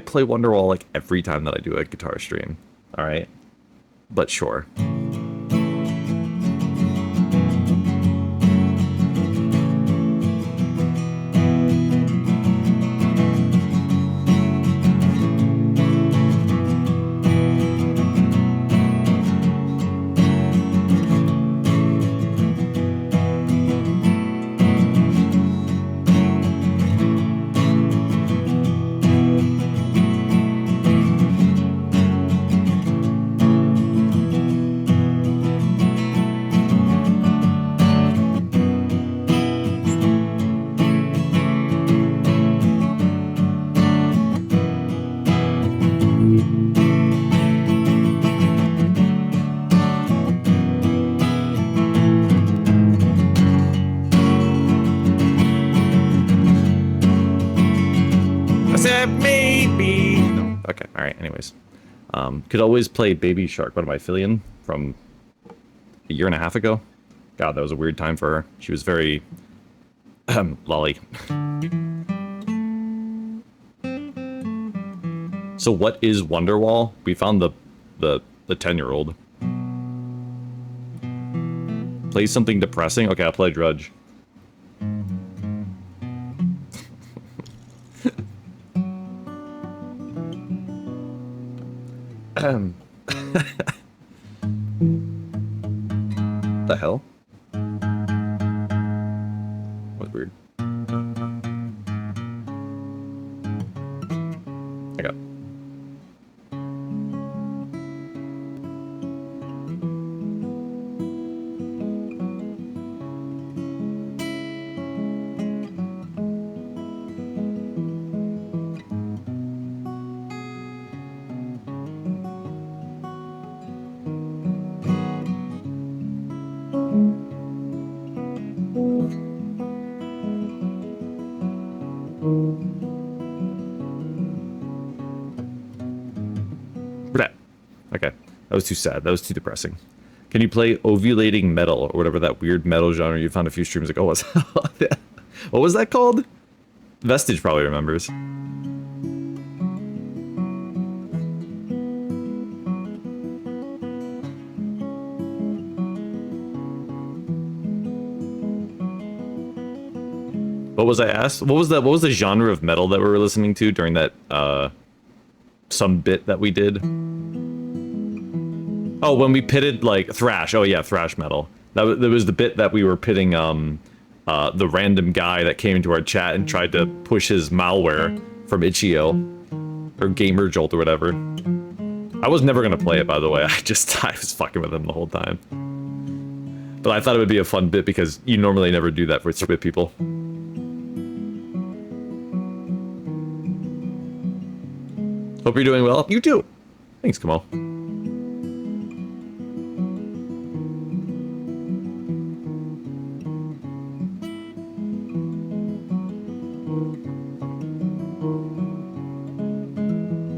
might play Wonderwall like every time that I do a guitar stream. All right, but sure. Maybe. No. Okay. All right. Anyways, could always play Baby Shark by my Fillion from a year and a half ago. God, that was a weird time for her. She was very lolly. So what is Wonderwall? We found the 10-year-old. Play something depressing. Okay, I'll play Drudge. The hell? That was weird. I got. Okay, that was too sad. That was too depressing. Can you play ovulating metal or whatever that weird metal genre you found a few streams ago was? What was that called? Vestige probably remembers. What was I asked? What was the genre of metal that we were listening to during that some bit that we did? Oh, when we pitted like thrash. Oh yeah, thrash metal. That was the bit that we were pitting the random guy that came into our chat and tried to push his malware from Itch.io or Gamer Jolt or whatever. I was never gonna play it, by the way. I was fucking with him the whole time. But I thought it would be a fun bit because you normally never do that with people. Hope you're doing well. You too. Thanks, Kamal.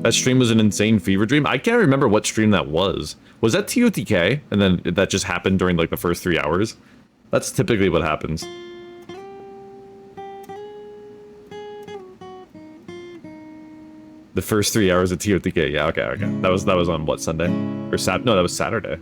That stream was an insane fever dream. I can't remember what stream that was. Was that TOTK? And then that just happened during like the first 3 hours? That's typically what happens. The first 3 hours of TOTK. Yeah, okay. That was on what, Sunday? Or no, that was Saturday.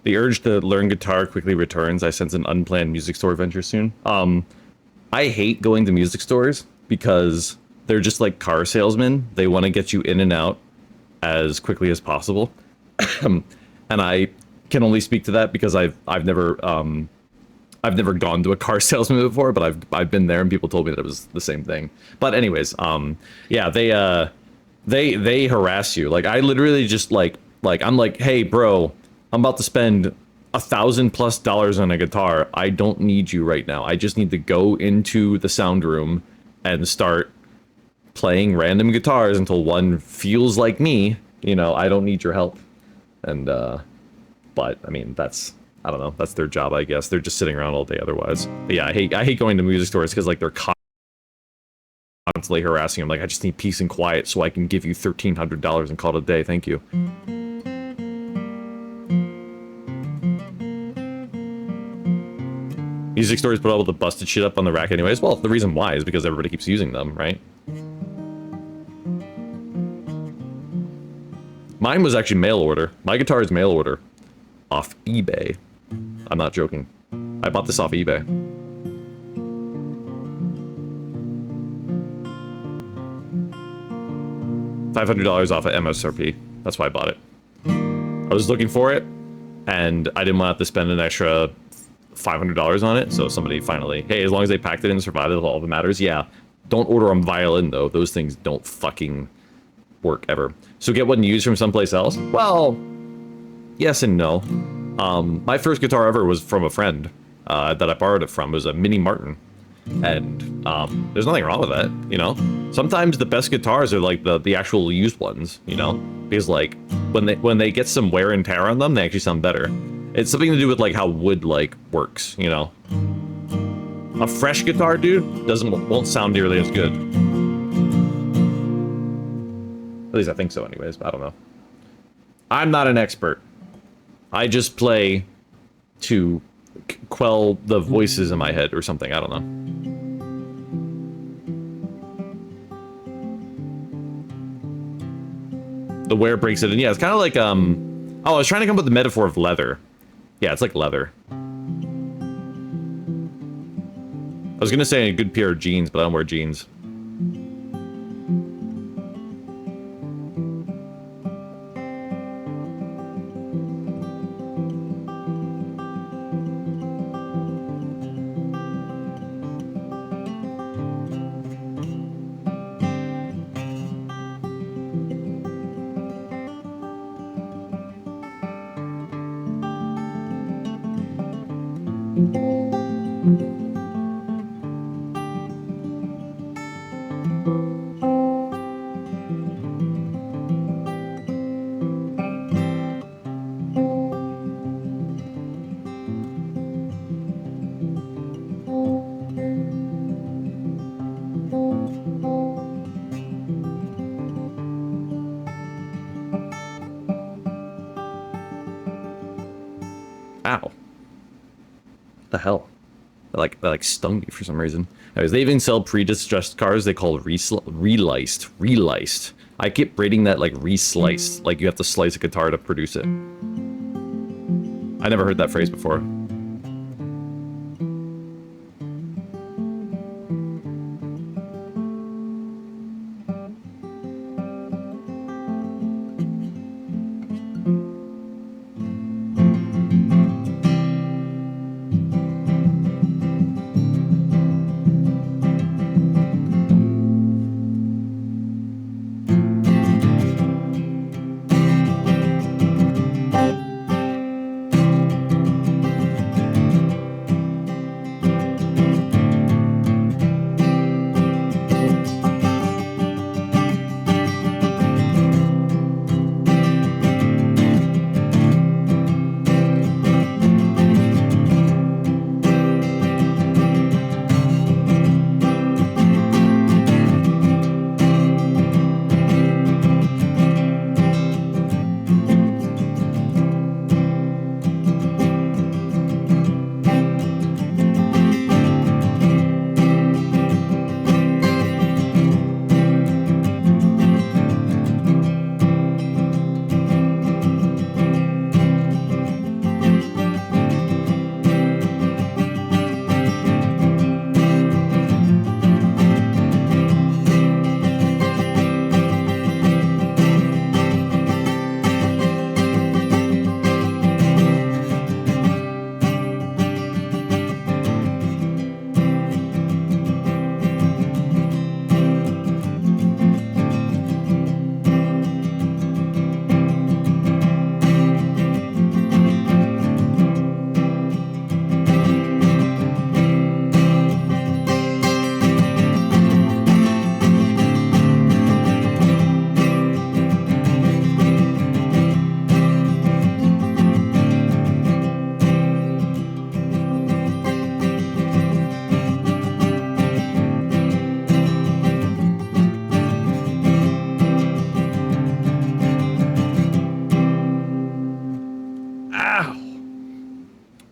The urge to learn guitar quickly returns. I sense an unplanned music store venture soon. I hate going to music stores because they're just like car salesmen. They want to get you in and out as quickly as possible. And I can only speak to that because I've never gone to a car salesman before, but I've been there and people told me that it was the same thing. But anyways, yeah, they harass you. Like I literally just like I'm like, hey bro, I'm about to spend $1,000+ on a guitar. I don't need you right now. I just need to go into the sound room and start playing random guitars until one feels like me. You know, I don't need your help. And but I mean, I don't know, that's their job, I guess. They're just sitting around all day otherwise. But yeah, I hate going to music stores because like they're constantly harassing them. Like, I just need peace and quiet so I can give you $1,300 and call it a day. Thank you. Music stores put all the busted shit up on the rack anyways. Well, the reason why is because everybody keeps using them, right? Mine was actually mail order. My guitar is mail order. Off eBay. I'm not joking. I bought this off eBay. $500 off at MSRP. That's why I bought it. I was looking for it, and I didn't want to have to spend an extra $500 on it, so somebody finally, hey, as long as they packed it and survived it, all that matters. Yeah, don't order them violin, though. Those things don't fucking work ever. So get one used from someplace else? Well, yes and no. My first guitar ever was from a friend that I borrowed it from. It was a Mini Martin. And there's nothing wrong with that, you know? Sometimes the best guitars are like the actual used ones, you know? Because like when they get some wear and tear on them, they actually sound better. It's something to do with like how wood like works, you know? A fresh guitar, dude, won't sound nearly as good. At least I think so anyways, but I don't know. I'm not an expert. I just play to quell the voices in my head or something, I don't know. The wear breaks it in. Yeah, it's kind of like, oh, I was trying to come up with the metaphor of leather. Yeah, it's like leather. I was gonna say a good pair of jeans, but I don't wear jeans. Ow. The hell? That like stung me for some reason. Anyways, they even sell pre-distressed cars they call reliced. Reliced. I keep reading that like re-sliced. Like you have to slice a guitar to produce it. I never heard that phrase before.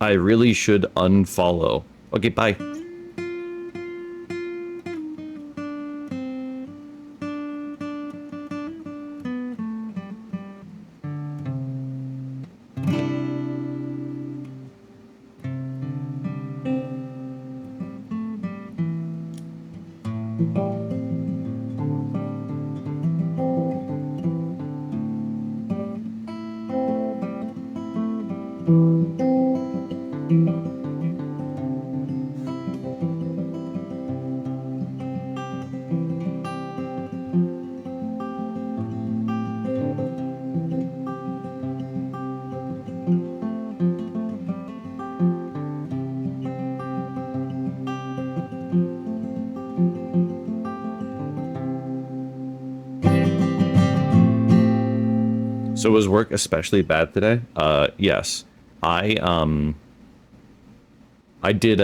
I really should unfollow. Okay, bye. So was work especially bad today? Yes. I I did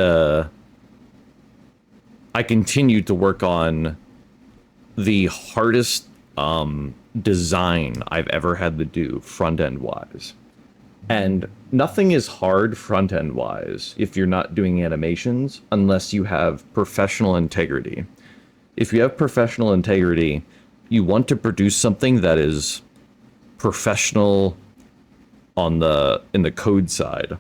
I continued to work on the hardest design I've ever had to do front end wise. And nothing is hard front end wise if you're not doing animations unless you have professional integrity. If you have professional integrity, you want to produce something that is professional on the in the code side.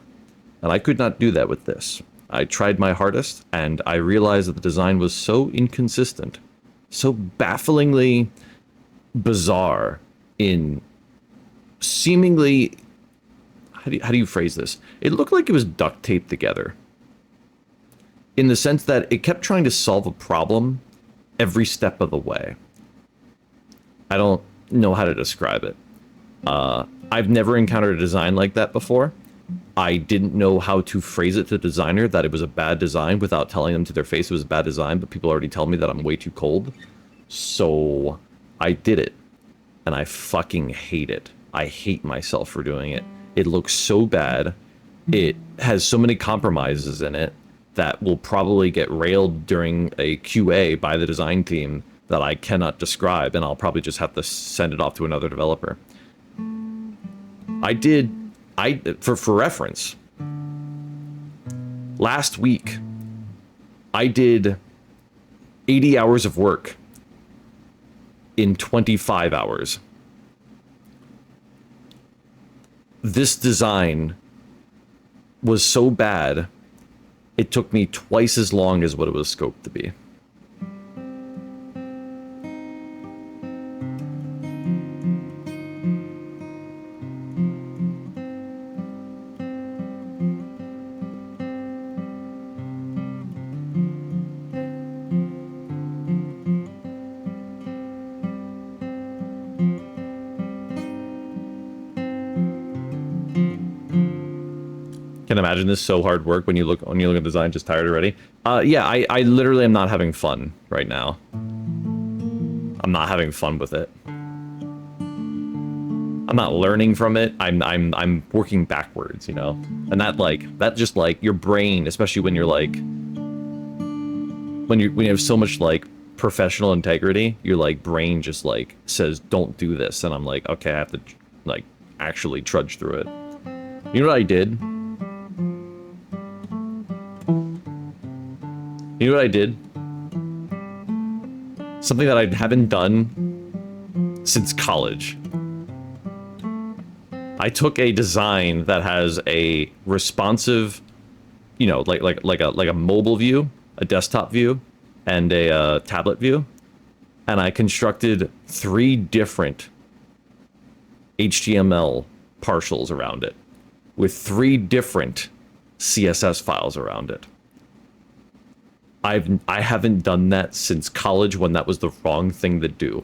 And I could not do that with this. I tried my hardest and I realized that the design was so inconsistent, so bafflingly bizarre in seemingly how do you phrase this? It looked like it was duct taped together. In the sense that it kept trying to solve a problem every step of the way. I don't know how to describe it. I've never encountered a design like that before. I didn't know how to phrase it to the designer that it was a bad design without telling them to their face it was a bad design, but people already tell me that I'm way too cold. So I did it. And I fucking hate it. I hate myself for doing it. It looks so bad. It has so many compromises in it that will probably get railed during a QA by the design team that I cannot describe, and I'll probably just have to send it off to another developer. For reference, last week, I did 80 hours of work in 25 hours. This design was so bad, it took me twice as long as what it was scoped to be. Can imagine this so hard work when you look at design, just tired already. Yeah, I literally am not having fun right now. I'm not having fun with it. I'm not learning from it. I'm working backwards, you know? And that just like your brain, especially when you're like when you have so much like professional integrity, your like brain just like says don't do this, and I'm like, okay, I have to like actually trudge through it. You know what I did? You know what I did? Something that I haven't done since college. I took a design that has a responsive, you know, like a mobile view, a desktop view, and a tablet view, and I constructed 3 different HTML partials around it, with 3 different CSS files around it. I haven't done that since college when that was the wrong thing to do.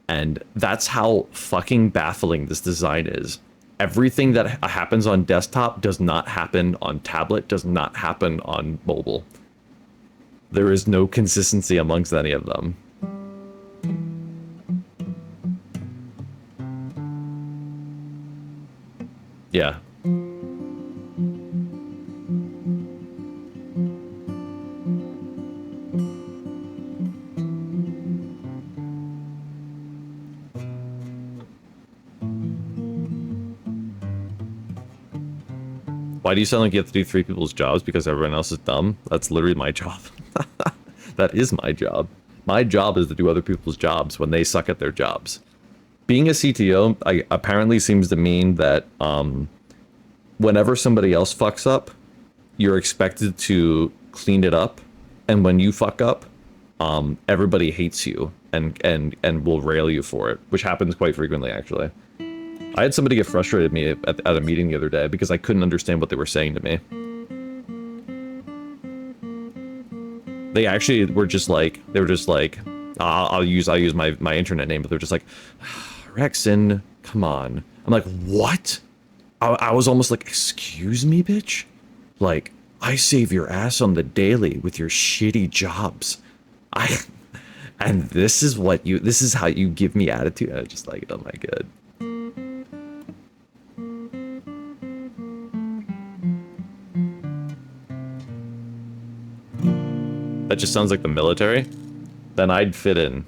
And that's how fucking baffling this design is. Everything that happens on desktop does not happen on tablet, does not happen on mobile. There is no consistency amongst any of them. Yeah. Why do you sound like you have to do 3 people's jobs because everyone else is dumb? That's literally my job. That is my job. My job is to do other people's jobs when they suck at their jobs. Being a CTO apparently seems to mean that whenever somebody else fucks up, you're expected to clean it up, and when you fuck up, everybody hates you and will rail you for it, which happens quite frequently, actually. I had somebody get frustrated at me at a meeting the other day because I couldn't understand what they were saying to me. They actually were just like, I'll use my internet name, but they're just like, Rekson, come on. I'm like, what? I was almost like, excuse me, bitch? Like, I save your ass on the daily with your shitty jobs. And this is how you give me attitude? I was just like, oh my god. That just sounds like the military. Then I'd fit in.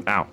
Ow.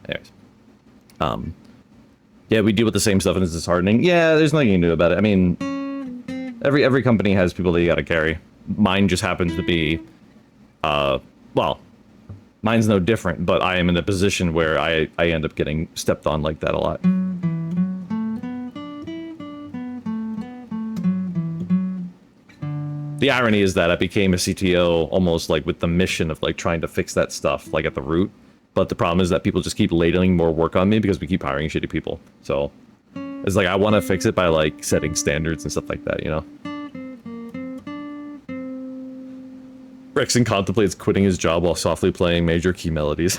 Anyways. Yeah, we deal with the same stuff and it's disheartening. Yeah, there's nothing you can do about it. I mean, every company has people that you gotta carry. Mine just happens to be, well, mine's no different, but I am in a position where I end up getting stepped on like that a lot. The irony is that I became a CTO almost like with the mission of like trying to fix that stuff like at the root. But the problem is that people just keep ladling more work on me because we keep hiring shitty people. So it's like I want to fix it by like setting standards and stuff like that, you know? Rekson contemplates quitting his job while softly playing major key melodies.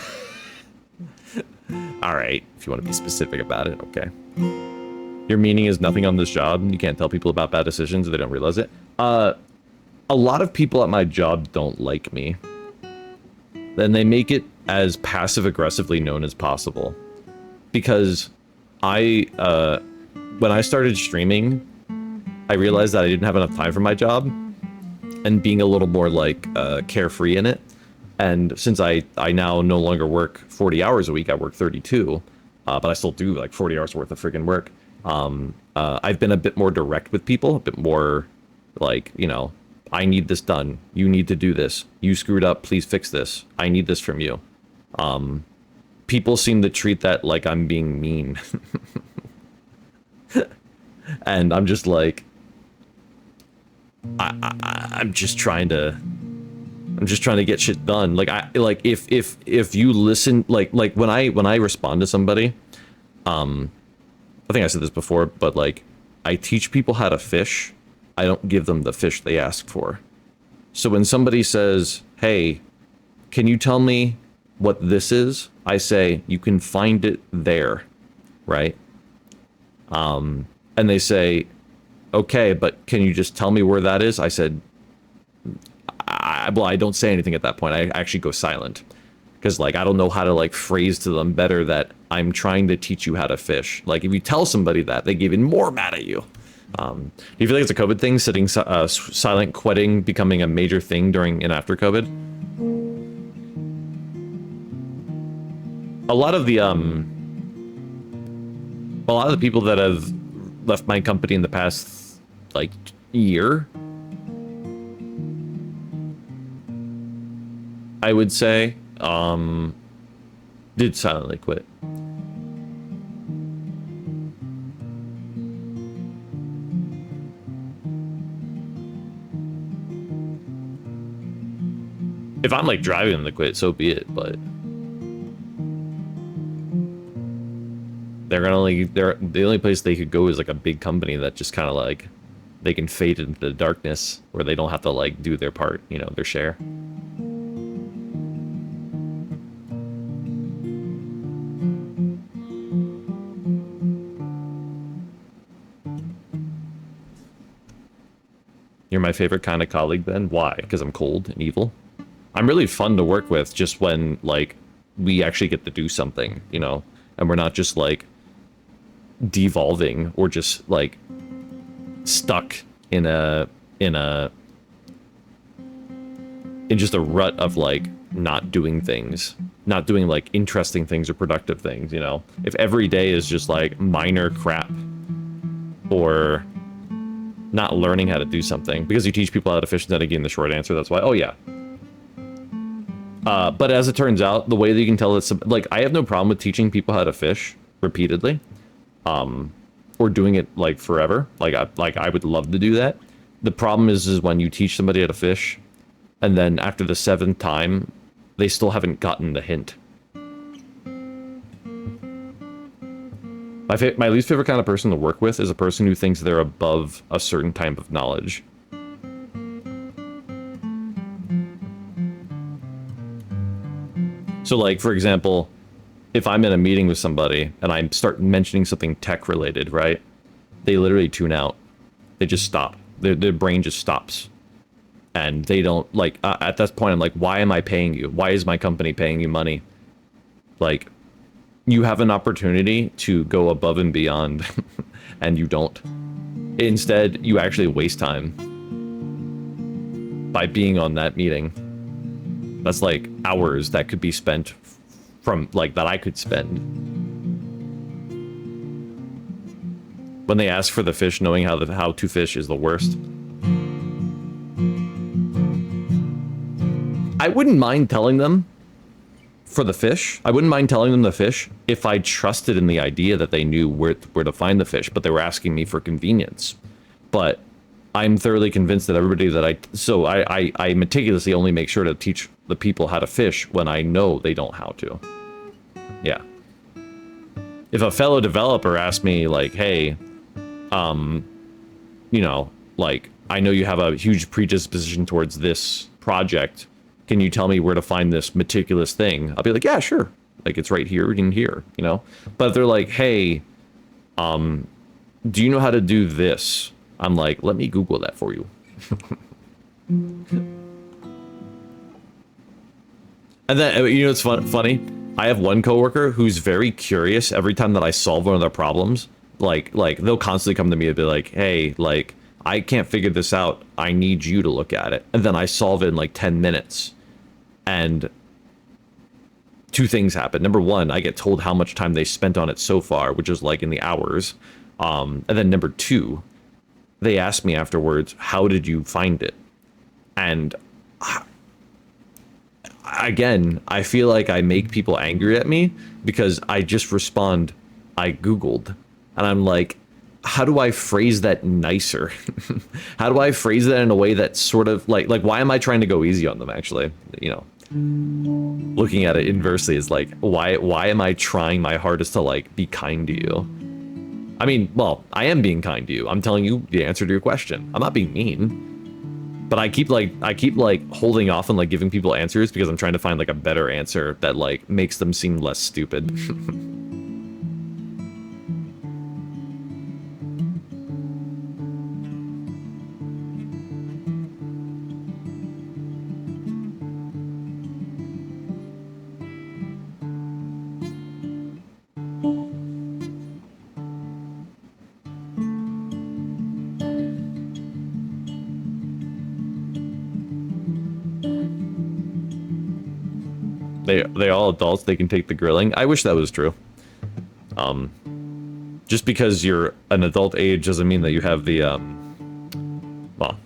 Alright, if you want to be specific about it, okay. Your meaning is nothing on this job. You can't tell people about bad decisions if they don't realize it. A lot of people at my job don't like me. Then they make it as passive-aggressively known as possible. Because when I started streaming, I realized that I didn't have enough time for my job. And being a little more, like, carefree in it. And since I now no longer work 40 hours a week, I work 32. But I still do, like, 40 hours worth of friggin' work. I've been a bit more direct with people, a bit more, like, you know, I need this done. You need to do this. You screwed up. Please fix this. I need this from you. People seem to treat that like I'm being mean. And I'm just like, I'm just trying to get shit done. Like if you listen, like when I respond to somebody, I think I said this before, but like I teach people how to fish. I don't give them the fish they ask for. So when somebody says, "Hey, can you tell me what this is?" I say, "You can find it there," right? And they say, "Okay, but can you just tell me where that is?" I said, well, I don't say anything at that point. I actually go silent because like I don't know how to like phrase to them better that I'm trying to teach you how to fish. Like if you tell somebody that, they get even more mad at you. Do you feel like it's a COVID thing, silent quitting becoming a major thing during and after COVID? A lot of the people that have left my company in the past like year, I would say, did silently quit. If I'm like driving them to quit, so be it, but the only place they could go is like a big company that just kind of like they can fade into the darkness where they don't have to like do their part, you know, their share. You're my favorite kind of colleague, Ben. Why? Because I'm cold and evil. I'm really fun to work with just when like we actually get to do something, you know, and we're not just like devolving or just like stuck in just a rut of like not doing things, not doing like interesting things or productive things, you know. If every day is just like minor crap or not learning how to do something because you teach people how to fish instead of getting the short answer, that's why. Oh yeah. But as it turns out, the way that you can tell it's like I have no problem with teaching people how to fish repeatedly, or doing it like forever. Like I would love to do that. The problem is when you teach somebody how to fish, and then after the 7th time, they still haven't gotten the hint. My least favorite kind of person to work with is a person who thinks they're above a certain type of knowledge. So like, for example, if I'm in a meeting with somebody and I start mentioning something tech related, right? They literally tune out. They just stop. Their brain just stops. And they don't, like, at that point, I'm like, why am I paying you? Why is my company paying you money? Like, you have an opportunity to go above and beyond, and you don't. Instead, you actually waste time by being on that meeting. That's like hours that could be spent from, like, that I could spend. When they ask for the fish, knowing how to fish is the worst. I wouldn't mind telling them for the fish. I wouldn't mind telling them the fish if I trusted in the idea that they knew where to find the fish, but they were asking me for convenience. But I'm thoroughly convinced that everybody that I meticulously only make sure to teach the people how to fish when I know they don't how to. Yeah. If a fellow developer asked me like, hey, you know, like, I know you have a huge predisposition towards this project. Can you tell me where to find this meticulous thing? I'll be like, yeah, sure. Like, it's right here and here, you know? But if they're like, hey, do you know how to do this? I'm like, let me Google that for you. And then, you know, it's funny. I have one coworker who's very curious every time that I solve one of their problems. Like they'll constantly come to me and be like, hey, like, I can't figure this out. I need you to look at it. And then I solve it in like 10 minutes. And 2 things happen. Number 1, I get told how much time they spent on it so far, which is like in the hours. And then number 2, they ask me afterwards, how did you find it? And again, I feel like I make people angry at me because I just respond, I Googled. And I'm like, how do I phrase that nicer? How do I phrase that in a way that's sort of like why am I trying to go easy on them, actually? You know, looking at it inversely is like, why am I trying my hardest to like be kind to you? I mean, well, I am being kind to you. I'm telling you the answer to your question. I'm not being mean. But I keep holding off on like giving people answers because I'm trying to find like a better answer that like makes them seem less stupid. They all adults, they can take the grilling. I wish that was true. Just because you're an adult age doesn't mean that you have the well,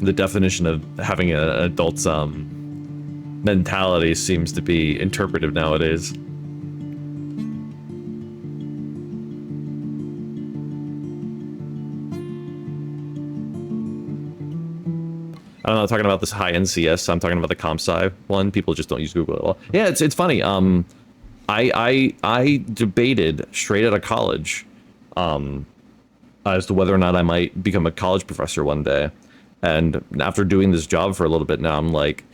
the definition of having an adult's mentality seems to be interpretive nowadays. I don't know, talking about this high NCS, I'm talking about the comp sci one. People just don't use Google at all. Yeah, it's funny. I debated straight out of college as to whether or not I might become a college professor one day. And after doing this job for a little bit now, I'm like,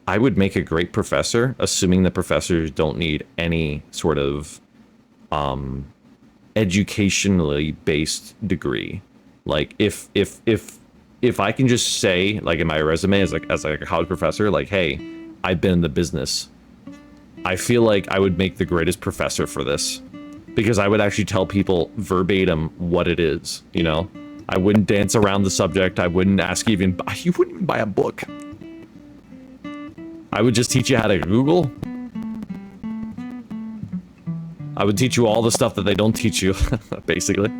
I would make a great professor, assuming that professors don't need any sort of educationally based degree. Like if I can just say, like in my resume as like a college professor, like, hey, I've been in the business, I feel like I would make the greatest professor for this, because I would actually tell people verbatim what it is, you know? I wouldn't dance around the subject. I wouldn't ask you wouldn't even buy a book. I would just teach you how to Google. I would teach you all the stuff that they don't teach you, basically.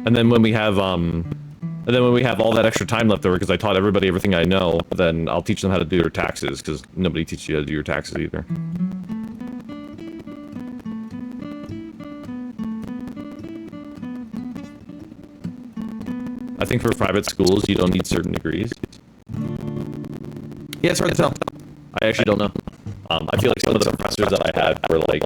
And then when we have all that extra time left over, because I taught everybody everything I know, then I'll teach them how to do their taxes, because nobody teaches you how to do your taxes either. I think for private schools, you don't need certain degrees. Yeah, it's hard to tell. I actually don't know. I feel like some of the professors that I had were like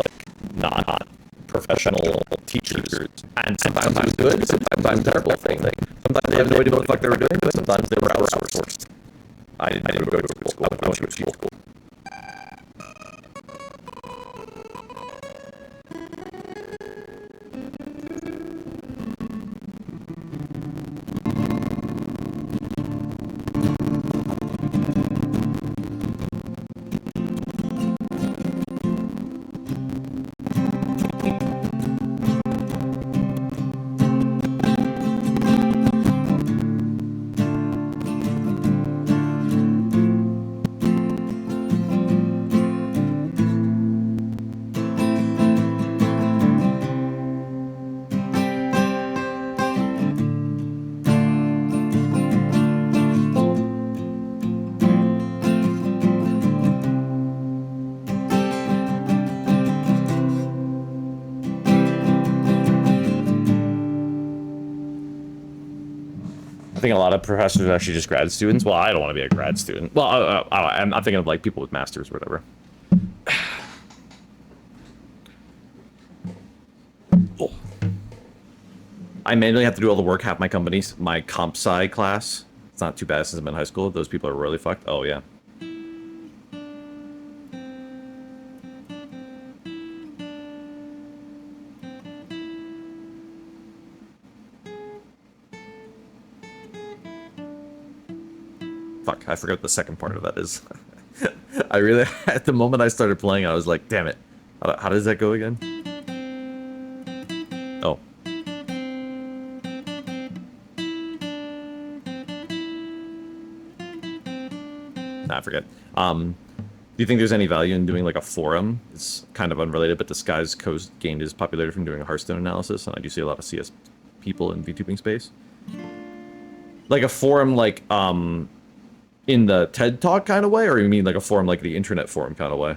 not professional teachers, and sometimes good, sometimes terrible thing. Sometimes they have no idea what the fuck they were doing, but sometimes they were outsourced. I didn't go to school. I went to school. I think a lot of professors are actually just grad students. Well, I don't want to be a grad student. Well, I'm thinking of like people with masters or whatever. Oh. I manually have to do all the work. Half my companies, my comp sci class. It's not too bad since I'm in high school. Those people are really fucked. Oh yeah. Fuck, I forgot what the second part of that is. I really, at the moment I started playing, I was like, damn it. How does that go again? Oh. Nah, I forget. Do you think there's any value in doing like a forum? It's kind of unrelated, but Disguise Coast gained his popularity from doing a Hearthstone analysis, and I do see a lot of CS people in VTubing space. Like a forum, like, In the TED Talk kind of way, or you mean like a forum like the internet forum kind of way?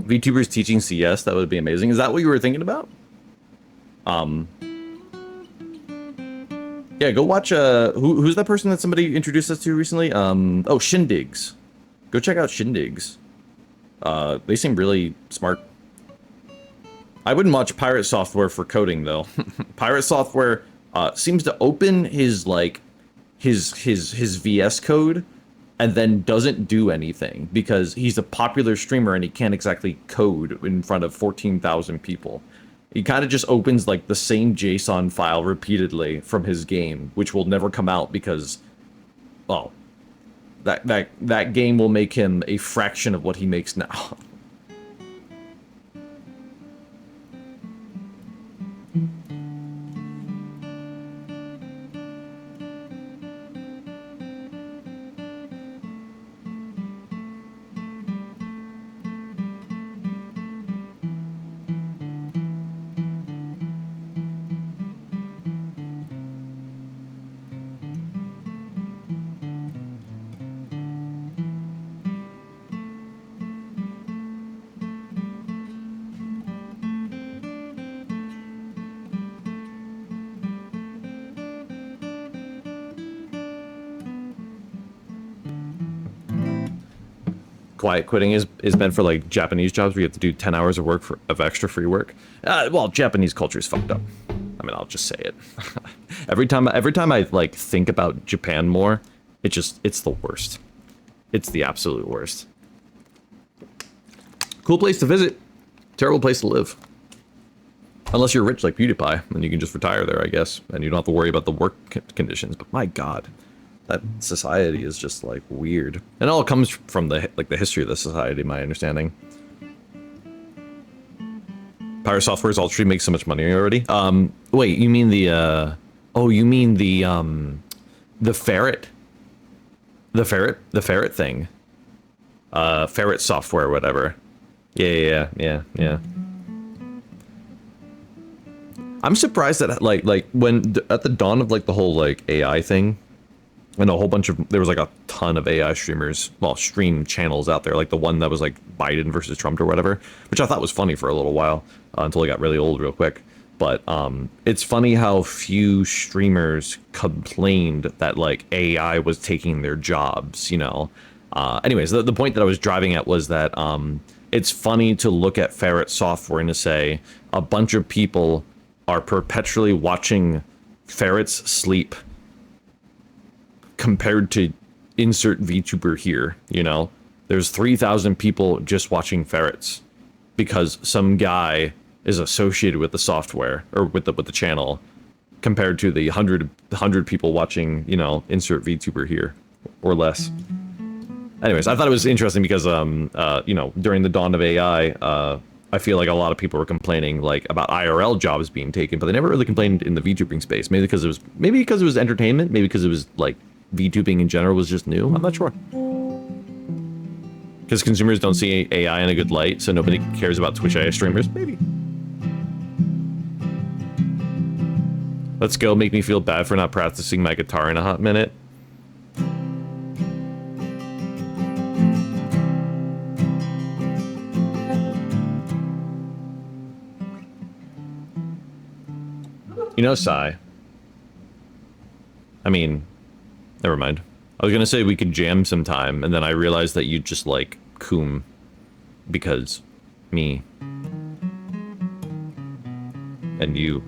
VTubers teaching CS, that would be amazing. Is that what you were thinking about? Yeah, go watch who's that person that somebody introduced us to recently? Oh, Shindigs. Go check out Shindigs. They seem really smart. I wouldn't watch Pirate Software for coding though. Pirate Software seems to open his like his VS code and then doesn't do anything because he's a popular streamer and he can't exactly code in front of 14,000 people. He kind of just opens like the same JSON file repeatedly from his game, which will never come out because, well, that game will make him a fraction of what he makes now. Quiet quitting is meant for like Japanese jobs where you have to do 10 hours of work of extra free work. Well, Japanese culture is fucked up. I mean, I'll just say it. every time I like think about Japan more, it's the worst. It's the absolute worst. Cool place to visit, terrible place to live. Unless you're rich like PewDiePie, then you can just retire there, I guess, and you don't have to worry about the work conditions. But my God. That society is just like weird. And it all comes from the history of the society, my understanding. Pirate Software's Altry makes so much money already. Wait, you mean the oh, you mean the ferret? The ferret thing. Ferret software, whatever. Yeah. I'm surprised that like when at the dawn of like the whole like AI thing, and a whole bunch of, there was like a ton of AI streamers, well, stream channels out there, like the one that was like Biden versus Trump or whatever, which I thought was funny for a little while, until it got really old real quick. But it's funny how few streamers complained that like AI was taking their jobs, you know? Anyways, the point that I was driving at was that it's funny to look at Ferret Software and to say a bunch of people are perpetually watching ferrets sleep compared to insert VTuber here, you know? There's 3,000 people just watching ferrets because some guy is associated with the software or with the channel compared to the 100 people watching, you know, insert VTuber here or less. Anyways, I thought it was interesting because, you know, during the dawn of AI, I feel like a lot of people were complaining like about IRL jobs being taken, but they never really complained in the VTubing space. Maybe because it was entertainment, maybe because it was like VTubing in general was just new. I'm not sure. Because consumers don't see AI in a good light, so nobody cares about Twitch AI streamers. Maybe. Let's go. Make me feel bad for not practicing my guitar in a hot minute. You know, Sai. I mean, never mind. I was gonna say we could jam sometime, and then I realized that you just like Coom because me and you.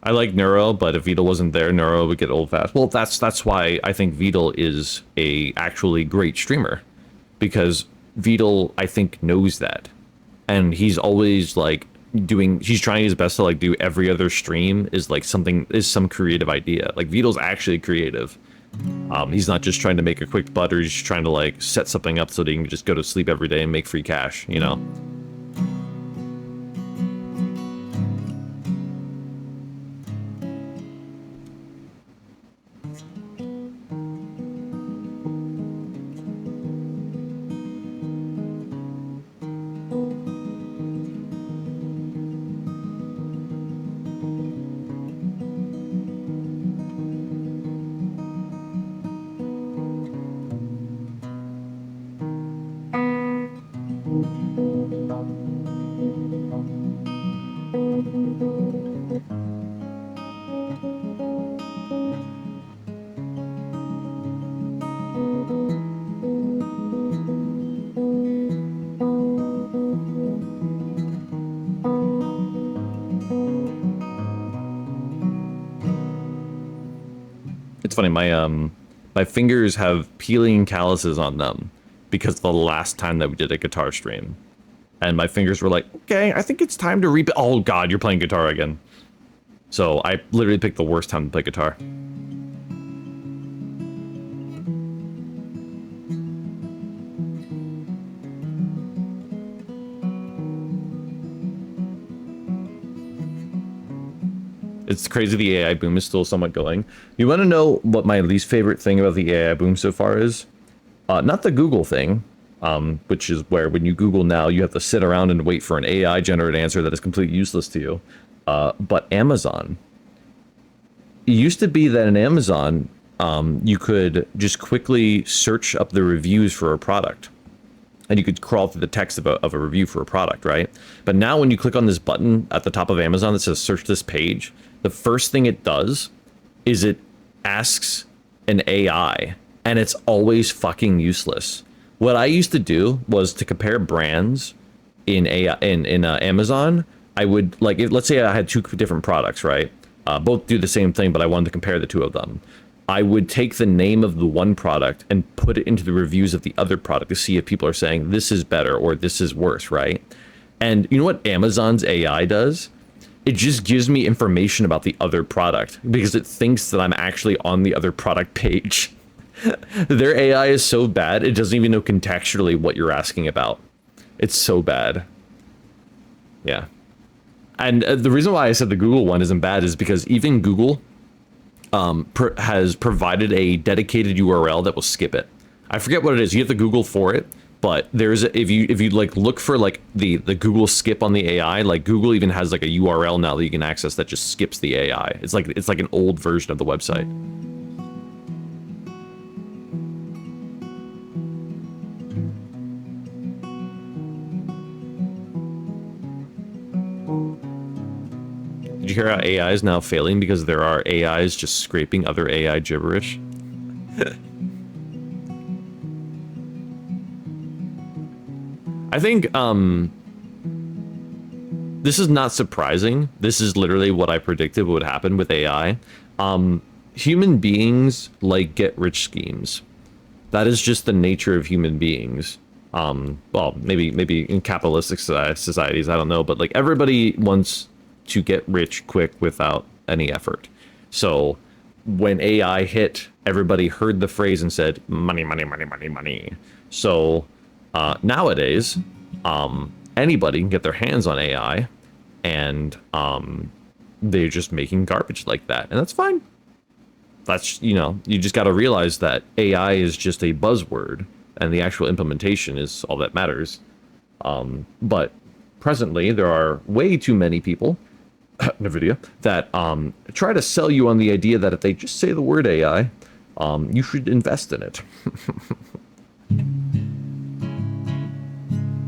I like Neuro, but if Beetle wasn't there, Neuro would get old fast. Well, that's why I think Beetle is a actually great streamer, because Beetle I think knows that, and he's always like he's trying his best to like do every other stream is like some creative idea. Like Beetle's actually creative. He's not just trying to make a quick butter. He's just trying to like set something up so that he can just go to sleep every day and make free cash. You know. It's funny, my fingers have peeling calluses on them because the last time that we did a guitar stream. And my fingers were like, okay, I think it's time to rebuild. Oh god, you're playing guitar again. So I literally picked the worst time to play guitar. It's crazy the AI boom is still somewhat going. You want to know what my least favorite thing about the AI boom so far is? Not the Google thing, which is where when you Google now, you have to sit around and wait for an AI-generated answer that is completely useless to you. But Amazon. It used to be that in Amazon, you could just quickly search up the reviews for a product. And you could crawl through the text of a review for a product, right? But now when you click on this button at the top of Amazon that says search this page, the first thing it does is it asks an AI, and it's always fucking useless. What I used to do was to compare brands in Amazon. I would like, let's say I had two different products, right? Both do the same thing, but I wanted to compare the two of them. I would take the name of the one product and put it into the reviews of the other product to see if people are saying this is better or this is worse, right? And you know what Amazon's AI does? It just gives me information about the other product because it thinks that I'm actually on the other product page. Their AI is so bad, it doesn't even know contextually what you're asking about. It's so bad. Yeah. And the reason why I said the Google one isn't bad is because even Google has provided a dedicated URL that will skip it. I forget what it is. You have to Google for it, but there's if you like look for like the Google skip on the AI, like Google even has like a URL now that you can access that just skips the AI. It's like an old version of the website. Did you hear how AI is now failing because there are AIs just scraping other AI gibberish? I think this is not surprising. This is literally what I predicted would happen with AI. Human beings like get rich schemes. That is just the nature of human beings. Well, maybe in capitalistic societies, I don't know, but like everybody wants to get rich quick without any effort. So when AI hit, everybody heard the phrase and said, money, money, money, money, money. So nowadays, anybody can get their hands on AI and they're just making garbage like that. And that's fine. That's, you know, you just got to realize that AI is just a buzzword. and the actual implementation is all that matters. But presently, there are way too many people, NVIDIA, that try to sell you on the idea that if they just say the word AI, you should invest in it.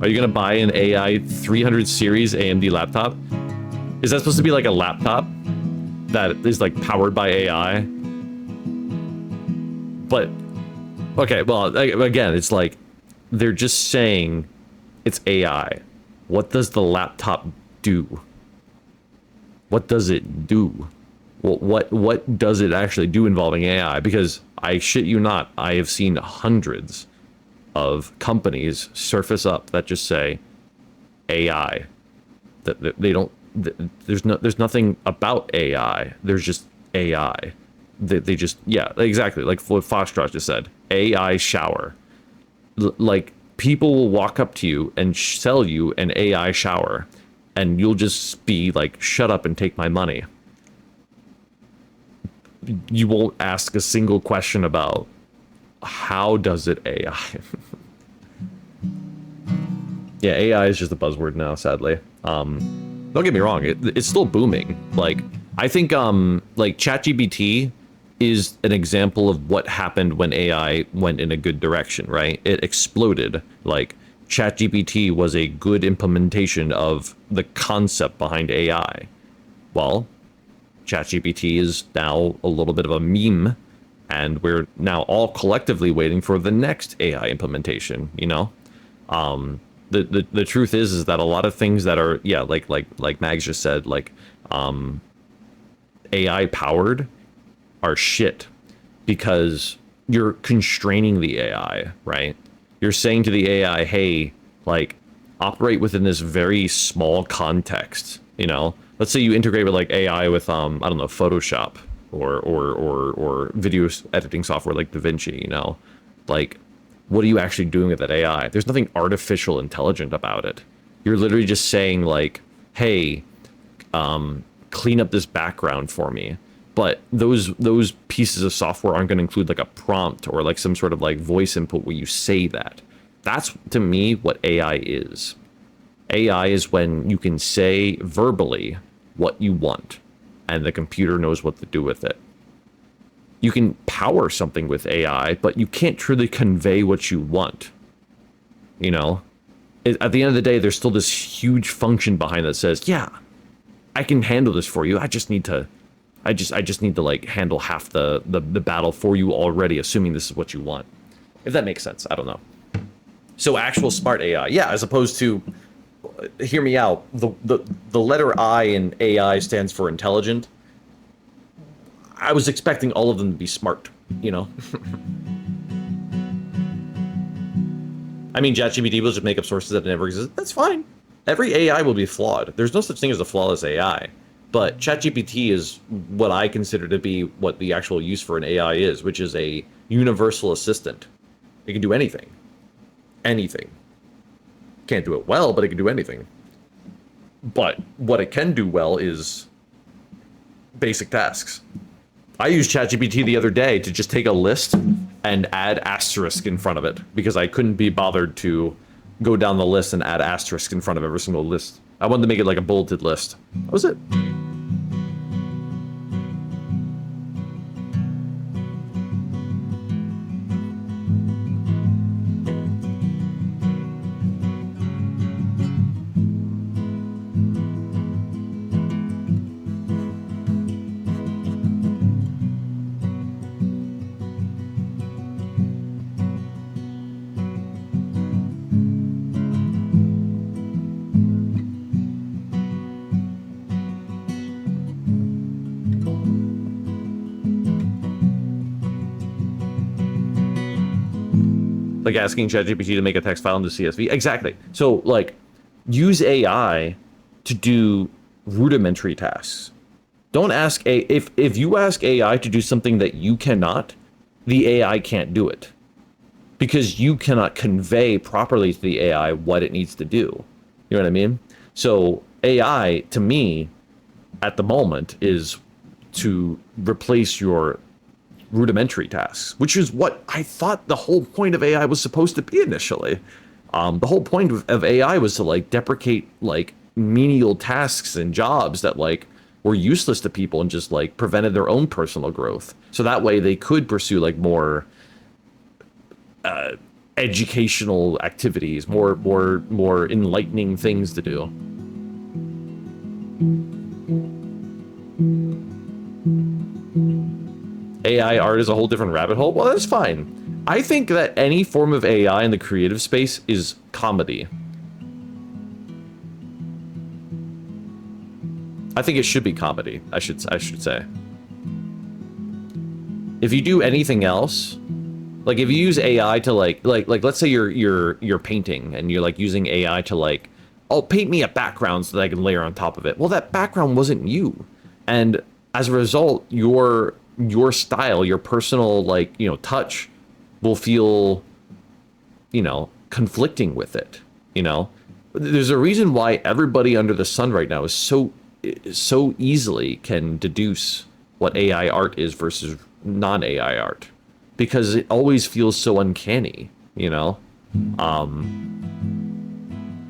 Are you going to buy an AI 300 series AMD laptop? Is that supposed to be like a laptop that is like powered by AI? But, okay, well, again, it's like, they're just saying it's AI. What does the laptop do? What does it do? What does it actually do involving AI? Because I shit you not, I have seen hundreds of companies surface up that just say AI. That they don't. There's nothing about AI. There's just AI. They just, yeah, exactly like what Foxtrot just said. AI shower. Like, people will walk up to you and sell you an AI shower, and you'll just be like, shut up and take my money. You won't ask a single question about how does it AI. Yeah, AI is just a buzzword now, sadly. Don't get me wrong, it's still booming. Like, I think like ChatGPT is an example of what happened when AI went in a good direction, right? It exploded. Like, ChatGPT was a good implementation of the concept behind AI. Well, ChatGPT is now a little bit of a meme, and we're now all collectively waiting for the next AI implementation, you know? The truth is that a lot of things that are, yeah, like Mags just said, like AI powered are shit, because you're constraining the AI, right? You're saying to the AI, hey, like, operate within this very small context, you know? Let's say you integrate with like AI with I don't know, Photoshop or video editing software like DaVinci, you know? Like, what are you actually doing with that AI? There's nothing artificial intelligent about it. You're literally just saying like, hey, clean up this background for me. But those pieces of software aren't going to include like a prompt or like some sort of like voice input where you say that. That's, to me, what AI is. AI is when you can say verbally what you want, and the computer knows what to do with it. You can power something with AI, but you can't truly convey what you want. You know? At the end of the day, there's still this huge function behind that says, yeah, I can handle this for you. I just need to like handle half the battle for you already, assuming this is what you want. If that makes sense, I don't know. So actual smart AI, yeah, as opposed to, hear me out, the letter I in AI stands for intelligent. I was expecting all of them to be smart, you know? I mean, ChatGPT will just make up sources that never exist. That's fine. Every AI will be flawed. There's no such thing as a flawless AI. But ChatGPT is what I consider to be what the actual use for an AI is, which is a universal assistant. It can do anything. Anything. Can't do it well, but it can do anything. But what it can do well is basic tasks. I used ChatGPT the other day to just take a list and add asterisk in front of it, because I couldn't be bothered to go down the list and add asterisk in front of every single list. I wanted to make it like a bulleted list. That was it. Like asking ChatGPT to make a text file into CSV. Exactly. So like, use AI to do rudimentary tasks. Don't ask if you ask AI to do something that you cannot, the AI can't do it, because you cannot convey properly to the AI what it needs to do. You know what I mean? So AI, to me, at the moment, is to replace your rudimentary tasks, which is what I thought the whole point of AI was supposed to be initially. The whole point of AI was to like deprecate like menial tasks and jobs that like were useless to people and just like prevented their own personal growth. So that way they could pursue like more educational activities, more enlightening things to do. AI art is a whole different rabbit hole. Well, that's fine. I think that any form of AI in the creative space is comedy. I think it should be comedy. I should say. If you do anything else, like if you use AI to like let's say you're painting and you're like using AI to like, oh, paint me a background so that I can layer on top of it. Well, that background wasn't you, and as a result, your style, your personal like touch, will feel conflicting with it. There's a reason why everybody under the sun right now is so easily can deduce what AI art is versus non-AI art, because it always feels so uncanny. It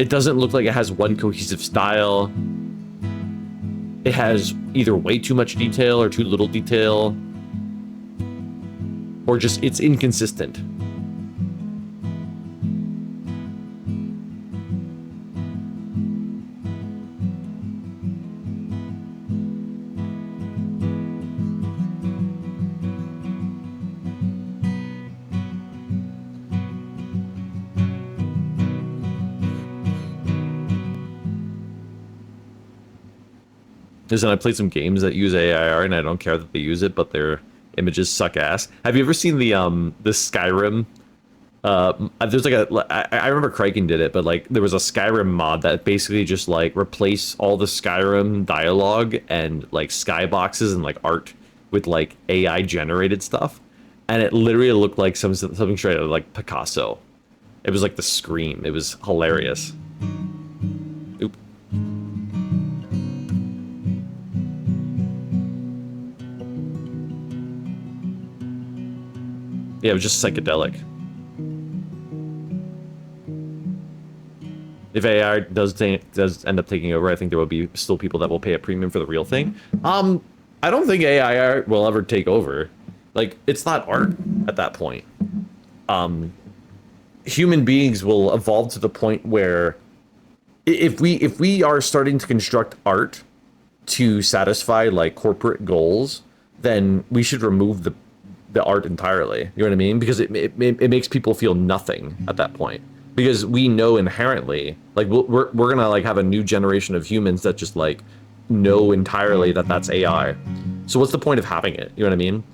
doesn't look like it has one cohesive style. It has either way too much detail or too little detail, or just it's inconsistent. Listen, I played some games that use AIR, and I don't care that they use it, but their images suck ass. Have you ever seen the Skyrim? There's like I remember Kraken did it, but like there was a Skyrim mod that basically just like replaced all the Skyrim dialogue and like skyboxes and like art with like AI generated stuff, and it literally looked like something straight out of like Picasso. It was like the Scream. It was hilarious. Oop. Yeah, it was just psychedelic. If AI does end up taking over, I think there will be still people that will pay a premium for the real thing. I don't think AI art will ever take over. Like, it's not art at that point. Human beings will evolve to the point where if we are starting to construct art to satisfy like corporate goals, then we should remove the art entirely. You know what I mean? Because it makes people feel nothing at that point. Because we know inherently, like we're gonna like have a new generation of humans that just like know entirely that that's AI. So what's the point of having it? You know what I mean?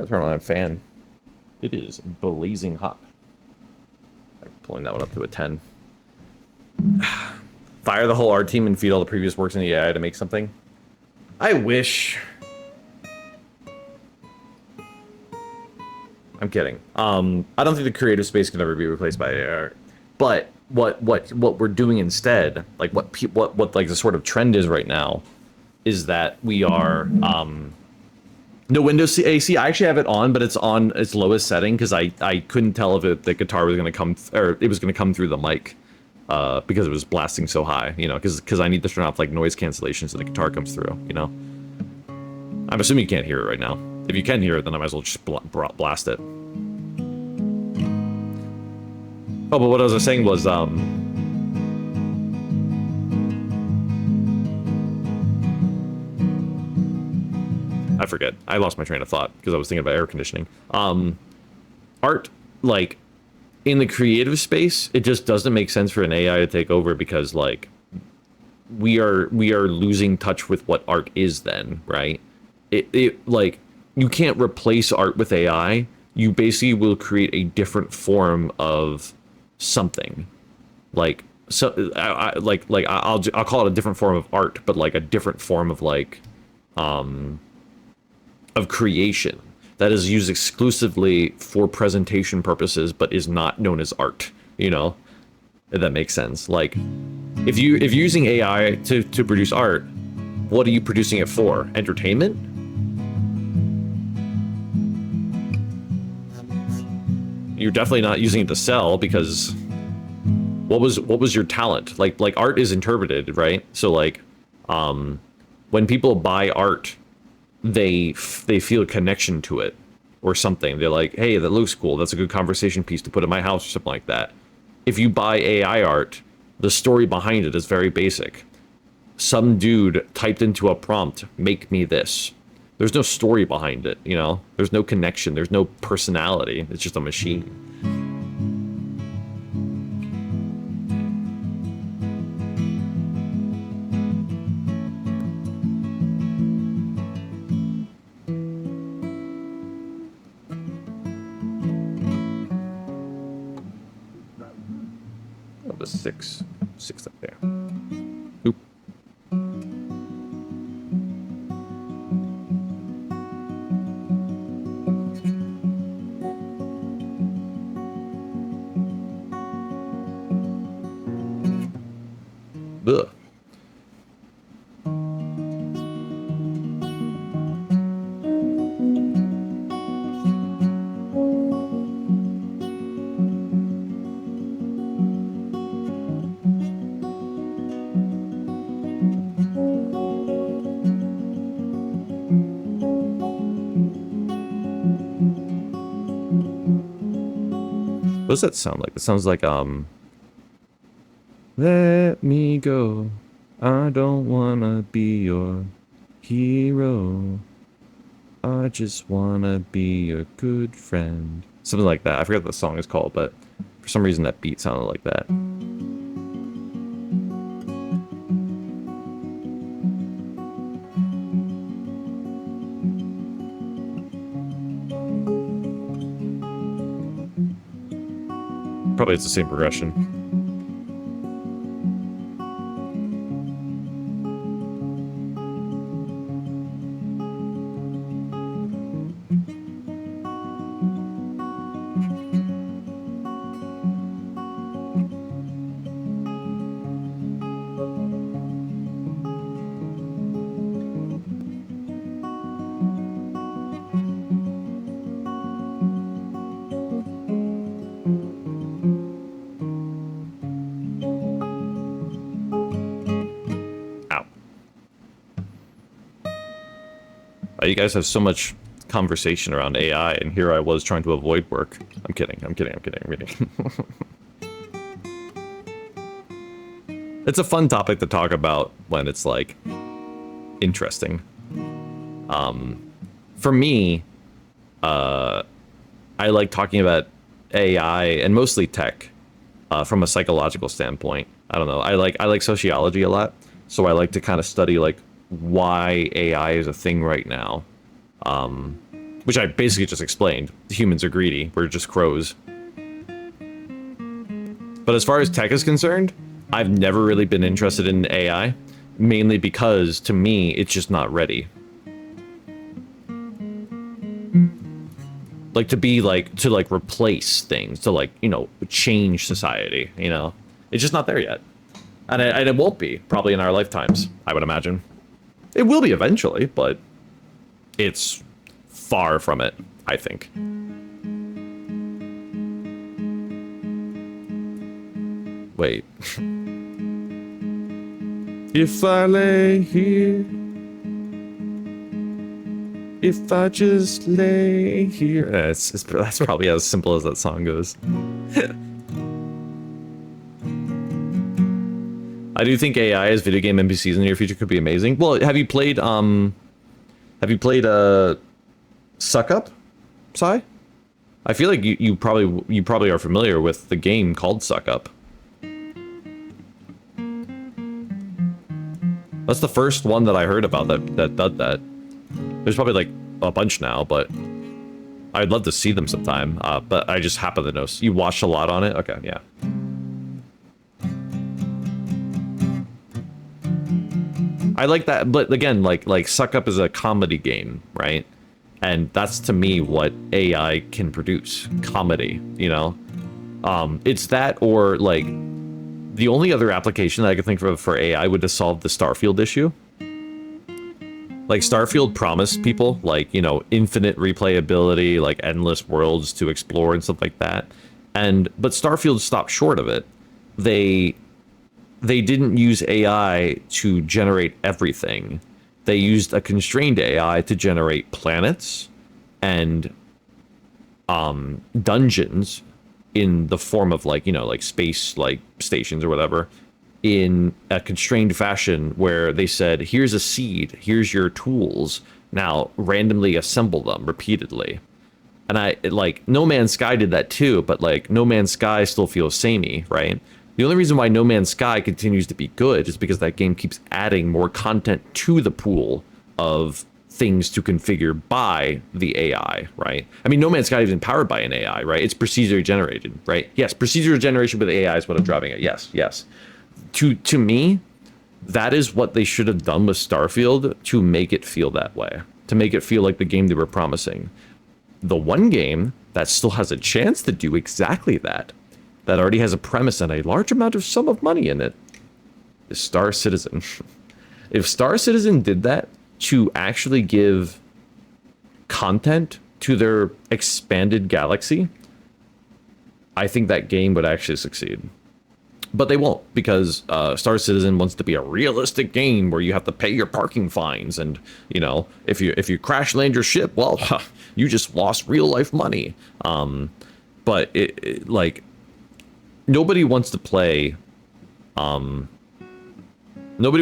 Turn on a fan. It is blazing hot. I'm pulling that one up to a 10. Fire the whole art team and feed all the previous works in the AI to make something. I wish. I'm kidding. I don't think the creative space can ever be replaced by AI art. But what we're doing instead, like what like the sort of trend is right now, is that we are no Windows AC. I actually have it on, but it's on its lowest setting because I couldn't tell if the guitar was going to come or it was going to come through the mic because it was blasting so high, because I need to turn off like noise cancellation so the guitar comes through, I'm assuming you can't hear it right now. If you can hear it, then I might as well just blast it. Oh, but what I was saying was I forget. I lost my train of thought because I was thinking about air conditioning. Art, like, in the creative space, it just doesn't make sense for an AI to take over because like we are losing touch with what art is then, right? It like you can't replace art with AI. You basically will create a different form of something. Like so I'll call it a different form of art, but like a different form of like of creation that is used exclusively for presentation purposes but is not known as art, you know? If that makes sense. Like if you're using AI to produce art, what are you producing it for? Entertainment? You're definitely not using it to sell because what was your talent? Like art is interpreted, right? So like when people buy art, they feel a connection to it or something. They're like, hey, that looks cool. That's a good conversation piece to put in my house or something like that. If you buy AI art, the story behind it is very basic. Some dude typed into a prompt, make me this. There's no story behind it, you know? There's no connection. There's no personality. It's just a machine. That was six up there. Oop. Ugh. What does that sound like? It sounds like let me go. I don't wanna be your hero. I just wanna be your good friend. Something like that. I forget what the song is called, but for some reason that beat sounded like that. Probably it's the same progression. You guys have so much conversation around AI, and here I was trying to avoid work. I'm kidding. It's a fun topic to talk about when it's like interesting. For me, I like talking about AI and mostly tech from a psychological standpoint. I don't know. I like sociology a lot, so I like to kind of study like why AI is a thing right now, which I basically just explained. Humans are greedy. We're just crows. But as far as tech is concerned, I've never really been interested in AI, mainly because to me it's just not ready. Like to replace things, to like, you know, change society, you know. It's just not there yet. And it won't be probably in our lifetimes, I would imagine. It will be eventually, but it's far from it, I think. Wait. If I lay here, if I just lay here. That's probably as simple as that song goes. I do think AI as video game NPCs in the near future could be amazing. Well, have you played Suck Up, Sai? I feel like you probably are familiar with the game called Suck Up. That's the first one that I heard about that does that. There's probably like a bunch now, but I'd love to see them sometime. But I just happen to know. You watched a lot on it? Okay, yeah. I like that, but again, like Suck Up is a comedy game, right? And that's to me what AI can produce, comedy, you know? It's that, or like the only other application that I could think of for AI would to solve the Starfield issue. Like Starfield promised people like, you know, infinite replayability, like endless worlds to explore and stuff like that. But Starfield stopped short of it. They didn't use AI to generate everything. They used a constrained AI to generate planets and dungeons in the form of like, you know, like space like stations or whatever, in a constrained fashion where they said, here's a seed, here's your tools, now randomly assemble them repeatedly. And like No Man's Sky did that too, but like No Man's Sky still feels samey, right? The only reason why No Man's Sky continues to be good is because that game keeps adding more content to the pool of things to configure by the AI, right? I mean, No Man's Sky isn't powered by an AI, right? It's procedurally generated, right? Yes, procedural generation with AI is what I'm driving at. Yes, yes. To me, that is what they should have done with Starfield to make it feel that way, to make it feel like the game they were promising. The one game that still has a chance to do exactly that, that already has a premise and a large amount of sum of money in it, is Star Citizen. If Star Citizen did that to actually give content to their expanded galaxy, I think that game would actually succeed. But they won't, because Star Citizen wants to be a realistic game where you have to pay your parking fines, and you know, if you crash land your ship, well, you just lost real life money. But like nobody wants to play. Nobody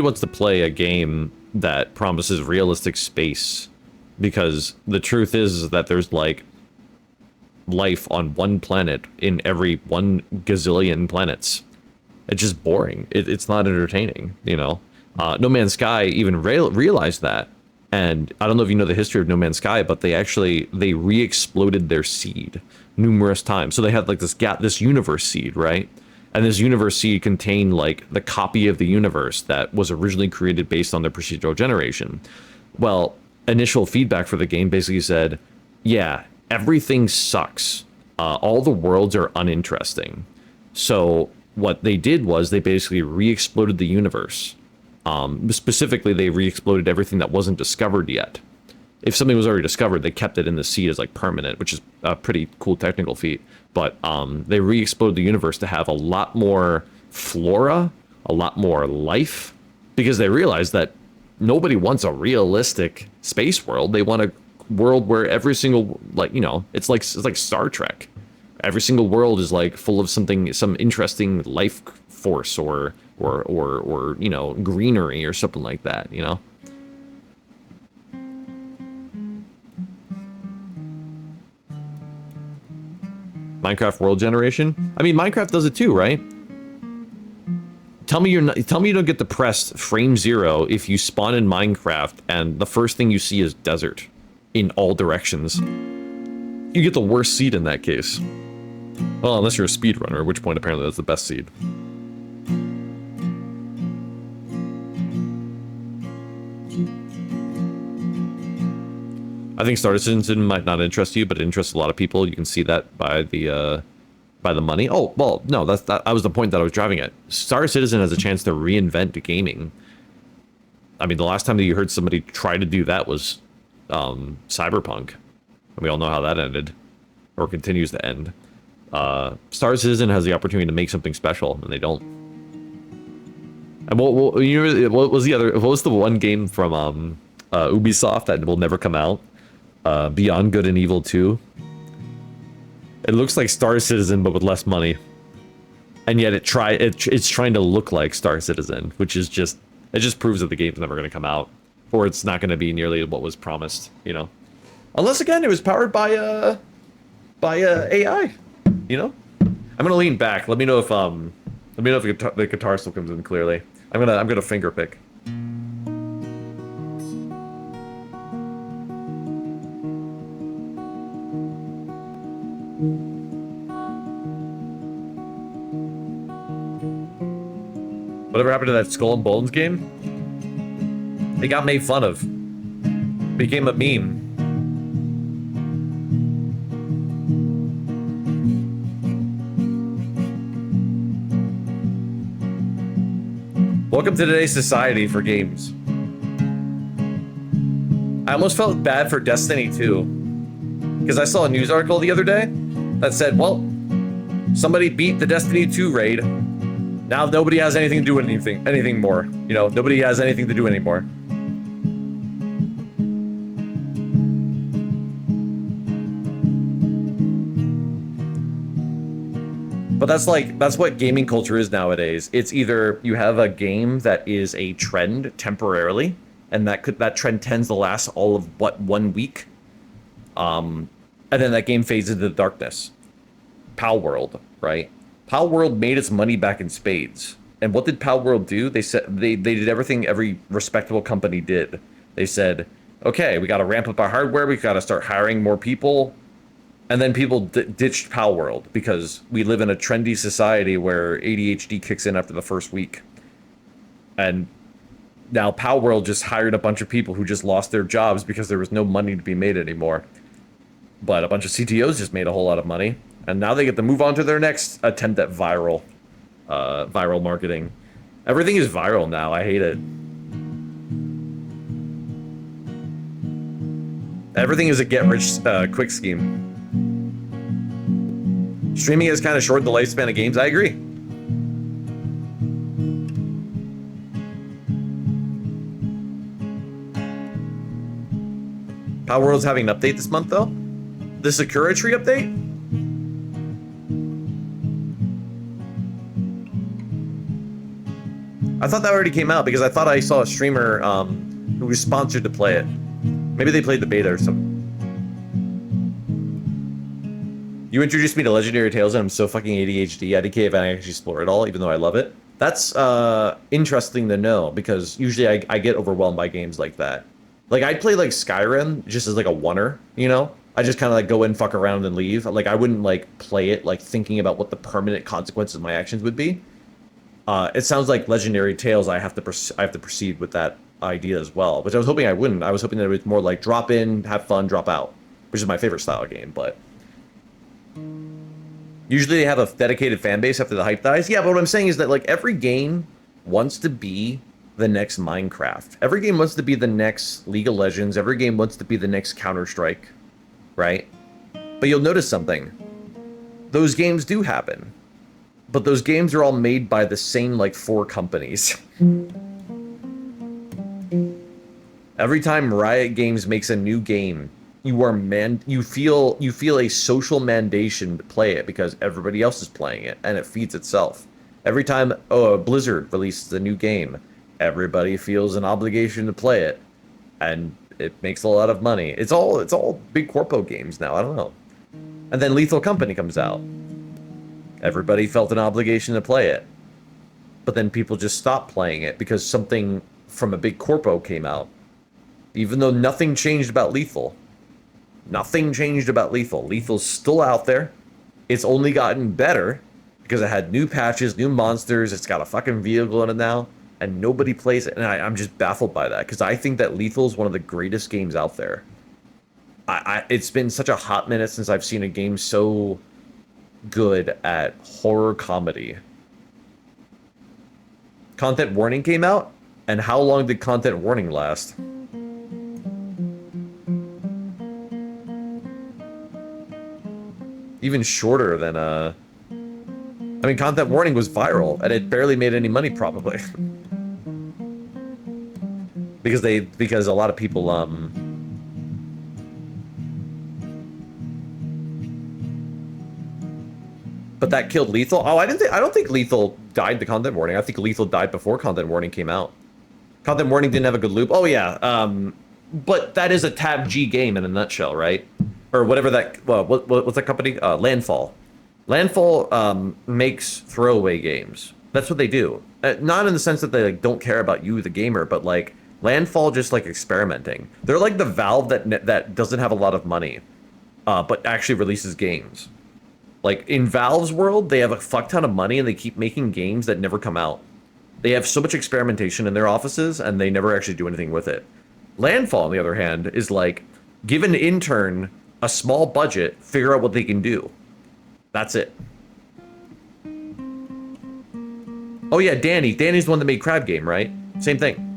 wants to play a game that promises realistic space, because the truth is that there's like life on one planet in every 1 gazillion planets. It's just boring. It's not entertaining, you know? No Man's Sky even realized that. And I don't know if you know the history of No Man's Sky, but they re-exploded their seed numerous times. So they had like this universe seed, right? And this universe seed contained like the copy of the universe that was originally created based on the procedural generation. Well, initial feedback for the game basically said, yeah, everything sucks. All the worlds are uninteresting. So what they did was they basically re-exploded the universe. Specifically, they re-exploded everything that wasn't discovered yet. If something was already discovered, they kept it in the seed as like permanent, which is a pretty cool technical feat. But they re-exploded the universe to have a lot more flora, a lot more life, because they realized that nobody wants a realistic space world. They want a world where every single, like, you know, it's like Star Trek. Every single world is like full of some interesting life force or you know, greenery or something like that, you know? Minecraft world generation? I mean, Minecraft does it too, right? Tell me you don't get depressed frame zero if you spawn in Minecraft and the first thing you see is desert in all directions. You get the worst seed in that case. Well, unless you're a speedrunner, at which point apparently that's the best seed. I think Star Citizen might not interest you, but it interests a lot of people. You can see that by the money. Oh, well, no, that was the point that I was driving at. Star Citizen has a chance to reinvent gaming. I mean, the last time that you heard somebody try to do that was Cyberpunk. And we all know how that ended, or continues to end. Star Citizen has the opportunity to make something special, and they don't. And what was the one game from Ubisoft that will never come out? Beyond Good and Evil 2. It looks like Star Citizen, but with less money. And yet it's trying to look like Star Citizen, which is just proves that the game's never going to come out, or it's not going to be nearly what was promised, you know. Unless again it was powered by by AI. You know, I'm gonna lean back. Let me know if the guitar still comes in clearly. I'm gonna finger pick. Whatever happened to that Skull and Bones game? It got made fun of. Became a meme. Welcome to today's society for games. I almost felt bad for Destiny 2. Because I saw a news article the other day that said, well, somebody beat the Destiny 2 raid. Now nobody has anything to do with anything more. You know, nobody has anything to do anymore. But that's what gaming culture is nowadays. It's either you have a game that is a trend temporarily, and that trend tends to last all of 1 week. And then that game fades into the darkness. Pal World, right? Pal World made its money back in spades. And what did Pal World do? They said they did everything every respectable company did. They said, okay, we got to ramp up our hardware, we got to start hiring more people. And then people ditched Pal World because we live in a trendy society where ADHD kicks in after the first week. And now Pal World just hired a bunch of people who just lost their jobs because there was no money to be made anymore. But a bunch of CTOs just made a whole lot of money. And now they get to move on to their next attempt at viral marketing. Everything is viral now. I hate it. Everything is a get-rich-quick scheme. Streaming has kind of shortened the lifespan of games. I agree. Power World's having an update this month, though. The Sakura Tree update? I thought that already came out because I thought I saw a streamer who was sponsored to play it. Maybe they played the beta or something. You introduced me to Legendary Tales and I'm so fucking ADHD. I can't actually explore it all, even though I love it. That's interesting to know because usually I get overwhelmed by games like that. Like I'd play like Skyrim just as like a oneer, you know? I just kind of like go in, fuck around and leave. Like I wouldn't like play it like thinking about what the permanent consequences of my actions would be. It sounds like Legendary Tales. I have to proceed with that idea as well, which I was hoping I wouldn't. I was hoping that it was more like drop in, have fun, drop out, which is my favorite style of game. But usually they have a dedicated fan base after the hype dies. Yeah, but what I'm saying is that like every game wants to be the next Minecraft. Every game wants to be the next League of Legends. Every game wants to be the next Counter-Strike, right? But you'll notice something. Those games do happen. But those games are all made by the same, like, 4 companies. Every time Riot Games makes a new game, you feel a social mandation to play it because everybody else is playing it, and it feeds itself. Every time Blizzard releases a new game, everybody feels an obligation to play it, and it makes a lot of money. It's all big corpo games now. I don't know. And then Lethal Company comes out. Everybody felt an obligation to play it. But then people just stopped playing it because something from a big corpo came out. Even though nothing changed about Lethal. Nothing changed about Lethal. Lethal's still out there. It's only gotten better because it had new patches, new monsters. It's got a fucking vehicle in it now. And nobody plays it. And I'm just baffled by that because I think that Lethal is one of the greatest games out there. It's been such a hot minute since I've seen a game so good at horror comedy. Content warning came out, and how long did content warning last? Even shorter than I mean, content warning was viral, and it barely made any money probably. because a lot of people But that killed Lethal? Oh, I don't think Lethal died to content warning. I think Lethal died before content warning came out. Content warning didn't have a good loop. Oh yeah. But that is a tab G game in a nutshell, right? or whatever that, well, what's that company? Landfall. Landfall makes throwaway games. That's what they do. Not in the sense that they like don't care about you, the gamer, but like Landfall just like experimenting. They're like the Valve that doesn't have a lot of money, but actually releases games. Like in Valve's world, they have a fuck ton of money and they keep making games that never come out. They have so much experimentation in their offices and they never actually do anything with it. Landfall, on the other hand, is like give an intern a small budget, figure out what they can do. That's it. Oh yeah, Danny. Danny's the one that made Crab Game, right? Same thing.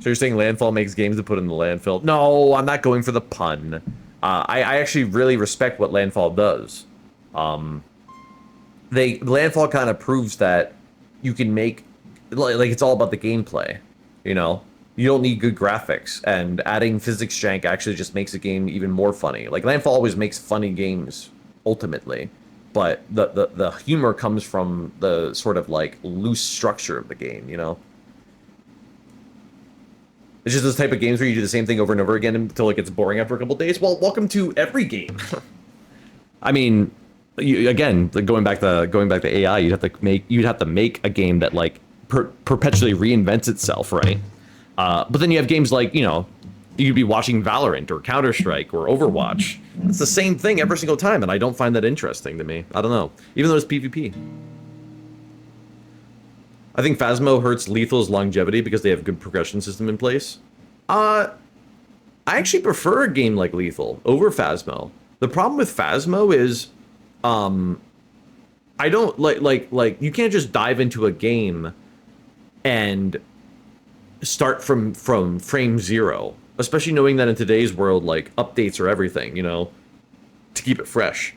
So you're saying Landfall makes games to put in the landfill? No, I'm not going for the pun. I actually really respect what Landfall does. Landfall kind of proves that you can make like it's all about the gameplay. You know, you don't need good graphics, and adding physics jank actually just makes a game even more funny. Like Landfall always makes funny games ultimately, but the humor comes from the sort of like loose structure of the game. You know. It's just those type of games where you do the same thing over and over again until it gets boring after a couple days. Well, welcome to every game. I mean, again, going back to AI, you'd have to make a game that like perpetually reinvents itself, right? But then you have games like, you know, you could be watching Valorant or Counter-Strike or Overwatch. It's the same thing every single time, and I don't find that interesting to me. I don't know, even though it's PvP. I think Phasmo hurts Lethal's longevity because they have a good progression system in place. I actually prefer a game like Lethal over Phasmo. The problem with Phasmo is, I don't like you can't just dive into a game and start from frame zero, especially knowing that in today's world, like updates are everything, you know, to keep it fresh.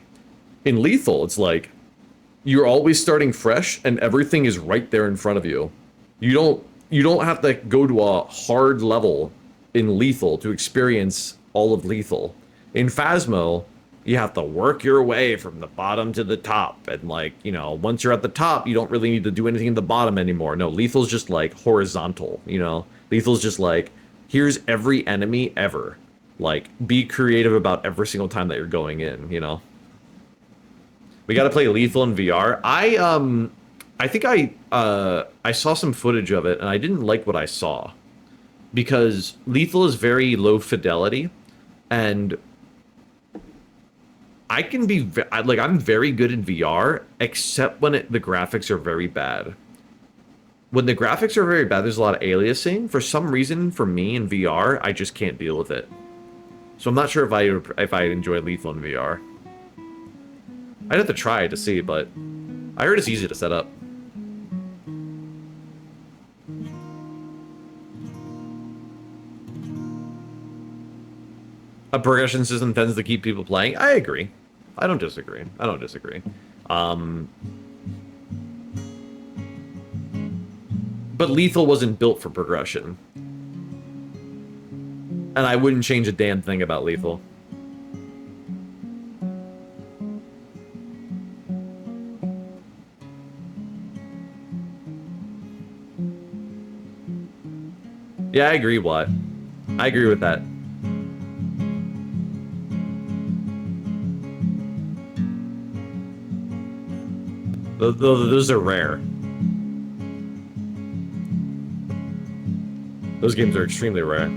In Lethal, it's like you're always starting fresh and everything is right there in front of you. You don't have to go to a hard level in Lethal to experience all of Lethal. In Phasmo, you have to work your way from the bottom to the top, and like, you know, once you're at the top, you don't really need to do anything in the bottom anymore. No, Lethal's just like horizontal, you know. Lethal's just like, here's every enemy ever. Like, be creative about every single time that you're going in, you know. We got to play Lethal in VR. I think I saw some footage of it and I didn't like what I saw, because Lethal is very low fidelity, and I can be like, I'm very good in VR except when the graphics are very bad. When the graphics are very bad, there's a lot of aliasing. For some reason, for me in VR, I just can't deal with it. So I'm not sure if I enjoy Lethal in VR. I'd have to try it to see, but I heard it's easy to set up. A progression system tends to keep people playing. I agree. I don't disagree. But Lethal wasn't built for progression. And I wouldn't change a damn thing about Lethal. Yeah, I agree, Watt. I agree with that. Those are rare. Those games are extremely rare.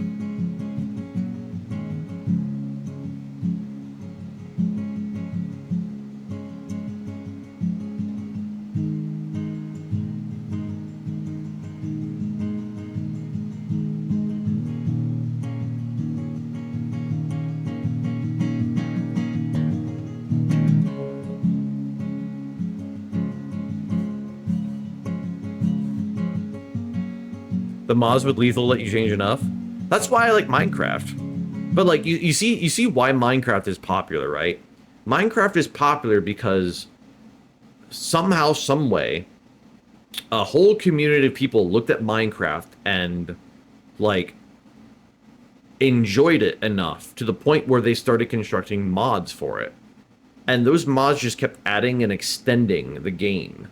The mods with Lethal let you change enough. That's why I like Minecraft. But like you see why Minecraft is popular, right? Minecraft is popular because somehow, some way, a whole community of people looked at Minecraft and like enjoyed it enough to the point where they started constructing mods for it. And those mods just kept adding and extending the game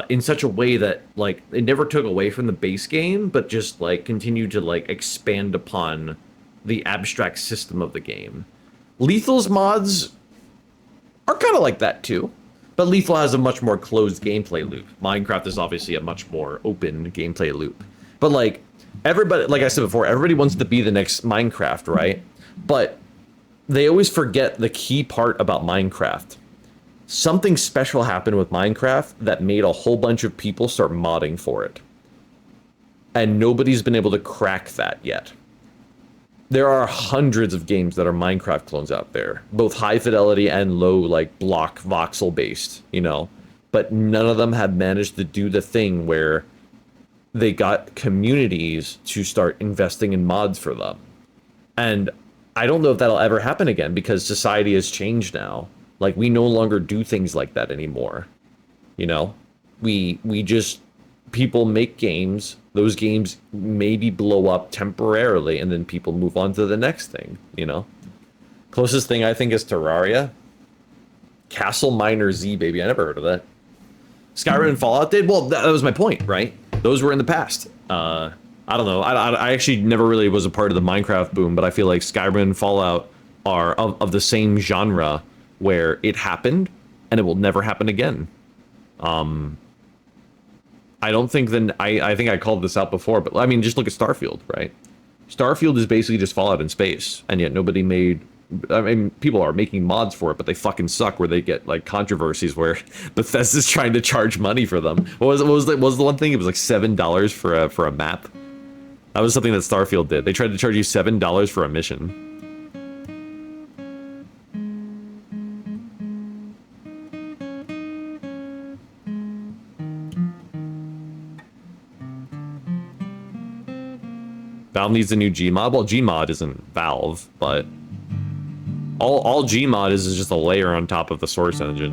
in such a way that like it never took away from the base game, but just like continued to like expand upon the abstract system of the game. Lethal's mods are kind of like that too, but Lethal has a much more closed gameplay loop. Minecraft is obviously a much more open gameplay loop. But like everybody, like I said before, everybody wants to be the next Minecraft, right? But they always forget the key part about Minecraft. Something special happened with Minecraft that made a whole bunch of people start modding for it. And nobody's been able to crack that yet. There are hundreds of games that are Minecraft clones out there, both high fidelity and low, like block voxel based, you know, but none of them have managed to do the thing where they got communities to start investing in mods for them. And I don't know if that'll ever happen again because society has changed now. Like we no longer do things like that anymore. You know, we just people make games. Those games maybe blow up temporarily, and then people move on to the next thing. You know, closest thing I think is Terraria. Castle Miner Z, baby. I never heard of that. Skyrim and Fallout did well. That was my point, right? Those were in the past. I don't know. I actually never really was a part of the Minecraft boom, but I feel like Skyrim and Fallout are of the same genre where it happened and it will never happen again. I don't think then I think I called this out before, but I mean, just look at Starfield, right? Starfield is basically just Fallout in space, and yet nobody made. I mean, people are making mods for it, but they fucking suck. Where they get like controversies where Bethesda's trying to charge money for them. What was the one thing? It was like $7 for a map. That was something that Starfield did. They tried to charge you $7 for a mission. Valve needs a new Gmod. Well, Gmod isn't Valve, but all Gmod is just a layer on top of the source engine.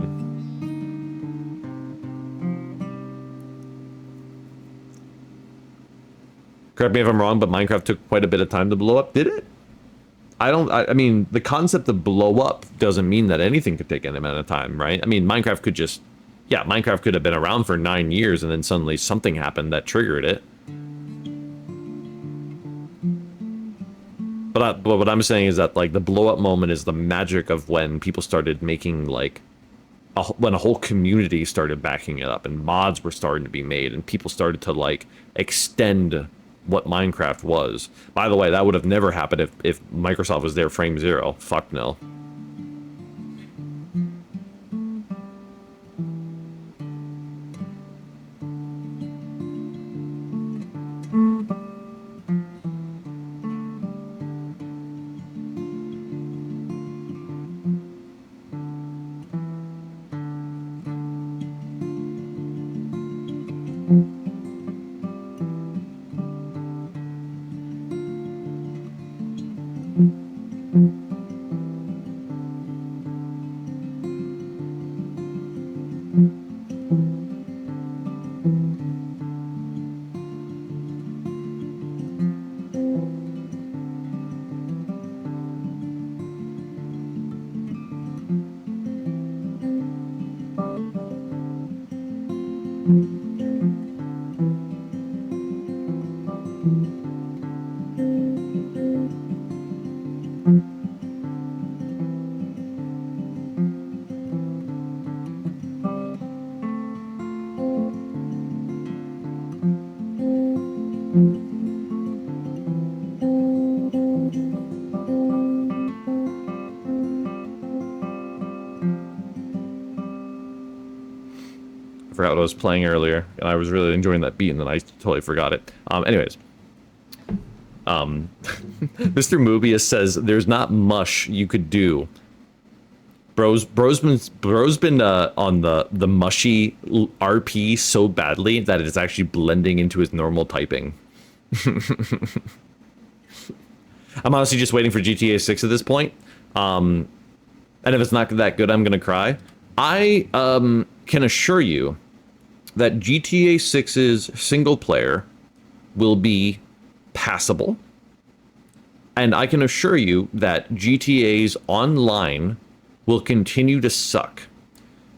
Correct me if I'm wrong, but Minecraft took quite a bit of time to blow up. Did it? I mean, the concept of blow up doesn't mean that anything could take any amount of time, right? I mean, Minecraft could just, yeah, Minecraft could have been around for 9 years and then suddenly something happened that triggered it. But what I'm saying is that like the blow up moment is the magic of when people started making like when a whole community started backing it up and mods were starting to be made and people started to like extend what Minecraft was. By the way, that would have never happened if Microsoft was there frame zero. Fuck no. Forgot what I was playing earlier, and I was really enjoying that beat, and then I totally forgot it. Anyways, Mr. Mobius says there's not mush you could do. Bro's been on the mushy RP so badly that it is actually blending into his normal typing. I'm honestly just waiting for GTA 6 at this point. And if it's not that good, I'm gonna cry. I can assure you that GTA 6's single player will be passable. And I can assure you that GTA's online will continue to suck.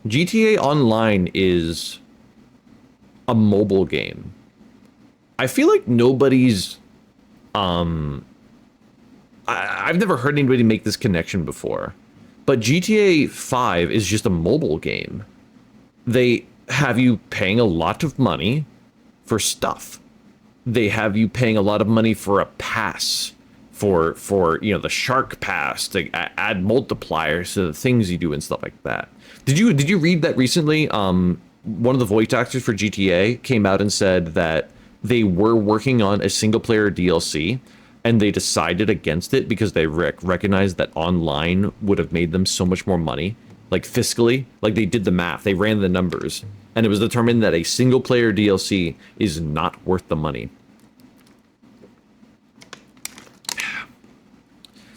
GTA Online is a mobile game. I feel like nobody's I've never heard anybody make this connection before. But GTA 5 is just a mobile game. They have you paying a lot of money for stuff. They have you paying a lot of money for a pass, for you know, the shark pass, to add multipliers to the things you do and stuff like that. Did you read that recently? One of the voice actors for GTA came out and said that they were working on a single player DLC and they decided against it because they recognized that online would have made them so much more money, like fiscally. Like, they did the math, they ran the numbers, and it was determined that a single player DLC is not worth the money.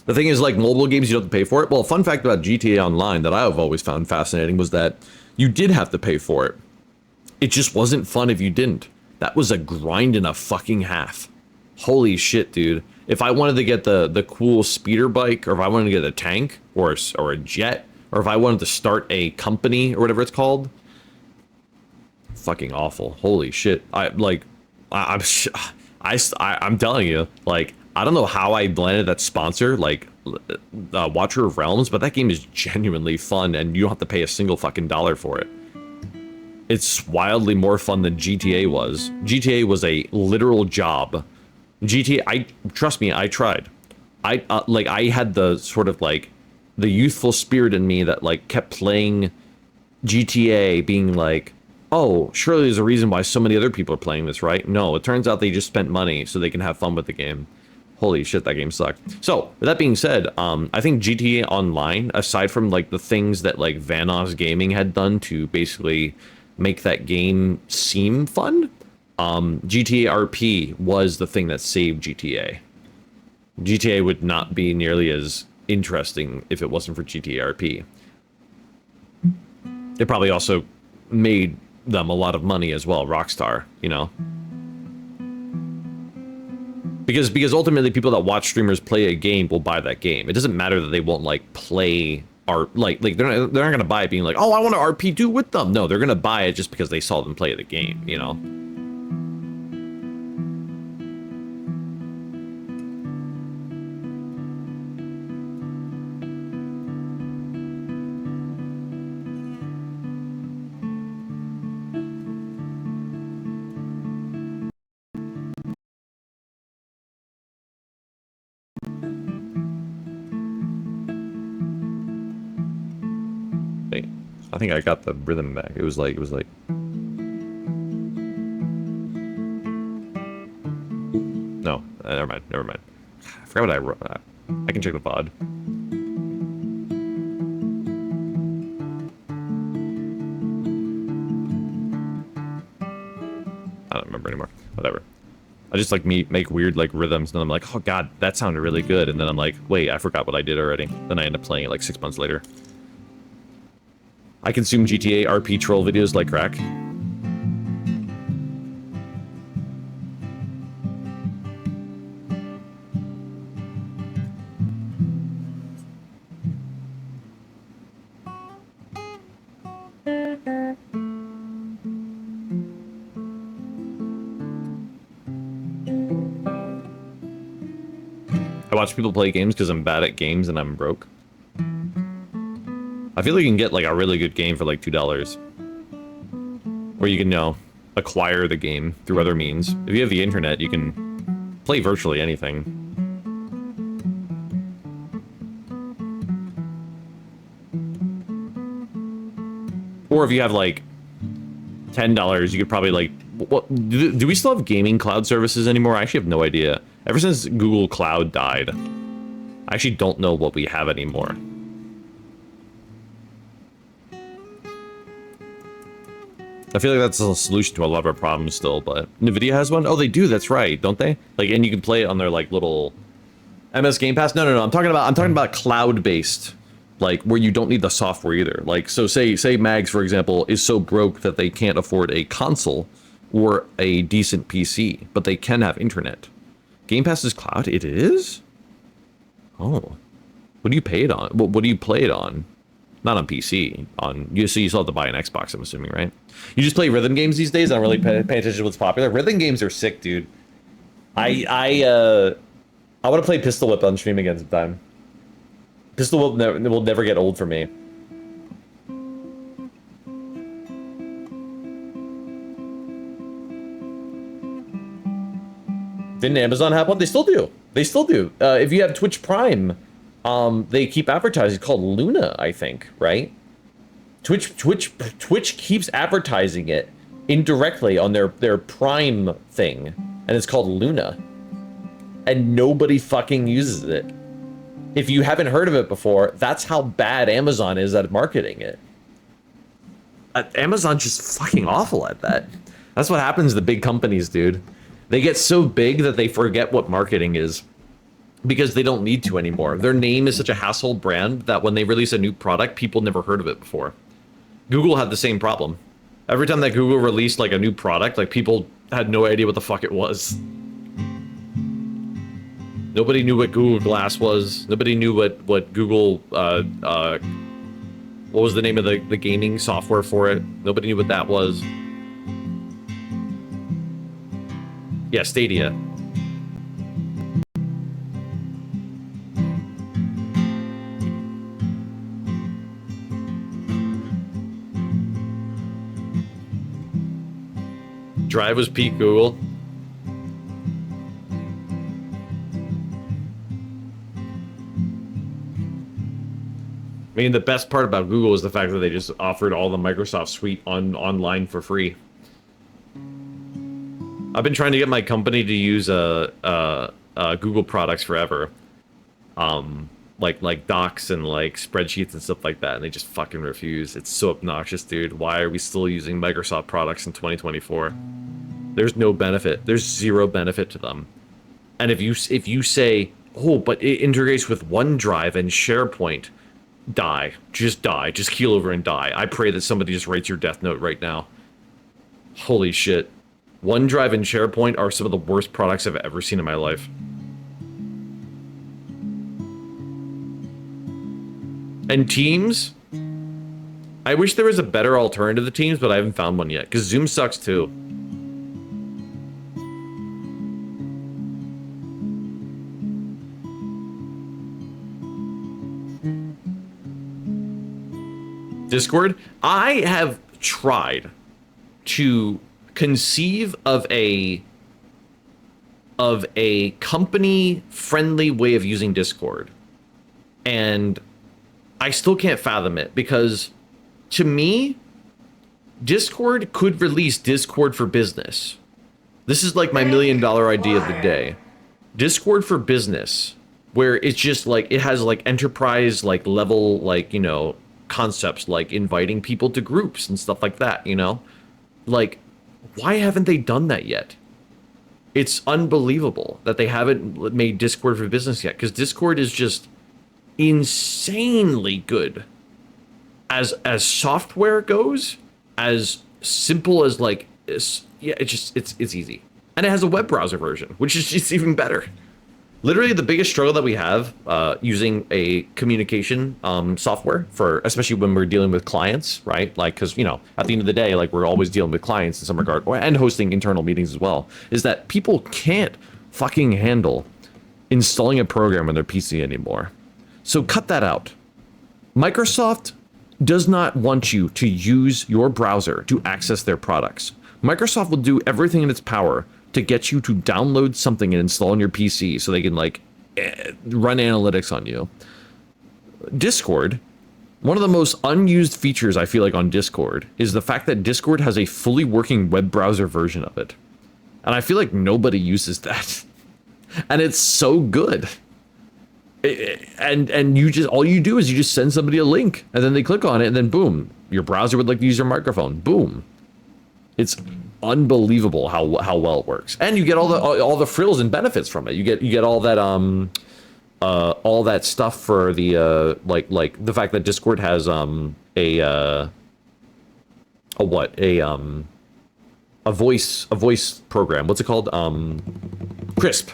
The thing is, like, mobile games, you don't have to pay for it. Well, a fun fact about GTA Online that I've always found fascinating was that you did have to pay for it. It just wasn't fun if you didn't. That was a grind and a fucking half. Holy shit, dude. If I wanted to get the cool speeder bike, or if I wanted to get a tank, or a jet, or if I wanted to start a company, or whatever it's called, fucking awful. Holy shit. I'm telling you, like, I don't know how I landed that sponsor, like, Watcher of Realms, but that game is genuinely fun, and you don't have to pay a single fucking dollar for it. It's wildly more fun than GTA was. GTA was a literal job. GTA, trust me, I tried. I had the sort of, like, the youthful spirit in me that, like, kept playing GTA, being like, oh, surely there's a reason why so many other people are playing this, right? No, it turns out they just spent money so they can have fun with the game. Holy shit, that game sucked. So, with that being said, I think GTA Online, aside from, like, the things that, like, Vanoss Gaming had done to basically make that game seem fun, GTA RP was the thing that saved GTA. GTA would not be nearly as interesting if it wasn't for GTA RP. It probably also made them a lot of money as well, Rockstar, you know? Because ultimately people that watch streamers play a game will buy that game. It doesn't matter that they won't, like, play or like they're not gonna buy it being like, oh, I want to RP2 with them. No, they're gonna buy it just because they saw them play the game, you know? I think I got the rhythm back. It was like no, never mind. I forgot what I wrote. I can check the VOD. I don't remember anymore. Whatever. I just like make weird like rhythms, and then I'm like, oh god, that sounded really good, and then I'm like, wait, I forgot what I did already. Then I end up playing it like 6 months later. I consume GTA RP troll videos like crack. I watch people play games because I'm bad at games and I'm broke. I feel like you can get like a really good game for like $2. Or you can, you know, acquire the game through other means. If you have the internet, you can play virtually anything. Or if you have like $10, you could probably like... What, do we still have gaming cloud services anymore? I actually have no idea. Ever since Google Cloud died, I actually don't know what we have anymore. I feel like that's a solution to a lot of our problems still, but Nvidia has one? Oh, they do, that's right, don't they? Like, and you can play it on their, like, little MS Game Pass? No, I'm talking about cloud-based, like, where you don't need the software either. Like, so say Mags, for example, is so broke that they can't afford a console or a decent PC, but they can have internet. Game Pass is cloud? It is? Oh, what do you pay it on? What do you play it on? Not on PC. On you, so you still have to buy an Xbox. I'm assuming, right? You just play rhythm games these days. I don't really pay attention to what's popular. Rhythm games are sick, dude. I want to play Pistol Whip on stream again sometime. Pistol Whip will never get old for me. Didn't Amazon have one? They still do. They still do. If you have Twitch Prime, they keep advertising. It's called Luna, I think, right? Twitch keeps advertising it indirectly on their Prime thing, and it's called Luna. And nobody fucking uses it. If you haven't heard of it before, that's how bad Amazon is at marketing it. Amazon's just fucking awful at that. That's what happens to the big companies, dude. They get so big that they forget what marketing is because they don't need to anymore. Their name is such a household brand that when they release a new product, people never heard of it before. Google had the same problem. Every time that Google released like a new product, like people had no idea what the fuck it was. Nobody knew what Google Glass was. Nobody knew what Google, what was the name of the gaming software for it? Nobody knew what that was. Yeah, Stadia. Drive was peak Google. I mean, the best part about Google is the fact that they just offered all the Microsoft suite online for free. I've been trying to get my company to use Google products forever, like Docs and like spreadsheets and stuff like that, and they just fucking refuse. It's so obnoxious, dude. Why are we still using Microsoft products in 2024? There's no benefit. There's zero benefit to them. And if you say, oh, but it integrates with OneDrive and SharePoint, die. Just keel over and die. I pray that somebody just writes your death note right now. Holy shit. OneDrive and SharePoint are some of the worst products I've ever seen in my life. And Teams? I wish there was a better alternative to Teams, but I haven't found one yet, because Zoom sucks too. Discord? I have tried to conceive of a company friendly way of using Discord, and I still can't fathom it, because to me Discord could release Discord for Business. This is like my $1 million idea of the day. Discord for Business, where it's just like it has like enterprise like level, like, you know, concepts like inviting people to groups and stuff like that, you know? Like, why haven't they done that yet? It's unbelievable that they haven't made Discord for Business yet, because Discord is just insanely good as software goes, as simple as like, it's easy. And it has a web browser version, which is just even better. Literally the biggest struggle that we have using a communication software, for especially when we're dealing with clients, right? Like, because, you know, at the end of the day, like, we're always dealing with clients in some regard, and hosting internal meetings as well, is that people can't fucking handle installing a program on their PC anymore. So cut that out. Microsoft does not want you to use your browser to access their products. Microsoft will do everything in its power to get you to download something and install on your PC so they can like run analytics on you. Discord, one of the most unused features I feel like on Discord is the fact that Discord has a fully working web browser version of it. And I feel like nobody uses that. And it's so good. And you just, all you do is you just send somebody a link and then they click on it and then boom, your browser would like to use your microphone. Boom. It's unbelievable how well it works, and you get all the frills and benefits from it. You get all that stuff for the like the fact that Discord has a voice program. What's it called? Crisp.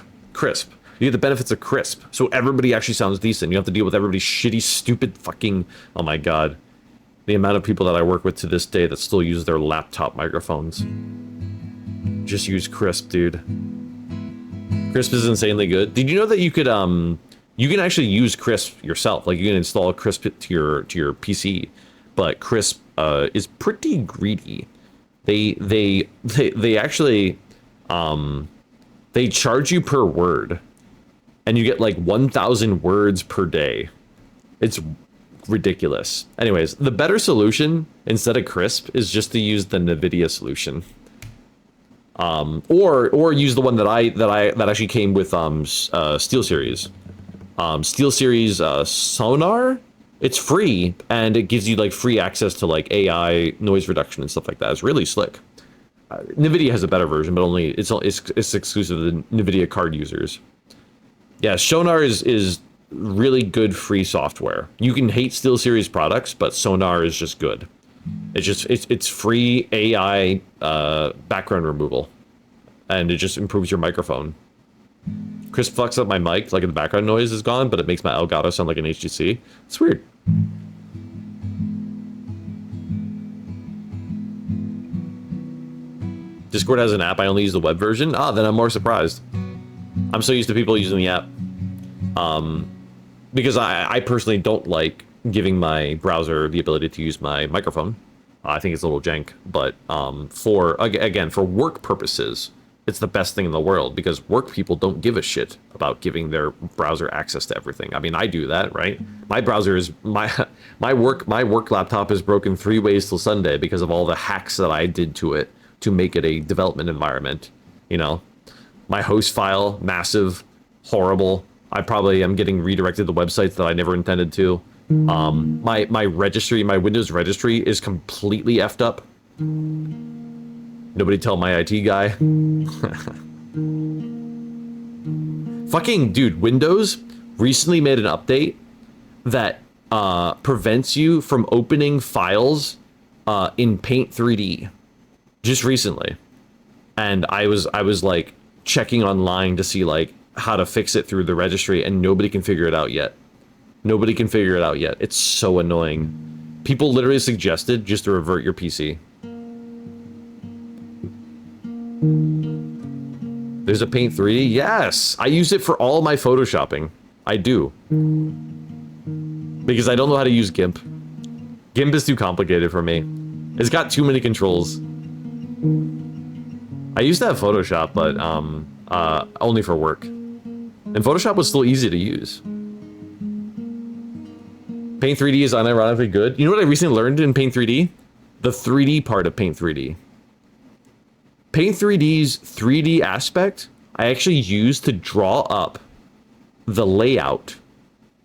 You get the benefits of crisp, so everybody actually sounds decent. You don't have to deal with everybody's shitty, stupid fucking... Oh my god. The amount of people that I work with to this day that still use their laptop microphones. Just use crisp, dude. Crisp is insanely good. Did you know that you could, you can actually use crisp yourself? Like, you can install crisp to your PC, but crisp is pretty greedy. They actually, they charge you per word, and you get like 1,000 words per day. It's ridiculous. Anyways, the better solution instead of crisp is just to use the NVIDIA solution. Or use the one that actually came with SteelSeries. SteelSeries Sonar. It's free, and it gives you like free access to like AI noise reduction and stuff like that. It's really slick. NVIDIA has a better version, but only it's exclusive to the NVIDIA card users. Yeah, Sonar is really good free software. You can hate SteelSeries products, but Sonar is just good. It's free AI background removal, and it just improves your microphone. Chris fucks up my mic, like the background noise is gone, but it makes my Elgato sound like an HTC. It's weird. Discord has an app. I only use the web version. Ah, then I'm more surprised. I'm so used to people using the app. Because I personally don't like giving my browser the ability to use my microphone. I think it's a little jank, but for work purposes, it's the best thing in the world, because work people don't give a shit about giving their browser access to everything. I mean, I do that, right? My browser is my work laptop is broken 3 ways till Sunday because of all the hacks that I did to it to make it a development environment. You know, my host file, massive, horrible. I probably am getting redirected to websites that I never intended to. My registry, my Windows registry is completely effed up. Nobody tell my IT guy. Fucking dude, Windows recently made an update that prevents you from opening files in Paint 3D. Just recently. And I was like checking online to see like how to fix it through the registry, and nobody can figure it out yet. Nobody can figure it out yet. It's so annoying. People literally suggested just to revert your PC. There's a Paint 3D? Yes! I use it for all my photoshopping. I do. Because I don't know how to use GIMP. GIMP is too complicated for me. It's got too many controls. I used to have Photoshop, but only for work. And Photoshop was still easy to use. Paint 3D is unironically good. You know what I recently learned in Paint 3D? The 3D part of Paint 3D. Paint 3D's 3D aspect, I actually used to draw up the layout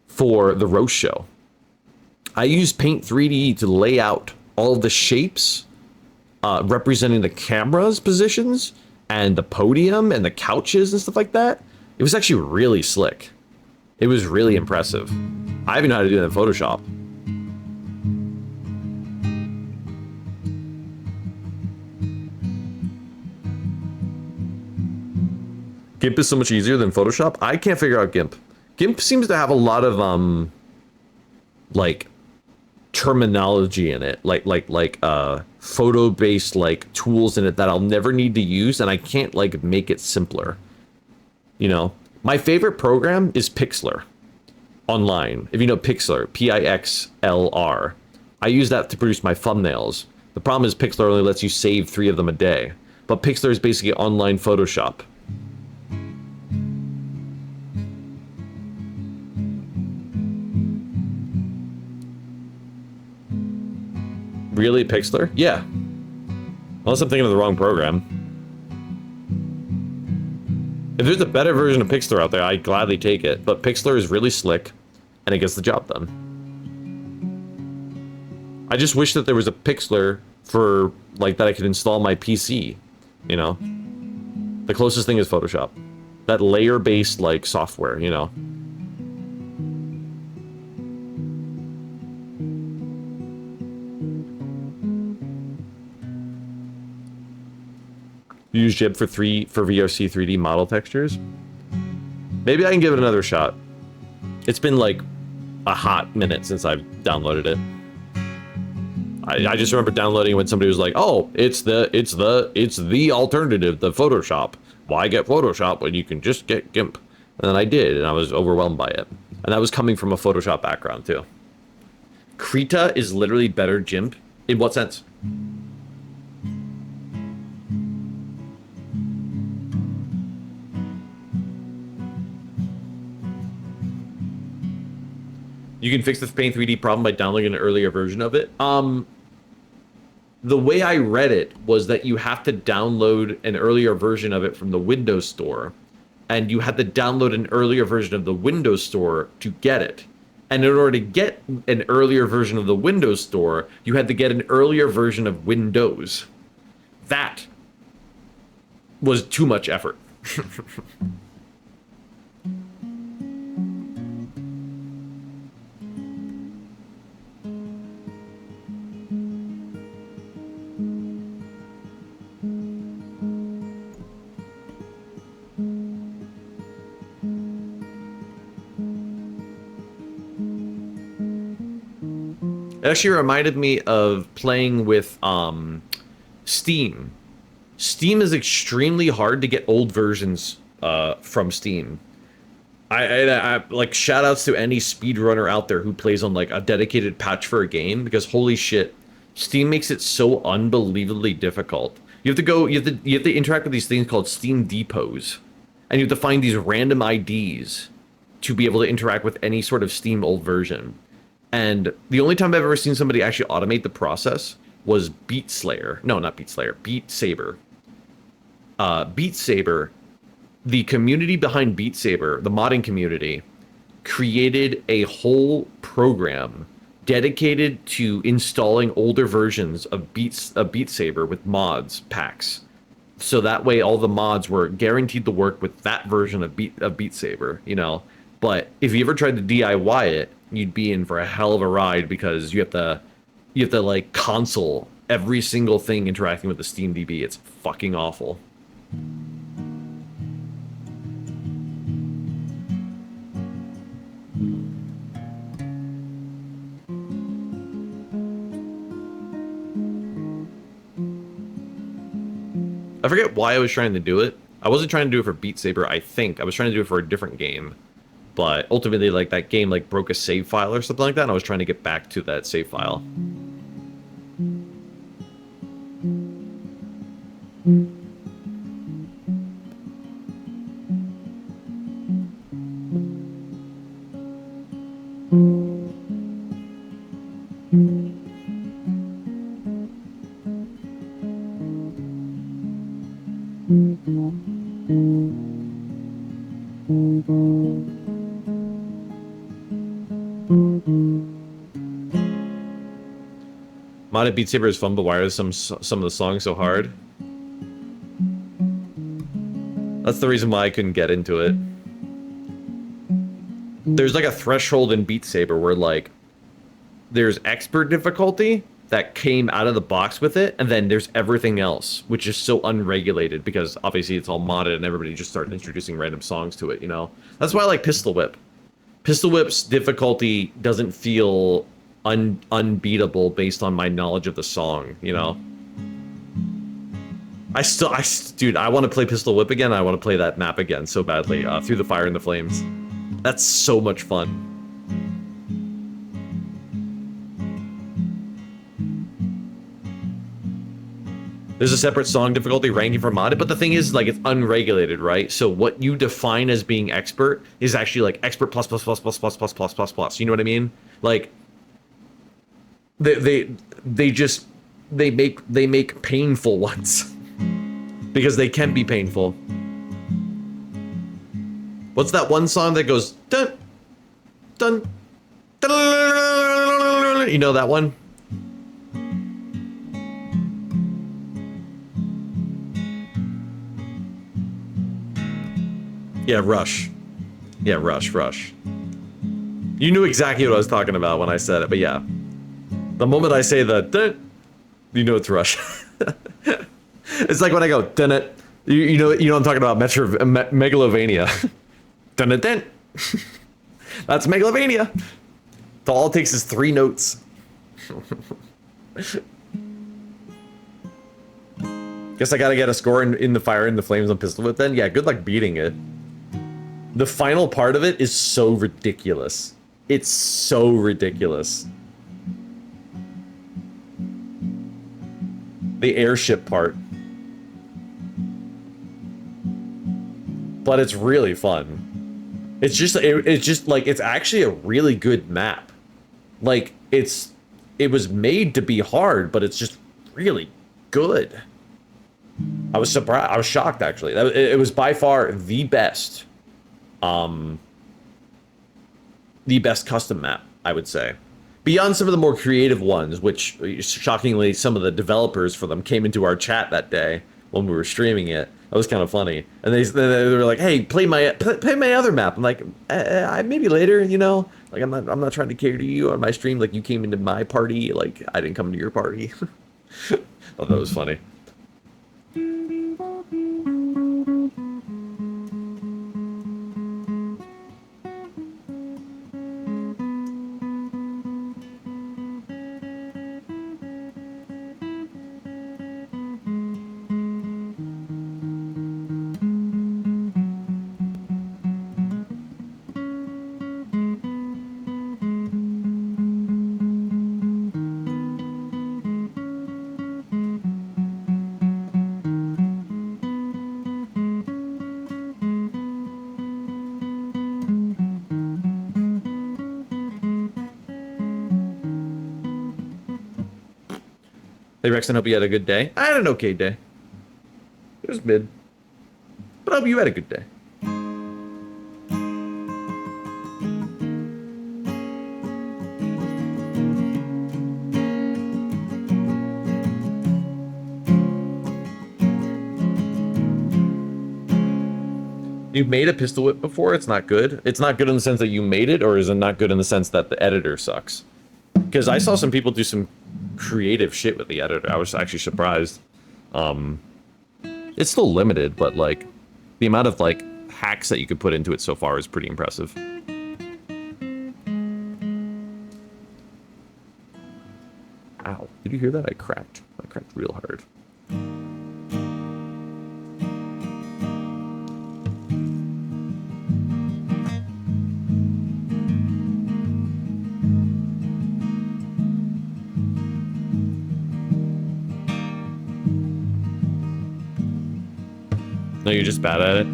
for the roast show. I used Paint 3D to lay out all the shapes representing the camera's positions and the podium and the couches and stuff like that. It was actually really slick. It was really impressive. I even know how to do that in Photoshop. GIMP is so much easier than Photoshop. I can't figure out GIMP. GIMP seems to have a lot of like terminology in it, like photo-based like tools in it that I'll never need to use, and I can't like make it simpler. You know, my favorite program is Pixlr online. If you know Pixlr, Pixlr, I use that to produce my thumbnails. The problem is Pixlr only lets you save 3 of them a day, but Pixlr is basically online Photoshop. Really, Pixlr? Yeah. Unless I'm thinking of the wrong program. If there's a better version of Pixlr out there, I'd gladly take it. But Pixlr is really slick, and it gets the job done. I just wish that there was a Pixlr for, like, that I could install my PC, you know? The closest thing is Photoshop. That layer-based, like, software, you know? You use GIMP for VRC 3D model textures? Maybe I can give it another shot. It's been like a hot minute since I've downloaded it. I just remember downloading when somebody was like, "Oh, it's the alternative, the Photoshop. Why get Photoshop when you can just get GIMP?" And then I did, and I was overwhelmed by it. And that was coming from a Photoshop background too. Krita is literally better GIMP. In what sense? You can fix the Paint 3D problem by downloading an earlier version of it. The way I read it was that you have to download an earlier version of it from the Windows Store, and you had to download an earlier version of the Windows Store to get it. And in order to get an earlier version of the Windows Store, you had to get an earlier version of Windows. That was too much effort. It actually reminded me of playing with Steam. Steam is extremely hard to get old versions from Steam. I like shout outs to any speedrunner out there who plays on like a dedicated patch for a game, because holy shit, Steam makes it so unbelievably difficult. You have to interact with these things called Steam depots, and you have to find these random IDs to be able to interact with any sort of Steam old version. And the only time I've ever seen somebody actually automate the process was Beat Saber. Beat Saber. Beat Saber, the community behind Beat Saber, the modding community, created a whole program dedicated to installing older versions of Beat Saber with mods packs. So that way all the mods were guaranteed to work with that version of Beat Saber, you know. But if you ever tried to DIY it, you'd be in for a hell of a ride, because you have to like console every single thing interacting with the Steam DB. It's fucking awful. I forget why I was trying to do it. I wasn't trying to do it for Beat Saber, I think. I was trying to do it for a different game. But ultimately, like, that game, like, broke a save file or something like that, and I was trying to get back to that save file. Modded Beat Saber is fun, but why are some of the songs so hard? That's the reason why I couldn't get into it. There's like a threshold in Beat Saber where like there's expert difficulty that came out of the box with it, and then there's everything else, which is so unregulated because obviously it's all modded and everybody just started introducing random songs to it, you know? That's why I like Pistol Whip. Pistol Whip's difficulty doesn't feel unbeatable based on my knowledge of the song, you know? Dude, I want to play Pistol Whip again. I want to play that map again so badly. Through the Fire and the Flames. That's so much fun. There's a separate song difficulty ranking for modded, but the thing is, like, it's unregulated, right? So what you define as being expert is actually like expert plus plus plus plus plus plus plus plus plus. You know what I mean? Like, they make painful ones because they can be painful. What's that one song that goes dun dun dun? You know that one? Yeah, Rush. Yeah, Rush. You knew exactly what I was talking about when I said it, but yeah. The moment I say the dun, you know it's Rush. It's like when I go dun it. You know what I'm talking about, Megalovania. Dun dun dun. That's Megalovania. All it takes is 3 notes. Guess I gotta get a score in the Fire and the Flames on Pistol Whip then. Yeah, good luck beating it. The final part of it is so ridiculous. It's so ridiculous. The airship part. But it's really fun. It's just like, it's actually a really good map. Like, it was made to be hard, but it's just really good. I was surprised. I was shocked, actually. It was by far the best custom map, I would say. Beyond some of the more creative ones, which, shockingly, some of the developers for them came into our chat that day when we were streaming it. That was kind of funny. And they were like, "Hey, play my other map." I'm like, maybe later, you know? Like, I'm not trying to cater to you on my stream. Like, you came into my party. Like, I didn't come to your party. Oh, that was funny. Hey, Rekson, hope you had a good day. I had an okay day. It was mid. But I hope you had a good day. You've made a pistol whip before? It's not good? It's not good in the sense that you made it, or is it not good in the sense that the editor sucks? Because I saw some people do some creative shit with the editor. I was actually surprised. It's still limited, but like the amount of like hacks that you could put into it so far is pretty impressive. Ow, did you hear that? I cracked real hard. No, you're just bad at it.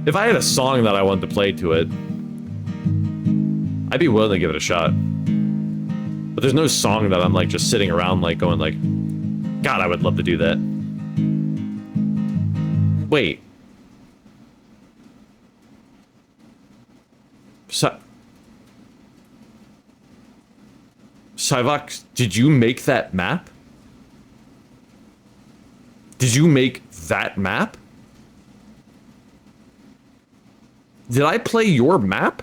If I had a song that I wanted to play to it, I'd be willing to give it a shot. But there's no song that I'm like just sitting around like going like, God, I would love to do that. Wait. Syvox, did you make that map? Did you make that map? Did I play your map?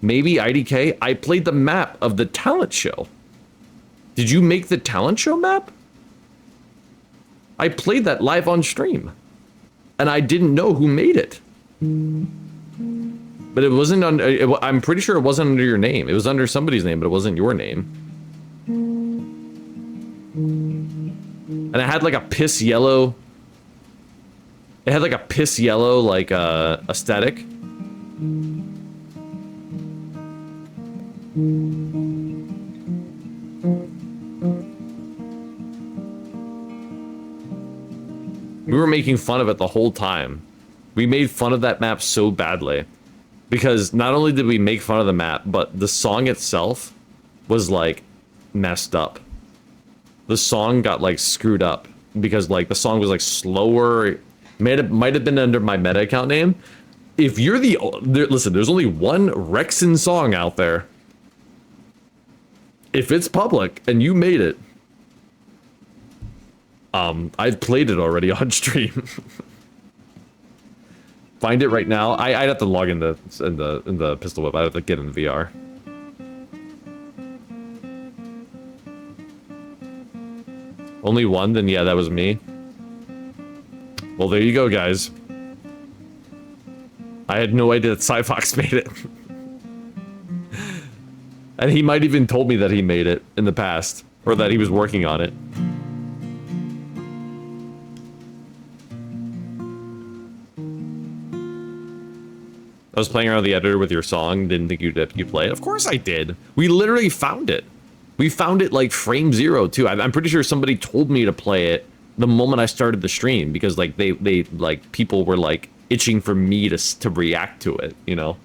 Maybe IDK? I played the map of the talent show. Did you make the talent show map? I played that live on stream. And I didn't know who made it. But it wasn't under... I'm pretty sure it wasn't under your name. It was under somebody's name, but it wasn't your name. And it had like a piss yellow. It had like a piss yellow like aesthetic. We were making fun of it the whole time. We made fun of that map so badly. Because not only did we make fun of the map, but the song itself was like messed up. The song got like screwed up because like the song was like slower. Might have been under my meta account name. If you're listen, there's only one Rekson song out there. If it's public and you made it, I've played it already on stream. Find it right now. I'd have to log in the pistol whip. I'd have to get in the VR. Only one? Then yeah, that was me. Well, there you go, guys. I had no idea that Cyfox made it. And he might even told me that he made it in the past, or that he was working on it. I was playing around with the editor with your song, didn't think you'd play it. Of course I did. We literally found it. We found it like frame zero too. I'm pretty sure somebody told me to play it the moment I started the stream, because like they like people were like itching for me to react to it, you know?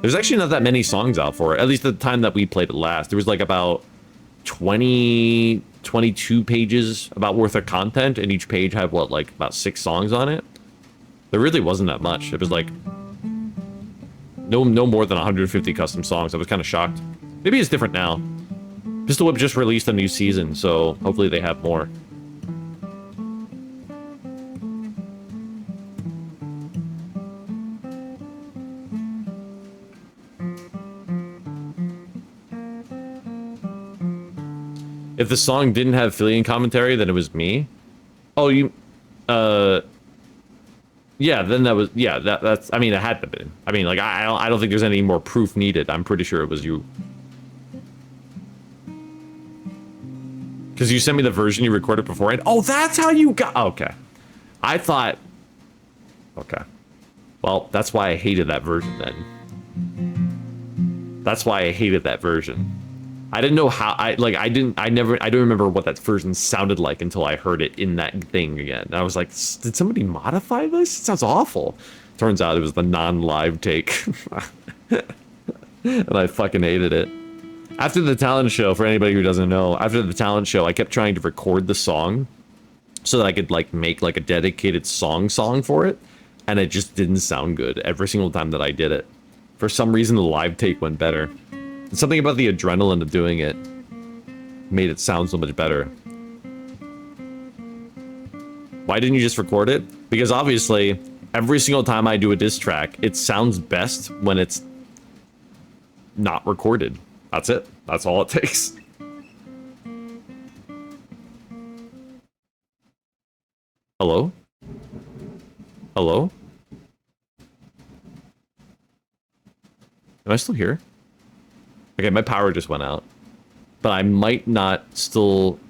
There's actually not that many songs out for it, at least at the time that we played it last. There was like about 22 pages about worth of content, and each page had what, like about 6 songs on it. There really wasn't that much. It was like no more than 150 custom songs. I was kind of shocked. Maybe it's different now. Pistol Whip just released a new season, so hopefully they have more. If the song didn't have Fillion commentary, then it was me. Oh, you, yeah, then that was, yeah, that's, I mean, it had to be. I mean, like, I don't think there's any more proof needed. I'm pretty sure it was you. Because you sent me the version you recorded beforehand. Oh, that's how you got, okay. I thought, okay. Well, that's why I hated that version then. That's why I hated that version. I didn't know how, I don't remember what that version sounded like until I heard it in that thing again. And I was like, did somebody modify this? It sounds awful. Turns out it was the non-live take. And I fucking hated it. After the talent show, for anybody who doesn't know, after the talent show, I kept trying to record the song so that I could like make like a dedicated song for it. And it just didn't sound good every single time that I did it. For some reason, the live take went better. Something about the adrenaline of doing it made it sound so much better. Why didn't you just record it? Because obviously, every single time I do a diss track, it sounds best when it's not recorded. That's it. That's all it takes. Hello? Hello? Am I still here? Okay, my power just went out. But I might not still...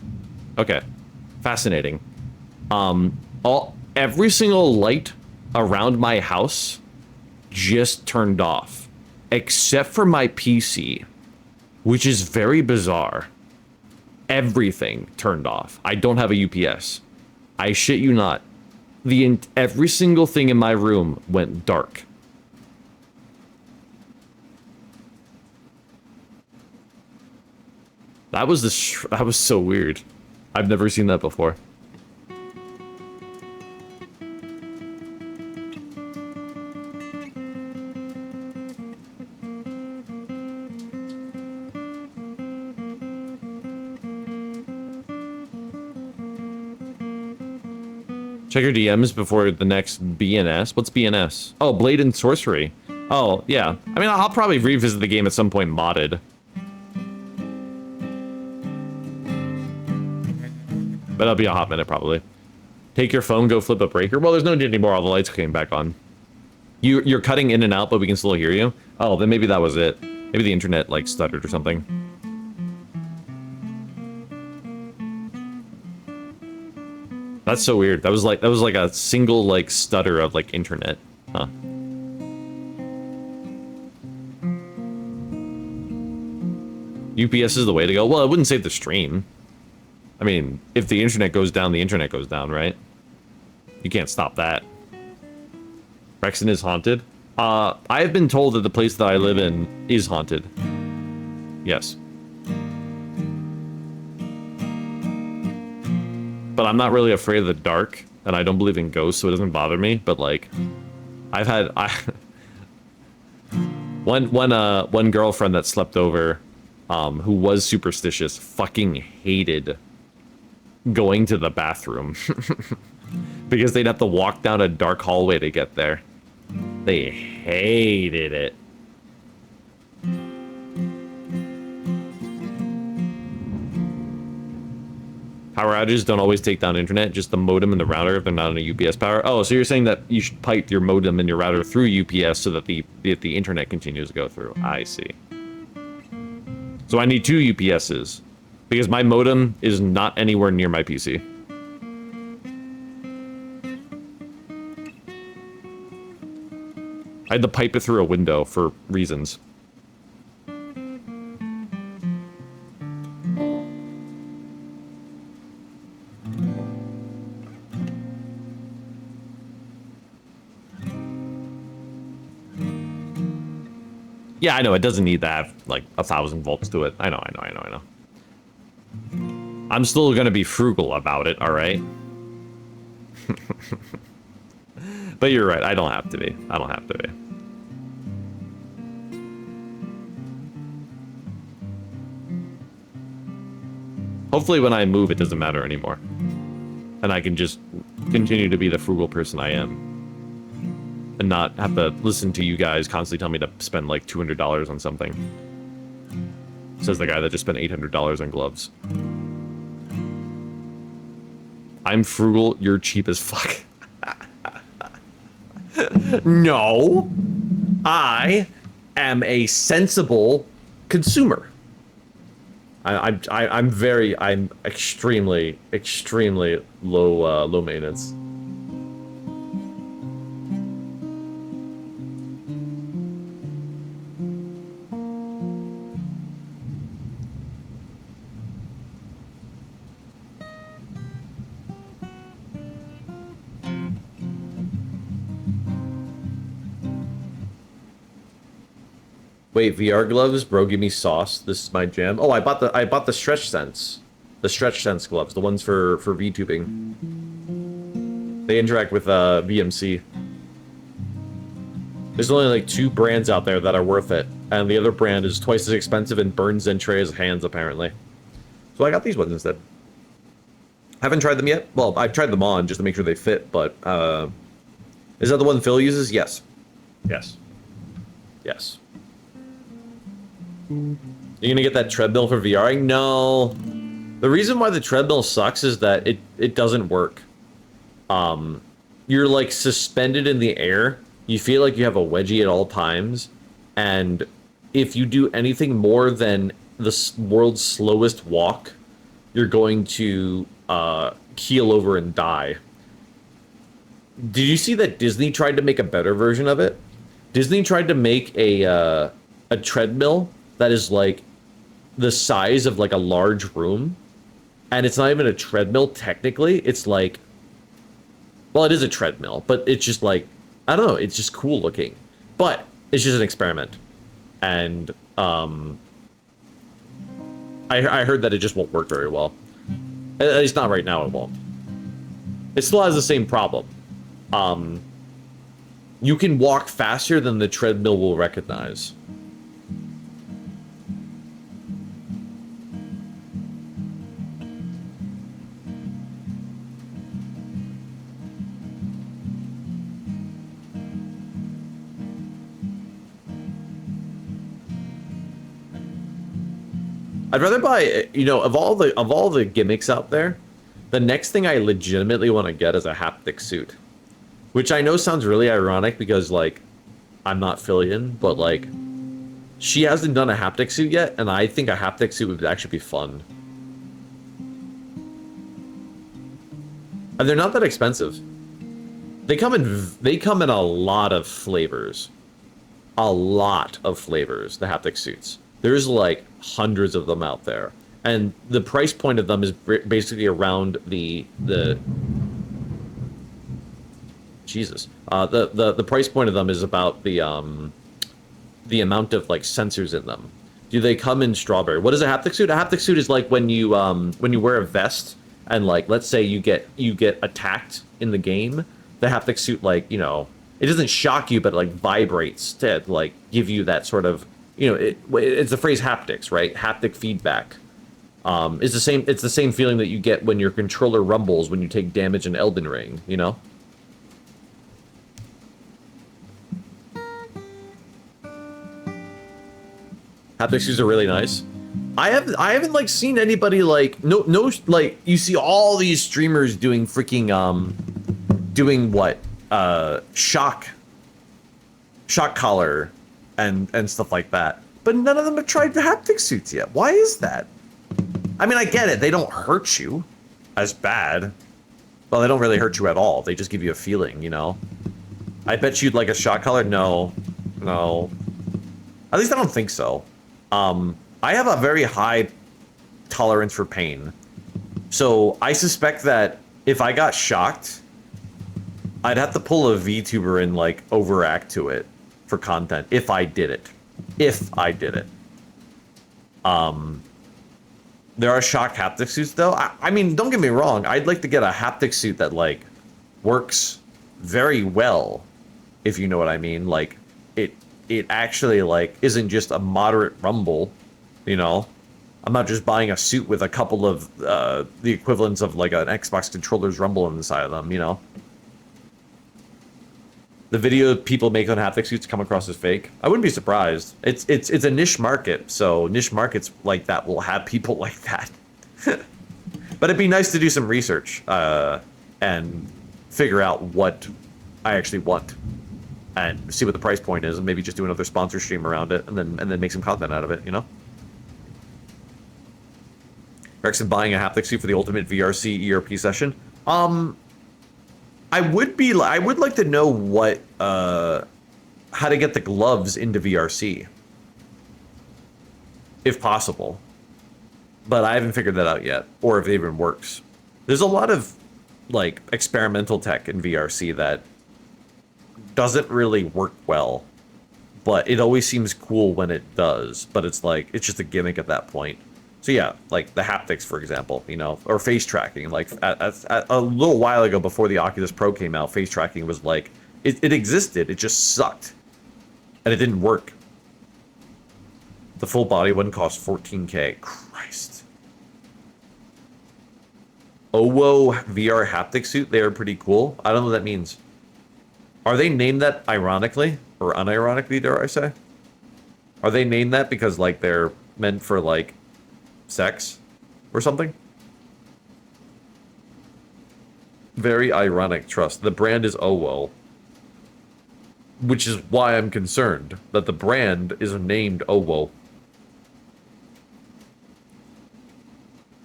Okay. Fascinating. Every single light around my house just turned off. Except for my PC. Which is very bizarre. Everything turned off. I don't have a UPS. I shit you not. Every single thing in my room went dark. That was so weird. I've never seen that before. Check your DMs before the next BNS. What's BNS? Oh, Blade and Sorcery. Oh, yeah. I mean, I'll probably revisit the game at some point modded. But that'll be a hot minute, probably. Take your phone, go flip a breaker. Well, there's no need anymore. All the lights came back on. You're cutting in and out, but we can still hear you. Oh, then maybe that was it. Maybe the internet, like, stuttered or something. That's so weird. That was like a single, like, stutter of, like, internet. Huh. UPS is the way to go. Well, it wouldn't save the stream. I mean, if the internet goes down, the internet goes down, right? You can't stop that. Rekson is haunted. I have been told that the place that I live in is haunted. Yes. But I'm not really afraid of the dark, and I don't believe in ghosts, so it doesn't bother me. But like, I've had one girlfriend that slept over, who was superstitious, fucking hated going to the bathroom because they'd have to walk down a dark hallway to get there. They hated it. Power outages don't always take down internet, just the modem and the router if they're not on a UPS power. Oh, so you're saying that you should pipe your modem and your router through UPS so that the internet continues to go through. I see. So I need 2 UPSs because my modem is not anywhere near my PC. I had to pipe it through a window for reasons. Yeah, I know, it doesn't need to have, like, 1,000 volts to it. I know. I'm still gonna be frugal about it, alright? But you're right, I don't have to be. Hopefully when I move, it doesn't matter anymore. And I can just continue to be the frugal person I am. And not have to listen to you guys constantly tell me to spend like $200 on something. Says the guy that just spent $800 on gloves. I'm frugal, you're cheap as fuck. No! I am a sensible consumer. I'm extremely low maintenance. Wait, VR gloves, bro, give me sauce. This is my jam. Oh, I bought the Stretch Sense. The Stretch Sense gloves, the ones for VTubing. They interact with VMC. There's only like 2 brands out there that are worth it, and the other brand is twice as expensive and burns Zentrea's hands apparently. So I got these ones instead. Haven't tried them yet. Well, I've tried them on just to make sure they fit, but is that the one Phil uses? Yes. Yes. Yes. You're gonna get that treadmill for VRing? No. The reason why the treadmill sucks is that it doesn't work. You're like suspended in the air. You feel like you have a wedgie at all times, and if you do anything more than the world's slowest walk, you're going to keel over and die. Did you see that Disney tried to make a better version of it? Disney tried to make a treadmill that is like the size of like a large room, and it's not even a treadmill technically. It's like, well, it is a treadmill, but it's just like, I don't know, it's just cool looking, but it's just an experiment. And I heard that it just won't work very well. At least not right now, it won't. It still has the same problem. You can walk faster than the treadmill will recognize. I'd rather buy, you know, of all the gimmicks out there, the next thing I legitimately want to get is a haptic suit. Which I know sounds really ironic because, like, I'm not Fillion, but, like, she hasn't done a haptic suit yet, and I think a haptic suit would actually be fun. And they're not that expensive. They come in a lot of flavors. A lot of flavors, the haptic suits. There's, like, hundreds of them out there. And the price point of them is basically around the Jesus. The price point of them is about the amount of like sensors in them. Do they come in strawberry? What is a haptic suit? A haptic suit is like when you wear a vest and like let's say you get attacked in the game. The haptic suit, like, you know, it doesn't shock you, but it like vibrates to like give you that sort of, you know, it's the phrase haptics, right? Haptic feedback. It's the same feeling that you get when your controller rumbles when you take damage in Elden Ring, you know? Haptic suits are really nice. I haven't like seen anybody like no like you see all these streamers doing freaking doing what shock collar and stuff like that, but none of them have tried the haptic suits yet. Why is that? I mean, I get it, they don't hurt you as bad. Well, they don't really hurt you at all, they just give you a feeling, you know. I bet you'd like a shock collar. No, at least I don't think so. I have a very high tolerance for pain. So I suspect that if I got shocked, I'd have to pull a VTuber and like overact to it for content if I did it. There are shock haptic suits though. I mean, don't get me wrong. I'd like to get a haptic suit that like works very well, if you know what I mean. Like it actually like isn't just a moderate rumble, you know. I'm not just buying a suit with a couple of the equivalents of like an Xbox controller's rumble inside of them, you know. The video people make on haptic suits come across as fake. I wouldn't be surprised. It's a niche market, so niche markets like that will have people like that. But it'd be nice to do some research and figure out what I actually want and see what the price point is, and maybe just do another sponsor stream around it, and then make some content out of it, you know. Rekson buying a haptic suit for the ultimate VRC ERP session. I would like to know what how to get the gloves into VRC, if possible. But I haven't figured that out yet, or if it even works. There's a lot of like experimental tech in VRC that doesn't really work well, but it always seems cool when it does. But it's like it's just a gimmick at that point. So yeah, like the haptics, for example, you know, or face tracking. Like a little while ago, before the Oculus Pro came out, face tracking was like it existed. It just sucked, and it didn't work. The full body one cost $14K. Christ. OWO VR haptic suit. They are pretty cool. I don't know what that means. Are they named that ironically or unironically? Dare I say? Are they named that because like they're meant for like sex or something? Very ironic. Trust. The brand is OWO, which is why I'm concerned that the brand is named OWO.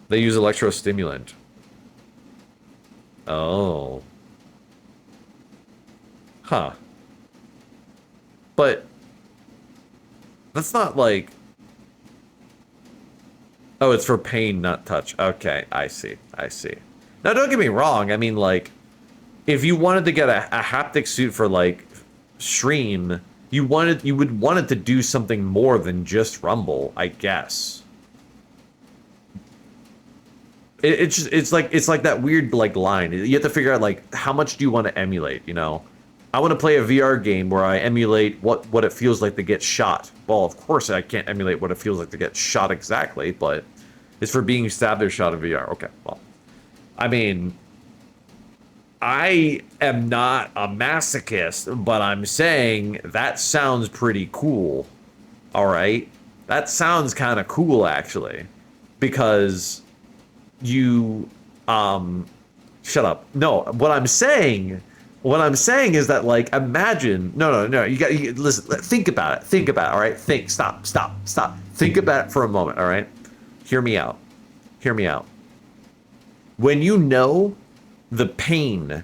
They use electrostimulant. Oh. Huh. But that's not like... Oh, it's for pain, not touch. Okay, I see. Now, don't get me wrong. I mean, like, if you wanted to get a haptic suit for, like, stream, you would want it to do something more than just rumble, I guess. It's like that weird, like, line. You have to figure out, like, how much do you want to emulate, you know? I want to play a VR game where I emulate what it feels like to get shot. Well, of course I can't emulate what it feels like to get shot exactly, but it's for being stabbed or shot in VR. Okay, well, I mean, I am not a masochist, but I'm saying that sounds pretty cool. All right? That sounds kind of cool, actually, because you, shut up. No, what I'm saying is that, like, imagine, no, you listen, think about it, all right? Stop. Think about it for a moment, all right? Hear me out. When you know the pain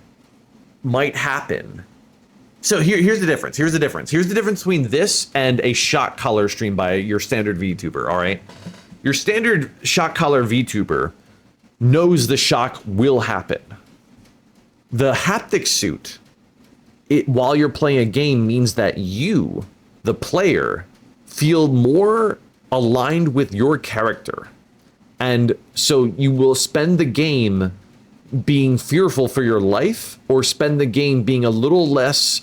might happen. So here's the difference. Here's the difference between this and a shock collar stream by your standard VTuber, all right? Your standard shock collar VTuber knows the shock will happen. The haptic suit, while you're playing a game, means that you, the player, feel more aligned with your character. And so you will spend the game being fearful for your life, or spend the game being a little less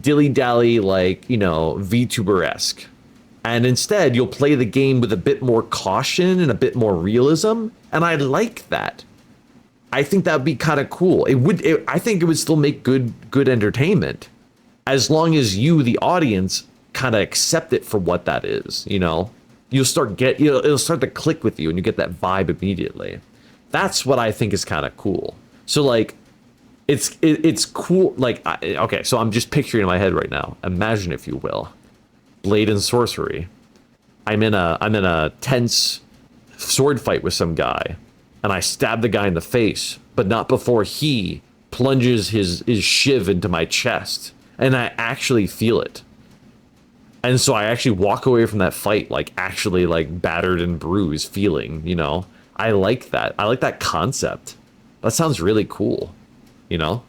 dilly-dally, like, you know, VTuber-esque. And instead, you'll play the game with a bit more caution and a bit more realism, and I like that. I think that would be kind of cool. I think it would still make good entertainment, as long as you, the audience, kind of accept it for what that is, you know? You'll start it'll start to click with you and you get that vibe immediately. That's what I think is kind of cool. So like it's cool, like okay, so I'm just picturing in my head right now. Imagine, if you will, Blade and Sorcery. I'm in a tense sword fight with some guy, and I stab the guy in the face, but not before he plunges his shiv into my chest, and I actually feel it. And so I actually walk away from that fight like actually like battered and bruised feeling, you know? I like that. I like that concept. That sounds really cool, you know?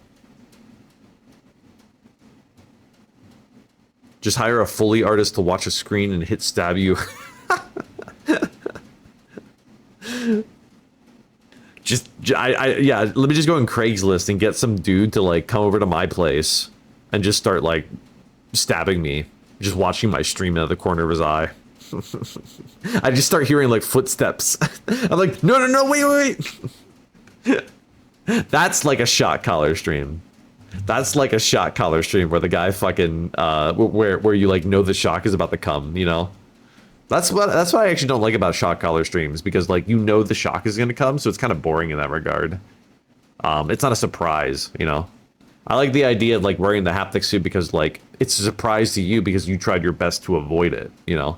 Just hire a Foley artist to watch a screen and hit stab you. Yeah, let me just go on Craigslist and get some dude to like come over to my place and just start like stabbing me, just watching my stream out of the corner of his eye. I just start hearing like footsteps. I'm like, no, wait. That's like a shot collar stream. That's like a shot collar stream where the guy fucking where you like know the shock is about to come, you know? That's what I actually don't like about shock collar streams, because like you know the shock is gonna come, so it's kind of boring in that regard. It's not a surprise, you know? I like the idea of like wearing the haptic suit because like it's a surprise to you because you tried your best to avoid it, you know?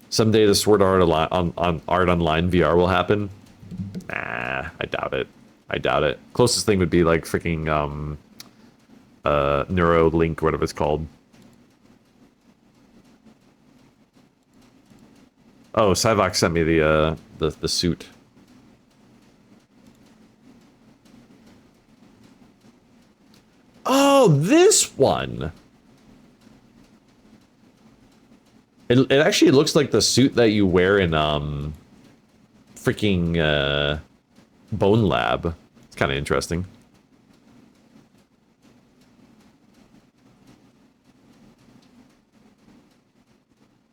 Someday the Sword Art Art Online VR will happen. Nah, I doubt it. I doubt it. Closest thing would be like freaking Neuralink or whatever it's called. Oh, Cyvox sent me the suit. Oh, this one. It actually looks like the suit that you wear in freaking Bone Lab. It's kind of interesting.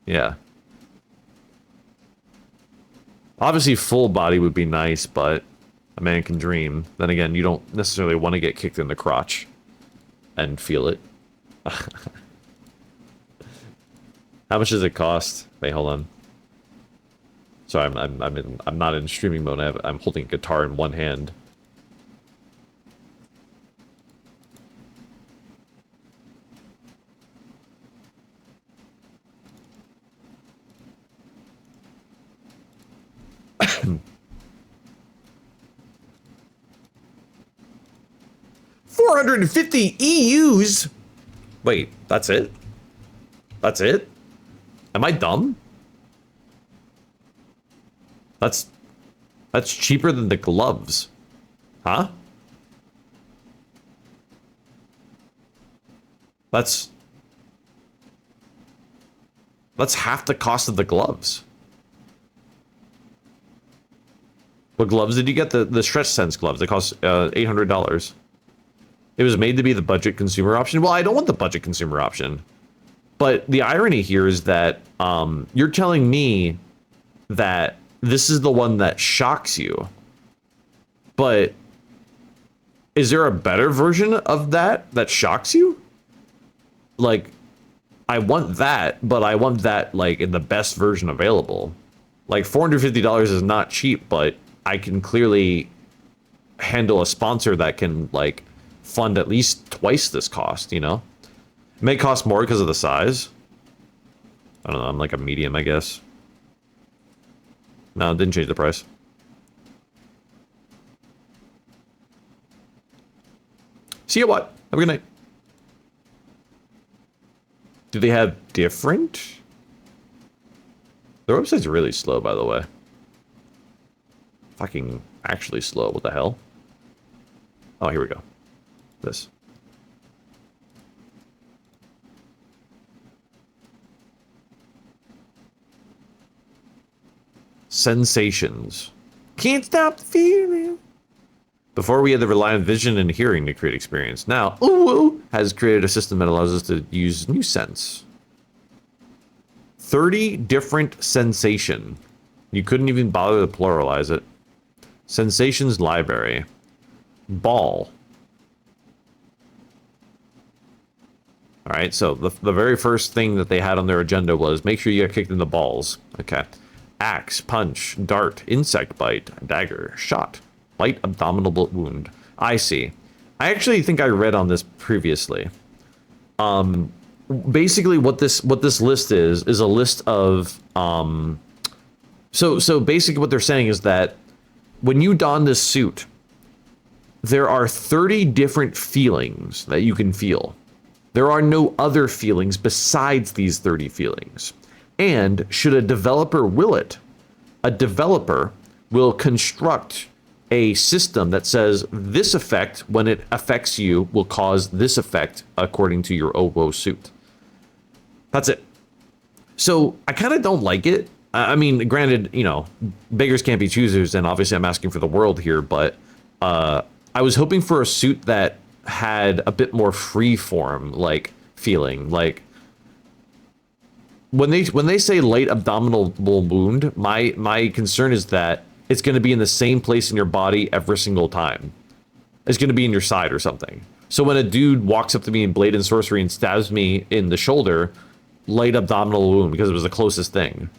Yeah. Obviously, full body would be nice, but a man can dream. Then again, you don't necessarily want to get kicked in the crotch and feel it. How much does it cost? Wait, hold on. Sorry, I'm not in streaming mode. I'm holding a guitar in one hand. $450 EUs? Wait, that's it? That's it? Am I dumb? That's cheaper than the gloves. Huh? That's half the cost of the gloves. What gloves did you get? The Stretch Sense gloves. They cost $800. It was made to be the budget consumer option. Well, I don't want the budget consumer option. But the irony here is that you're telling me that this is the one that shocks you. But is there a better version of that shocks you? Like, I want that, but I want that like in the best version available. Like $450 is not cheap, but I can clearly handle a sponsor that can like fund at least twice this cost, you know? It may cost more because of the size. I don't know, I'm like a medium, I guess. No, it didn't change the price. See you what? Have a good night. Do they have different? Their website's really slow, by the way. Fucking actually slow. What the hell? Oh, here we go. This. Sensations. Can't stop the feeling. Before we had to rely on vision and hearing to create experience. Now, Ooh has created a system that allows us to use new sense. 30 different sensation. You couldn't even bother to pluralize it. Sensations library. Ball. All right, so the very first thing that they had on their agenda was make sure you get kicked in the balls. Okay. Axe, punch, dart, insect bite, dagger, shot, light abdominal wound. I see. I actually think I read on this previously. Basically what this list is a list of so basically what they're saying is that when you don this suit, there are 30 different feelings that you can feel. There are no other feelings besides these 30 feelings. And should a developer will it, a developer will construct a system that says this effect, when it affects you, will cause this effect according to your OWO suit. That's it. So I kind of don't like it. I mean, granted, you know, beggars can't be choosers, and obviously I'm asking for the world here, but I was hoping for a suit that had a bit more free form, like, feeling. Like, when they say light abdominal wound, my concern is that it's going to be in the same place in your body every single time. It's going to be in your side or something. So when a dude walks up to me in Blade and Sorcery and stabs me in the shoulder, light abdominal wound, because it was the closest thing.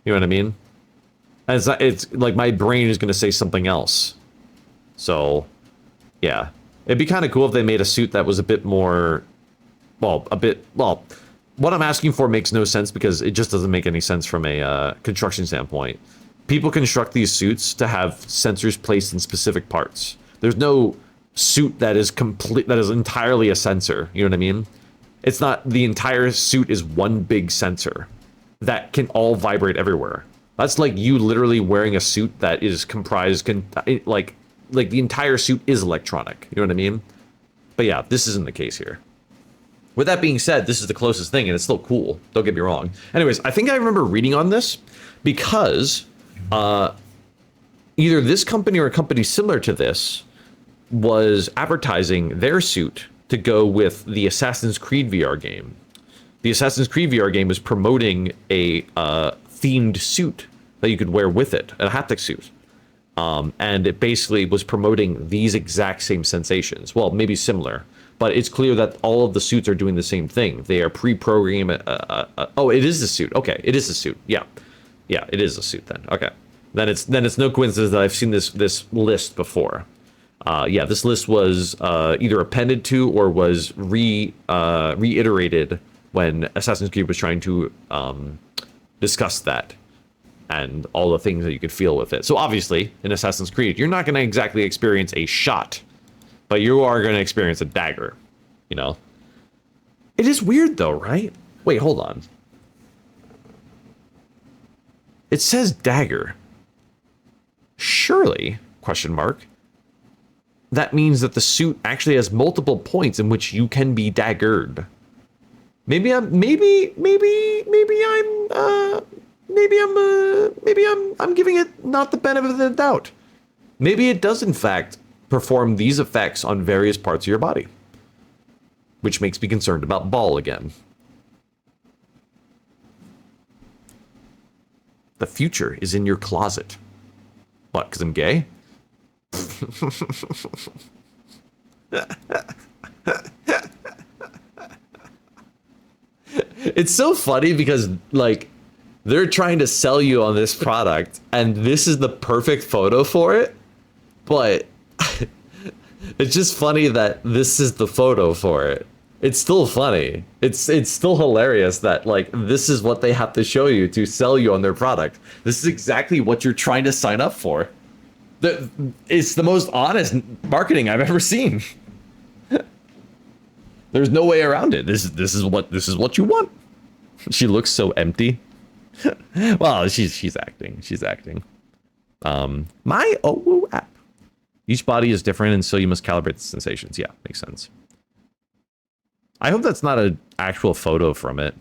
You know what I mean? And it's like my brain is going to say something else. So, yeah. It'd be kind of cool if they made a suit that was a bit more, well, what I'm asking for makes no sense because it just doesn't make any sense from a construction standpoint. People construct these suits to have sensors placed in specific parts. There's no suit that is entirely a sensor. You know what I mean? It's not the entire suit is one big sensor that can all vibrate everywhere. That's like you literally wearing a suit that is comprised, like the entire suit is electronic. You know what I mean? But yeah, this isn't the case here. With that being said, this is the closest thing, and it's still cool. Don't get me wrong. Anyways, I think I remember reading on this because either this company or a company similar to this was advertising their suit to go with the Assassin's Creed VR game. The Assassin's Creed VR game was promoting a themed suit that you could wear with it, a haptic suit. And it basically was promoting these exact same sensations. Well, maybe similar, but it's clear that all of the suits are doing the same thing. They are pre-programming. Oh, it is the suit. Okay, it is the suit. Yeah, it is a suit then. Okay, then it's no coincidence that I've seen this list before. Yeah, this list was either appended to or was reiterated when Assassin's Creed was trying to discuss that and all the things that you could feel with it. So obviously, in Assassin's Creed, you're not going to exactly experience a shot, but you are going to experience a dagger, you know? It is weird though, right? Wait, hold on. It says dagger. Surely, question mark, that means that the suit actually has multiple points in which you can be daggered. Maybe I'm giving it not the benefit of the doubt. Maybe it does in fact perform these effects on various parts of your body, which makes me concerned about Ball again. The future is in your closet. What, because I'm gay? It's so funny because, like, they're trying to sell you on this product, and this is the perfect photo for it, but it's just funny that this is the photo for it. It's still funny. It's still hilarious that, like, this is what they have to show you to sell you on their product. This is exactly what you're trying to sign up for. It's the most honest marketing I've ever seen. There's no way around it. This is what you want. She looks so empty. Well, she's acting. She's acting. My OWO app. Each body is different, and so you must calibrate the sensations. Yeah, makes sense. I hope that's not an actual photo from it.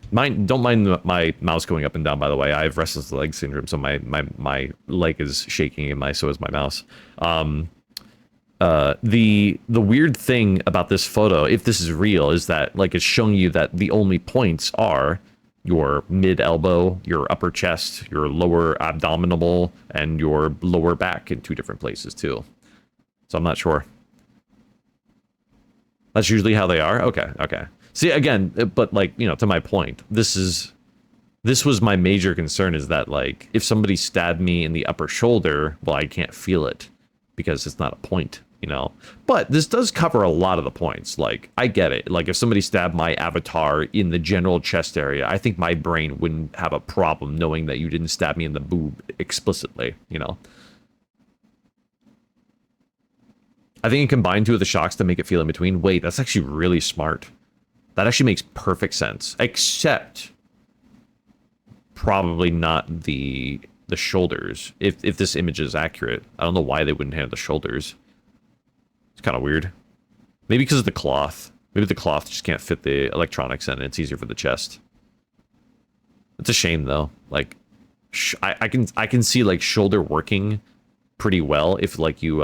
Don't mind my mouse going up and down, by the way. I have restless leg syndrome, so my leg is shaking, and so is my mouse. The weird thing about this photo, if this is real, is that, like, it's showing you that the only points are your mid elbow, your upper chest, your lower abdominal, and your lower back in 2 different places too. So I'm not sure. That's usually how they are. Okay. See, again, but like, you know, to my point, this was my major concern, is that like if somebody stabbed me in the upper shoulder, well, I can't feel it because it's not a point, you know. But this does cover a lot of the points. Like, I get it. Like, if somebody stabbed my avatar in the general chest area, I think my brain wouldn't have a problem knowing that you didn't stab me in the boob explicitly, you know. I think it combined two of the shocks to make it feel in between. Wait, that's actually really smart. That actually makes perfect sense. Except probably not the shoulders. If this image is accurate, I don't know why they wouldn't have the shoulders. It's kind of weird. Maybe because of the cloth. Maybe the cloth just can't fit the electronics in, and it's easier for the chest. It's a shame though. Like, I can see like shoulder working pretty well if like you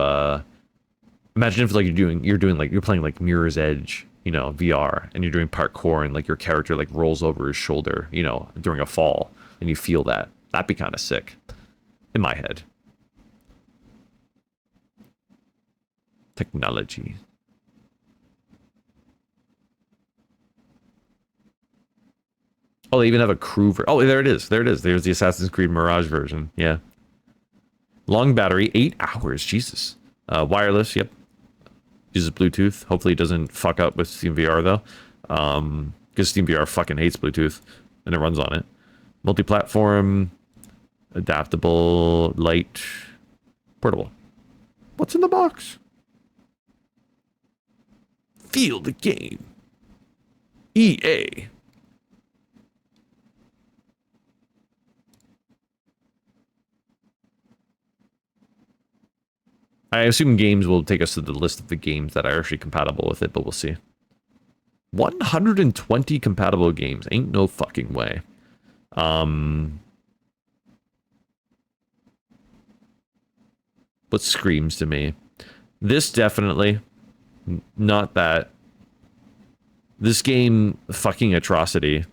imagine if like you're playing like Mirror's Edge, you know, VR, and you're doing parkour, and like your character like rolls over his shoulder, you know, during a fall, and you feel that. That'd be kind of sick, in my head. Technology. Oh, they even have a crew oh, there it is. There it is. There's the Assassin's Creed Mirage version. Yeah. Long battery, 8 hours. Jesus. Wireless. Yep. Uses Bluetooth. Hopefully it doesn't fuck up with Steam VR though. Because Steam VR fucking hates Bluetooth, and it runs on it. Multi-platform, adaptable, light, portable. What's in the box? Feel the game. EA. I assume games will take us to the list of the games that are actually compatible with it, but we'll see. 120 compatible games. Ain't no fucking way. What screams to me? This definitely. Not that. This game, fucking atrocity.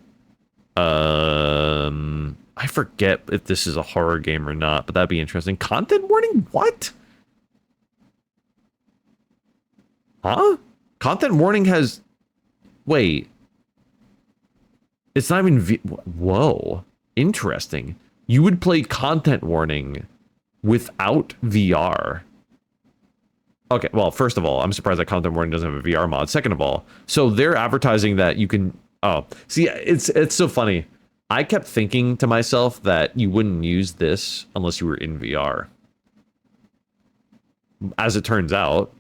I forget if this is a horror game or not, but that'd be interesting. Content warning? What? Huh? Content warning has... Wait. It's not even... Whoa. Interesting. You would play content warning without VR. Okay, well, first of all, I'm surprised that content warning doesn't have a VR mod. Second of all, so they're advertising that you can... Oh, see, it's so funny. I kept thinking to myself that you wouldn't use this unless you were in VR. As it turns out,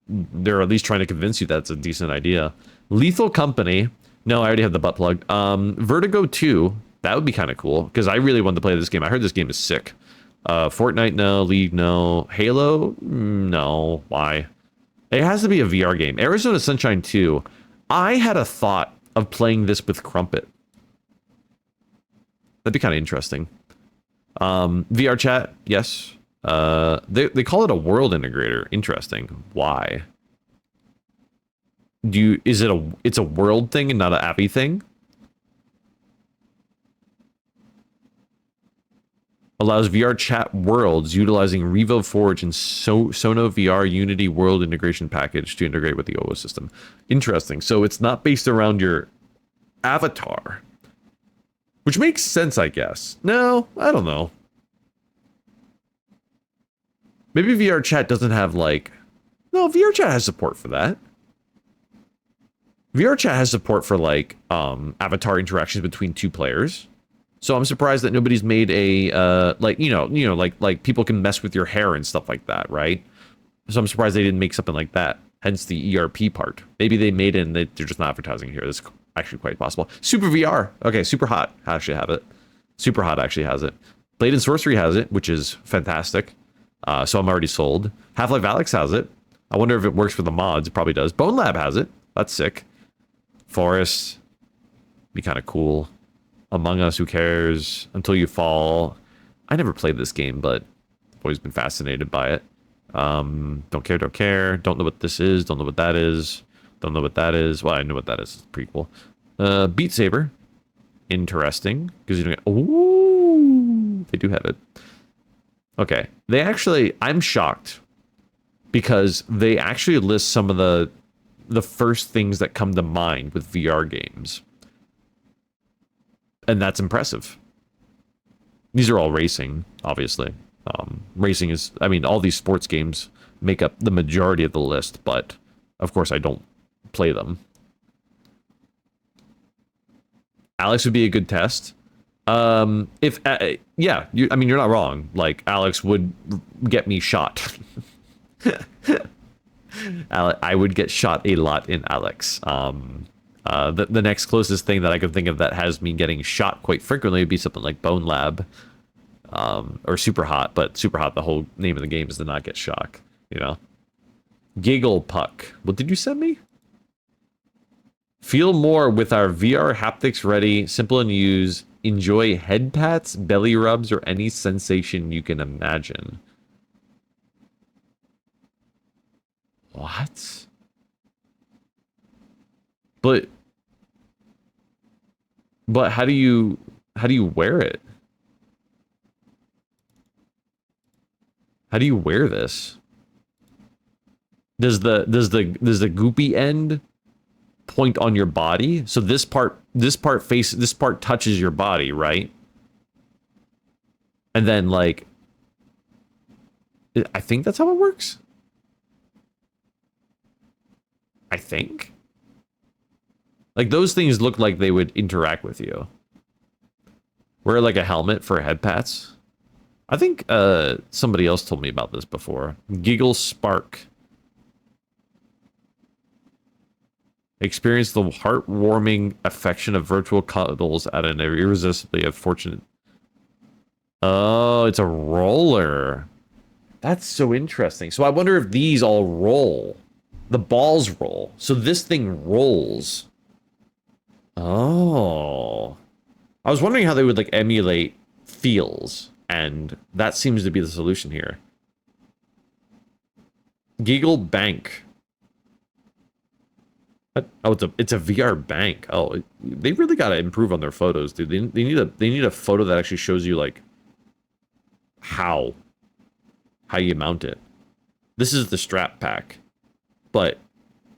they're at least trying to convince you that's a decent idea. Lethal Company. No, I already have the butt plug. Vertigo 2. That would be kind of cool, because I really wanted to play this game. I heard this game is sick. Fortnite, no. League, no. Halo? No. Why? It has to be a VR game. Arizona Sunshine 2. I had a thought of playing this with Crumpet. That'd be kind of interesting. VR chat, yes. They call it a world integrator. Interesting. Why? It's a world thing and not an appy thing? Allows VR chat worlds utilizing Revo Forge and Sono VR Unity World Integration Package to integrate with the OO system. Interesting. So it's not based around your avatar. Which makes sense, I guess. No, I don't know. Maybe VR chat doesn't have like... No, VR chat has support for that. VR chat has support for like avatar interactions between two players. So I'm surprised that nobody's made a like like people can mess with your hair and stuff like that, right? So I'm surprised they didn't make something like that. Hence the ERP part. Maybe they made it and they're just not advertising here. That's actually quite possible. Super VR. Okay, Super Hot actually have it. Super Hot actually has it. Blade and Sorcery has it, which is fantastic. So I'm already sold. Half-Life Alyx has it. I wonder if it works for the mods. It probably does. Bone Lab has it. That's sick. Forest. Be kind of cool. Among Us, who cares? Until You Fall. I never played this game, but I've always been fascinated by it. Don't care, don't care. Don't know what this is. Don't know what that is. Don't know what that is. Well, I know what that is. It's prequel. Beat Saber. Interesting. Because you don't get... Ooh! They do have it. Okay. They actually... I'm shocked. Because they actually list some of the the first things that come to mind with VR games. And that's impressive. These are all racing, obviously. Racing is, I mean, all these sports games make up the majority of the list, but of course I don't play them. Alex would be a good test. If yeah, I mean, you're not wrong. Like, Alex would get me shot. I would get shot a lot in Alex. The next closest thing that I could think of that has me getting shot quite frequently would be something like Bone Lab, or Super Hot. But Super Hot, the whole name of the game is to not get shock. You know. Giggle Puck. What did you send me? Feel more with our VR haptics ready, simple and use. Enjoy head pats, belly rubs, or any sensation you can imagine. What? But how do you wear it? How do you wear this? Does the goopy end point on your body? So this part touches your body, right? And then, like, I think that's how it works. I think. Like, those things look like they would interact with you. Wear like a helmet for head pats. I think somebody else told me about this before. Giggle Spark. Experience the heartwarming affection of virtual cuddles at an irresistibly fortunate. Oh, it's a roller. That's so interesting. So I wonder if these all roll. The balls roll. So this thing rolls. Oh. I was wondering how they would, like, emulate feels, and that seems to be the solution here. Giggle Bank. What? Oh, it's a VR bank. Oh, they really gotta improve on their photos, dude. They need a photo that actually shows you, like, how you mount it. This is the strap pack, but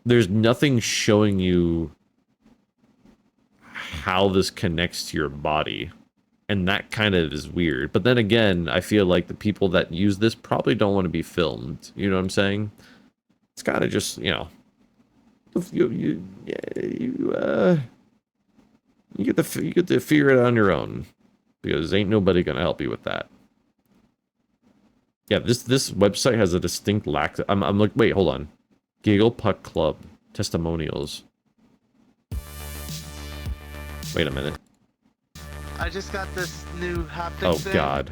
there's nothing showing you how this connects to your body, and that kind of is weird. But then again, I feel like the people that use this probably don't want to be filmed. You know what I'm saying? It's kind of just, you know. You get to figure it out on your own, because ain't nobody gonna help you with that. Yeah, this website has a distinct lack. I'm like, wait, hold on. Giggle Puck Club testimonials. Wait a minute. I just got this new haptic Oh thing. God.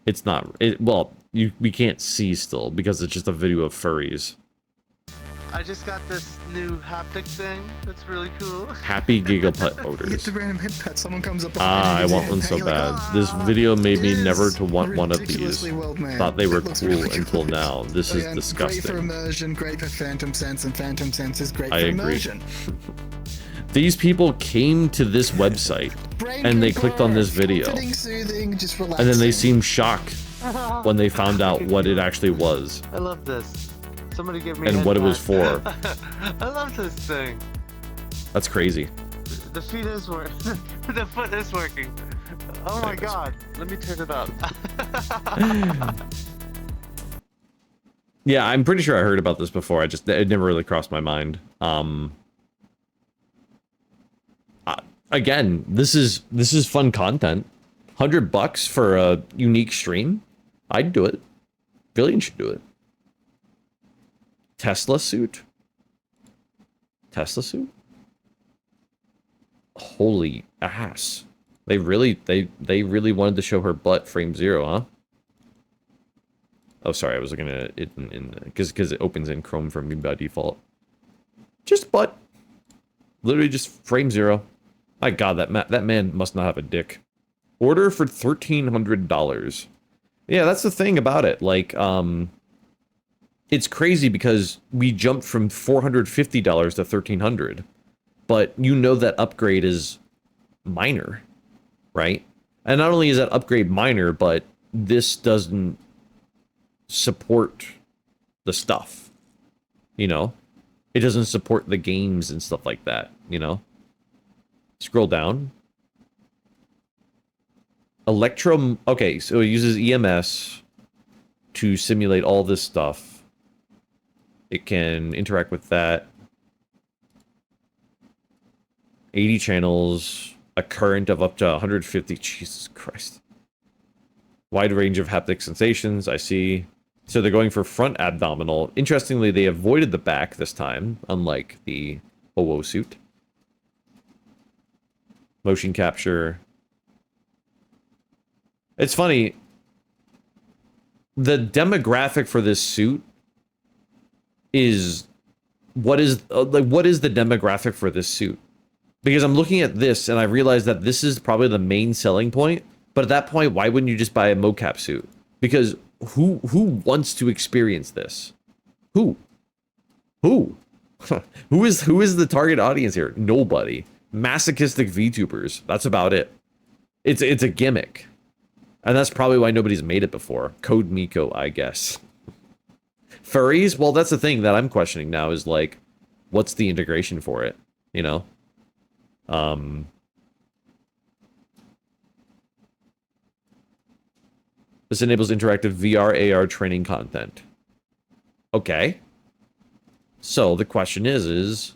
It's not. Well, we can't see still because it's just a video of furries. I just got this new haptic thing. That's really cool. Happy Giggle Putt You get odors. the random hit pet. Someone comes up. Ah, I want one so bad. This video made me never to want one of these. Ridiculously well made. Thought they were It looks cool really until good. now. This is Again, Great for disgusting. immersion, great for phantom sense, and phantom sense is great I for agree. immersion. These people came to this website Brain and they control, clicked on this video, comforting, soothing, just and then they relaxing. seemed shocked when they found out what it actually was I love this. Somebody give me. and what it was for. I love this thing. That's crazy. The feet is working. The foot is working. Oh my Anyways. God! Let me turn it up. Yeah, I'm pretty sure I heard about this before. It never really crossed my mind. Again, this is fun content. $100 for a unique stream. I'd do it. Billion should do it. Tesla suit. Tesla suit. Holy ass! They really wanted to show her butt. Frame zero, huh? Oh, sorry, I was looking at it because it opens in Chrome for me by default. Just butt. Literally just frame zero. My God, that man must not have a dick. Order for $1,300. Yeah, that's the thing about it. Like, it's crazy because we jumped from $450 to $1,300, but you know that upgrade is minor, right? And not only is that upgrade minor, but this doesn't support the stuff. you know? It doesn't support the games and stuff like that, you know? Scroll down. Okay, so it uses EMS to simulate all this stuff. It can interact with that. 80 channels, a current of up to 150. Jesus Christ. Wide range of haptic sensations, I see. So they're going for front abdominal. Interestingly, they avoided the back this time, unlike the OO suit. Motion capture. It's funny. The demographic for this suit is what is the demographic for this suit? Because I'm looking at this and I realize that this is probably the main selling point. But at that point, why wouldn't you just buy a mocap suit? Because who wants to experience this? Who? Who is the target audience here? Nobody. Masochistic VTubers. That's about it. It's a gimmick. And that's probably why nobody's made it before. Code Miko, I guess. Furries? Well, that's the thing that I'm questioning now is like, what's the integration for it? You know? This enables interactive VR, AR training content. Okay. So the question is...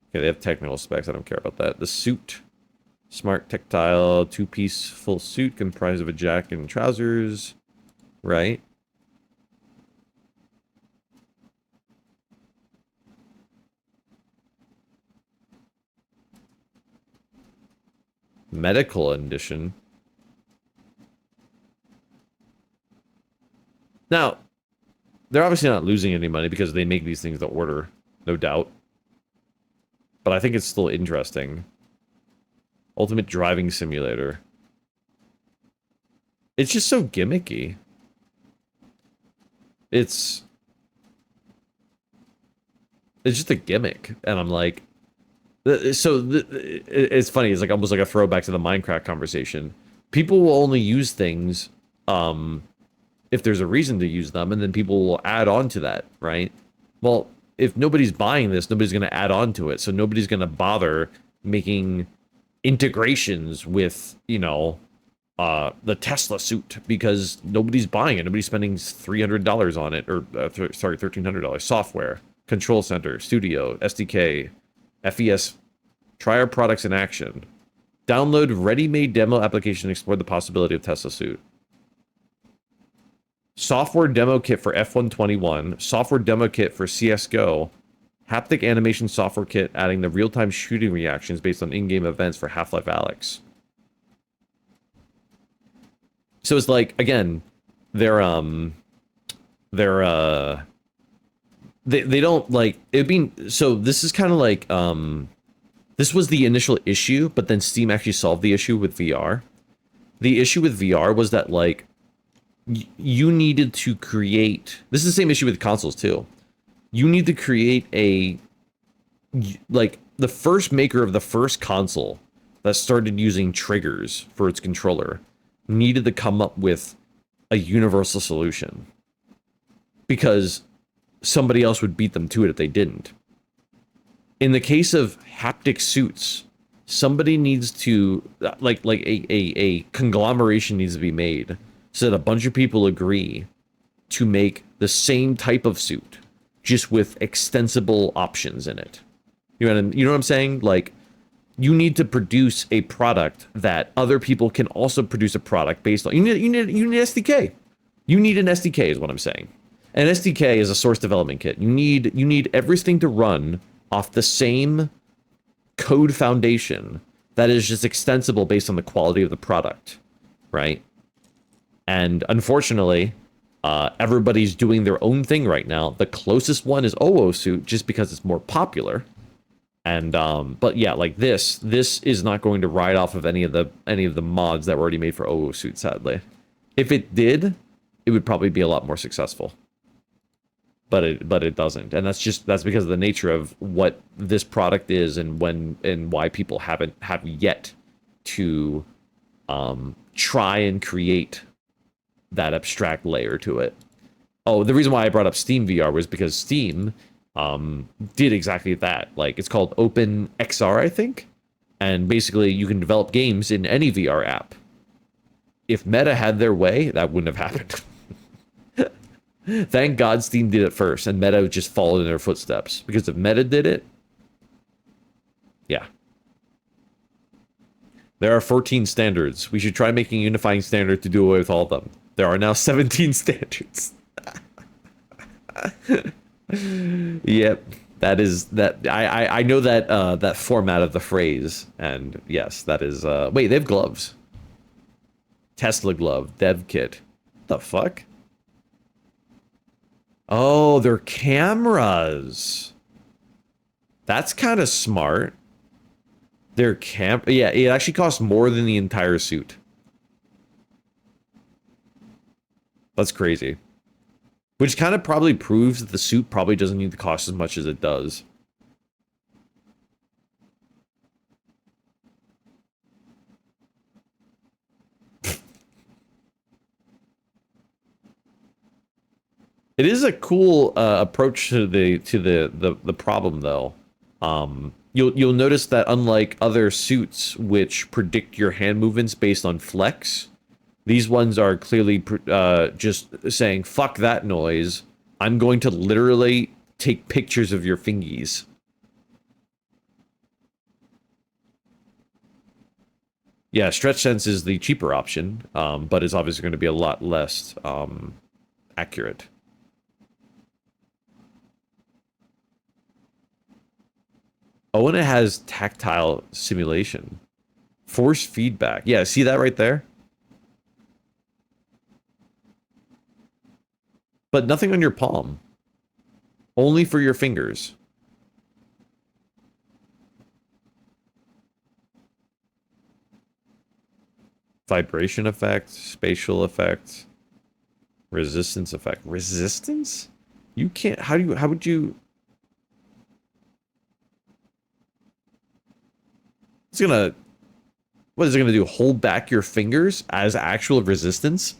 Okay, they have technical specs. I don't care about that. The suit. Smart tactile, two-piece full suit comprised of a jacket and trousers. Right. Medical edition. Now, they're obviously not losing any money because they make these things to order, no doubt. But I think it's still interesting. Ultimate driving simulator. It's just so gimmicky. It's just a gimmick. And I'm like... it's funny. It's like almost like a throwback to the Minecraft conversation. People will only use things if there's a reason to use them, and then people will add on to that, right? Well, if nobody's buying this, nobody's going to add on to it, so nobody's going to bother making integrations with, you know, the Tesla suit, because nobody's buying it. Nobody's spending $300 on it, or sorry, $1,300. Software, control center, studio, SDK, FES. Try our products in action. Download ready-made demo application and explore the possibility of Tesla suit. Software demo kit for F121. Software demo kit for CSGO. Haptic animation software kit adding the real-time shooting reactions based on in-game events for Half-Life Alyx. So it's like, again, they don't like it being, so this is kind of like this was the initial issue, but then Steam actually solved the issue with VR. The issue with VR was that like you needed to create, this is the same issue with consoles too. You need to create a, like, the first maker of the first console that started using triggers for its controller needed to come up with a universal solution, because somebody else would beat them to it if they didn't. In the case of haptic suits, somebody needs to, like a conglomeration needs to be made so that a bunch of people agree to make the same type of suit, just with extensible options in it. You know what I'm saying? Like, you need to produce a product that other people can also produce a product based on. You need an SDK. You need an SDK is what I'm saying. An SDK is a source development kit. You need everything to run off the same code foundation that is just extensible based on the quality of the product, right? And unfortunately, everybody's doing their own thing right now. The closest one is OO suit, just because it's more popular. And but yeah, like this is not going to ride off of any of the mods that were already made for OO suit, sadly. If it did, it would probably be a lot more successful. But it doesn't, and that's because of the nature of what this product is and why people have yet to try and create that abstract layer to it. Oh, the reason why I brought up Steam VR was because Steam did exactly that. Like, it's called Open XR, I think. And basically, you can develop games in any VR app. If Meta had their way, that wouldn't have happened. Thank God Steam did it first, and Meta just followed in their footsteps. Because if Meta did it, yeah. There are 14 standards. We should try making a unifying standard to do away with all of them. There are now 17 standards. Yep, that is that. I know that that format of the phrase, and yes, that is. Wait, they have gloves. Tesla glove dev kit. The fuck? Oh, they're cameras. That's kind of smart. They're yeah, it actually costs more than the entire suit. That's crazy. Which kind of probably proves that the suit probably doesn't need to cost as much as it does. It is a cool approach to the problem, though. You'll notice that unlike other suits which predict your hand movements based on flex, these ones are clearly just saying, fuck that noise. I'm going to literally take pictures of your fingies. Yeah, Stretch Sense is the cheaper option, but is obviously going to be a lot less accurate. Oh, and it has tactile simulation. Force feedback. Yeah, see that right there? But nothing on your palm. Only for your fingers. Vibration effect, spatial effect, resistance effect. Resistance? You can't, how would you... It's gonna... What is it gonna do? Hold back your fingers as actual resistance?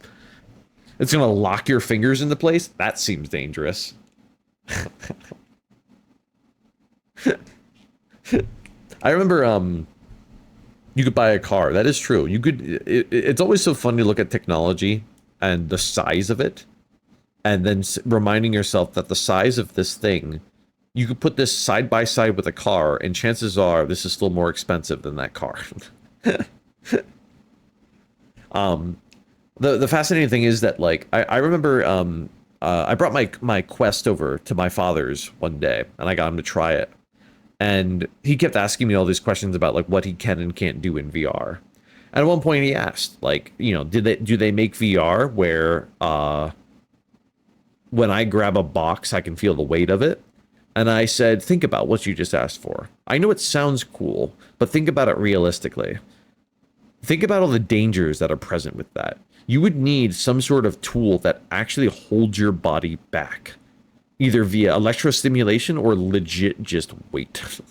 It's gonna lock your fingers into place? That seems dangerous. I remember, you could buy a car. That is true. You could... It's always so fun to look at technology and the size of it, and then reminding yourself that the size of this thing, you could put this side by side with a car, and chances are this is still more expensive than that car. The fascinating thing is that, like, I remember I brought my Quest over to my father's one day, and I got him to try it. And he kept asking me all these questions about, like, what he can and can't do in VR. And at one point he asked, like, you know, do they make VR where when I grab a box I can feel the weight of it? And I said, think about what you just asked for. I know it sounds cool, but think about it realistically. Think about all the dangers that are present with that. You would need some sort of tool that actually holds your body back, either via electrostimulation or legit just weight.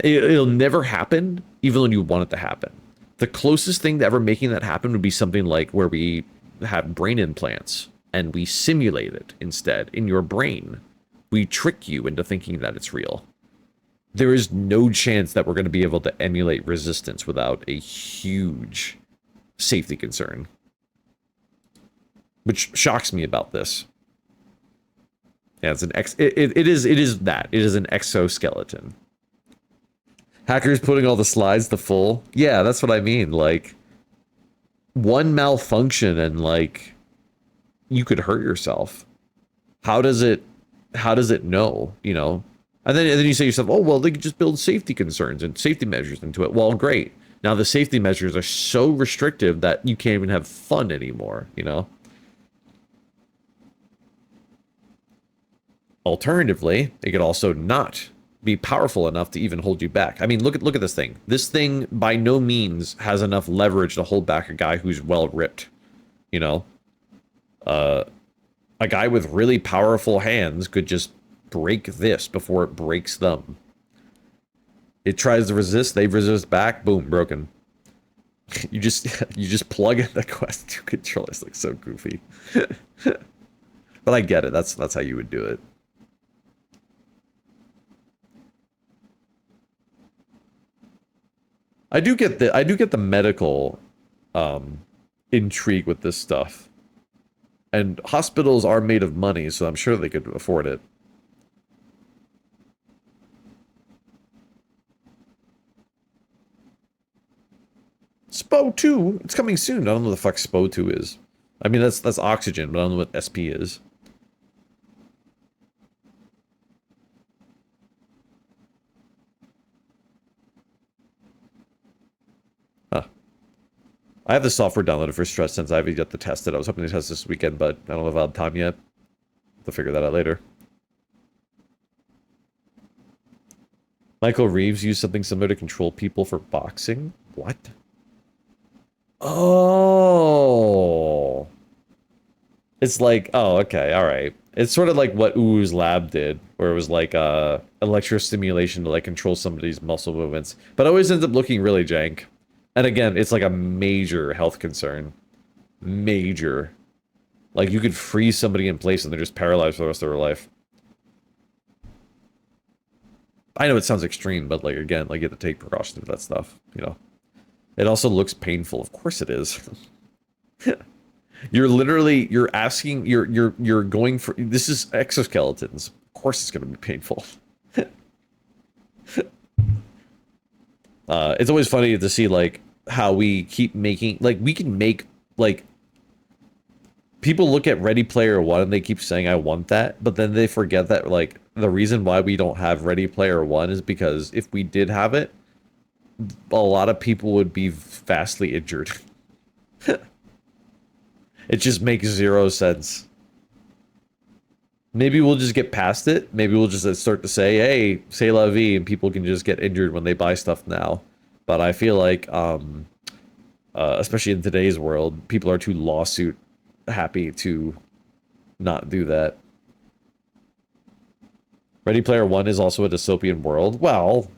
It'll never happen, even when you want it to happen. The closest thing to ever making that happen would be something like where we have brain implants and we simulate it instead in your brain. We trick you into thinking that it's real. There is no chance that we're going to be able to emulate resistance without a huge safety concern. Which shocks me about this. Yeah, it's an it is that. It is an exoskeleton. Hackers putting all the slides to full. Yeah, that's what I mean. Like, one malfunction and, like, you could hurt yourself. How does it know, you know? And then you say to yourself, oh, well, they could just build safety concerns and safety measures into it. Well, great. Now the safety measures are so restrictive that you can't even have fun anymore, you know? Alternatively, it could also not be powerful enough to even hold you back. I mean, look at this thing. This thing by no means has enough leverage to hold back a guy who's well ripped, you know? A guy with really powerful hands could just break this before it breaks them. It tries to resist, they resist back, boom, broken. You just plug in the Quest 2 controllers, like so goofy. But I get it. That's how you would do it. I do get the medical intrigue with this stuff. And hospitals are made of money, so I'm sure they could afford it. SPO 2? It's coming soon. I don't know what the fuck SPO 2 is. I mean, that's oxygen, but I don't know what SP is. Huh. I have the software downloaded for stress since I haven't yet to test it. I was hoping to test this weekend, but I don't know if I'll have time yet. To figure that out later. Michael Reeves used something similar to control people for boxing? What? Oh. It's like, oh, okay, alright. It's sort of like what Uwu's lab did, where it was like electrostimulation to like control somebody's muscle movements. But it always ends up looking really jank. And again, it's like a major health concern. Major. Like you could freeze somebody in place and they're just paralyzed for the rest of their life. I know it sounds extreme, but like again, like you have to take precautions with that stuff, you know. It also looks painful. Of course it is. You're going for, this is exoskeletons. Of course it's going to be painful. It's always funny to see like how we keep making, like we can make, like people look at Ready Player One and they keep saying I want that, but then they forget that like the reason why we don't have Ready Player One is because if we did have it, a lot of people would be vastly injured. It just makes zero sense. Maybe we'll just get past it. Maybe we'll just start to say, hey, c'est la vie, and people can just get injured when they buy stuff now. But I feel like, especially in today's world, people are too lawsuit happy to not do that. Ready Player One is also a dystopian world. Well,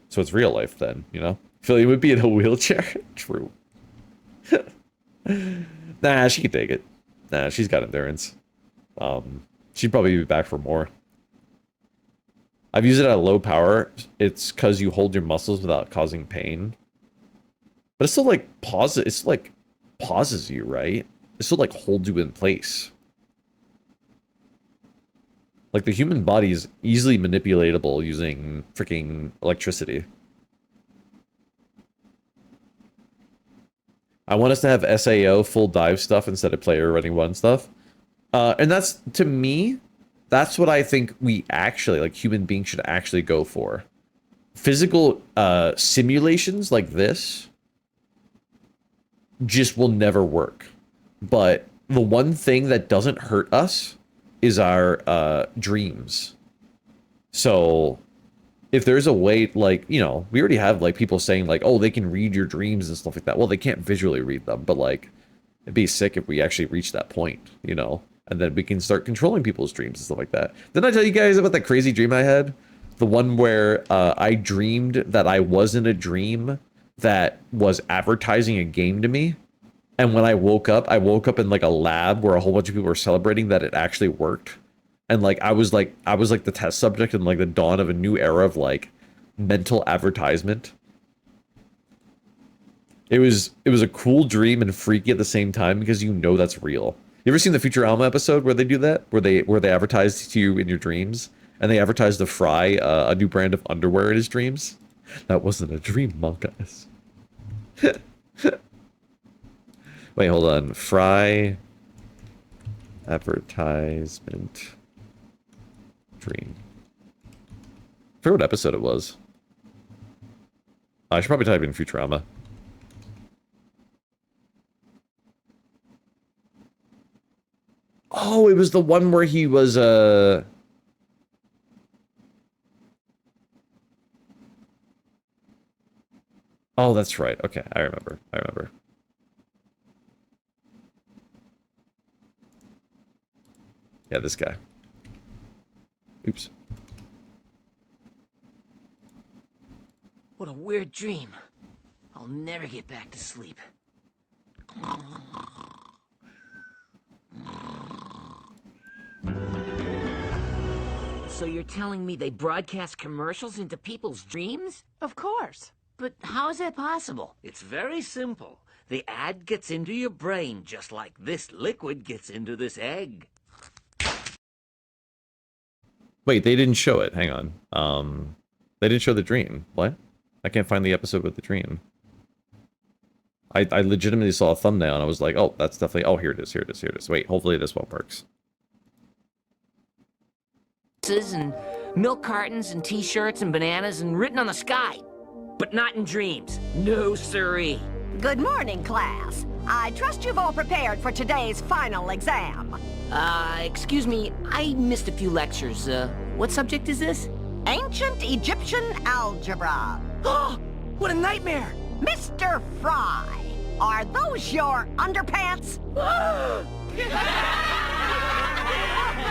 so it's real life then, you know? Philly would be in a wheelchair? True. Nah, she could take it. Nah, she's got endurance. She'd probably be back for more. I've used it at low power. It's because you hold your muscles without causing pain. But it's still like pauses you, right? It still like holds you in place. Like the human body is easily manipulatable using freaking electricity. I want us to have SAO full dive stuff instead of player running one stuff. And that's, to me, that's what I think we actually, like human beings should actually go for. Physical simulations like this just will never work. But the one thing that doesn't hurt us is our dreams. So if there's a way, like, you know, we already have like people saying like, oh, they can read your dreams and stuff like that. Well, they can't visually read them, but like it'd be sick if we actually reach that point, you know, and then we can start controlling people's dreams and stuff like that. Didn't I tell you guys about that crazy dream I had? The one where I dreamed that I was in a dream that was advertising a game to me. And when I woke up in like a lab where a whole bunch of people were celebrating that it actually worked. And like I was like the test subject in like the dawn of a new era of like mental advertisement. It was a cool dream and freaky at the same time because you know that's real. You ever seen the Futurama episode where they do that? Where they advertise to you in your dreams? And they advertise to Fry a new brand of underwear in his dreams? That wasn't a dream, monkas. Wait, hold on. Fry advertisement dream. I forget what episode it was. I should probably type in Futurama. Oh, it was the one where he was Oh, that's right. Okay, I remember. Yeah, this guy. Oops. What a weird dream. I'll never get back to sleep. So you're telling me they broadcast commercials into people's dreams? Of course. But how is that possible? It's very simple. The ad gets into your brain just like this liquid gets into this egg. Wait, they didn't show it. Hang on. They didn't show the dream. What? I can't find the episode with the dream. I legitimately saw a thumbnail and I was like, oh, that's definitely... Oh, here it is, here it is, here it is. Wait, hopefully this one works. And milk cartons and t-shirts and bananas and written on the sky. But not in dreams. No siree. Good morning, class. I trust you've all prepared for today's final exam. Excuse me, I missed a few lectures. What subject is this? Ancient Egyptian algebra. Oh, what a nightmare! Mr. Fry, are those your underpants?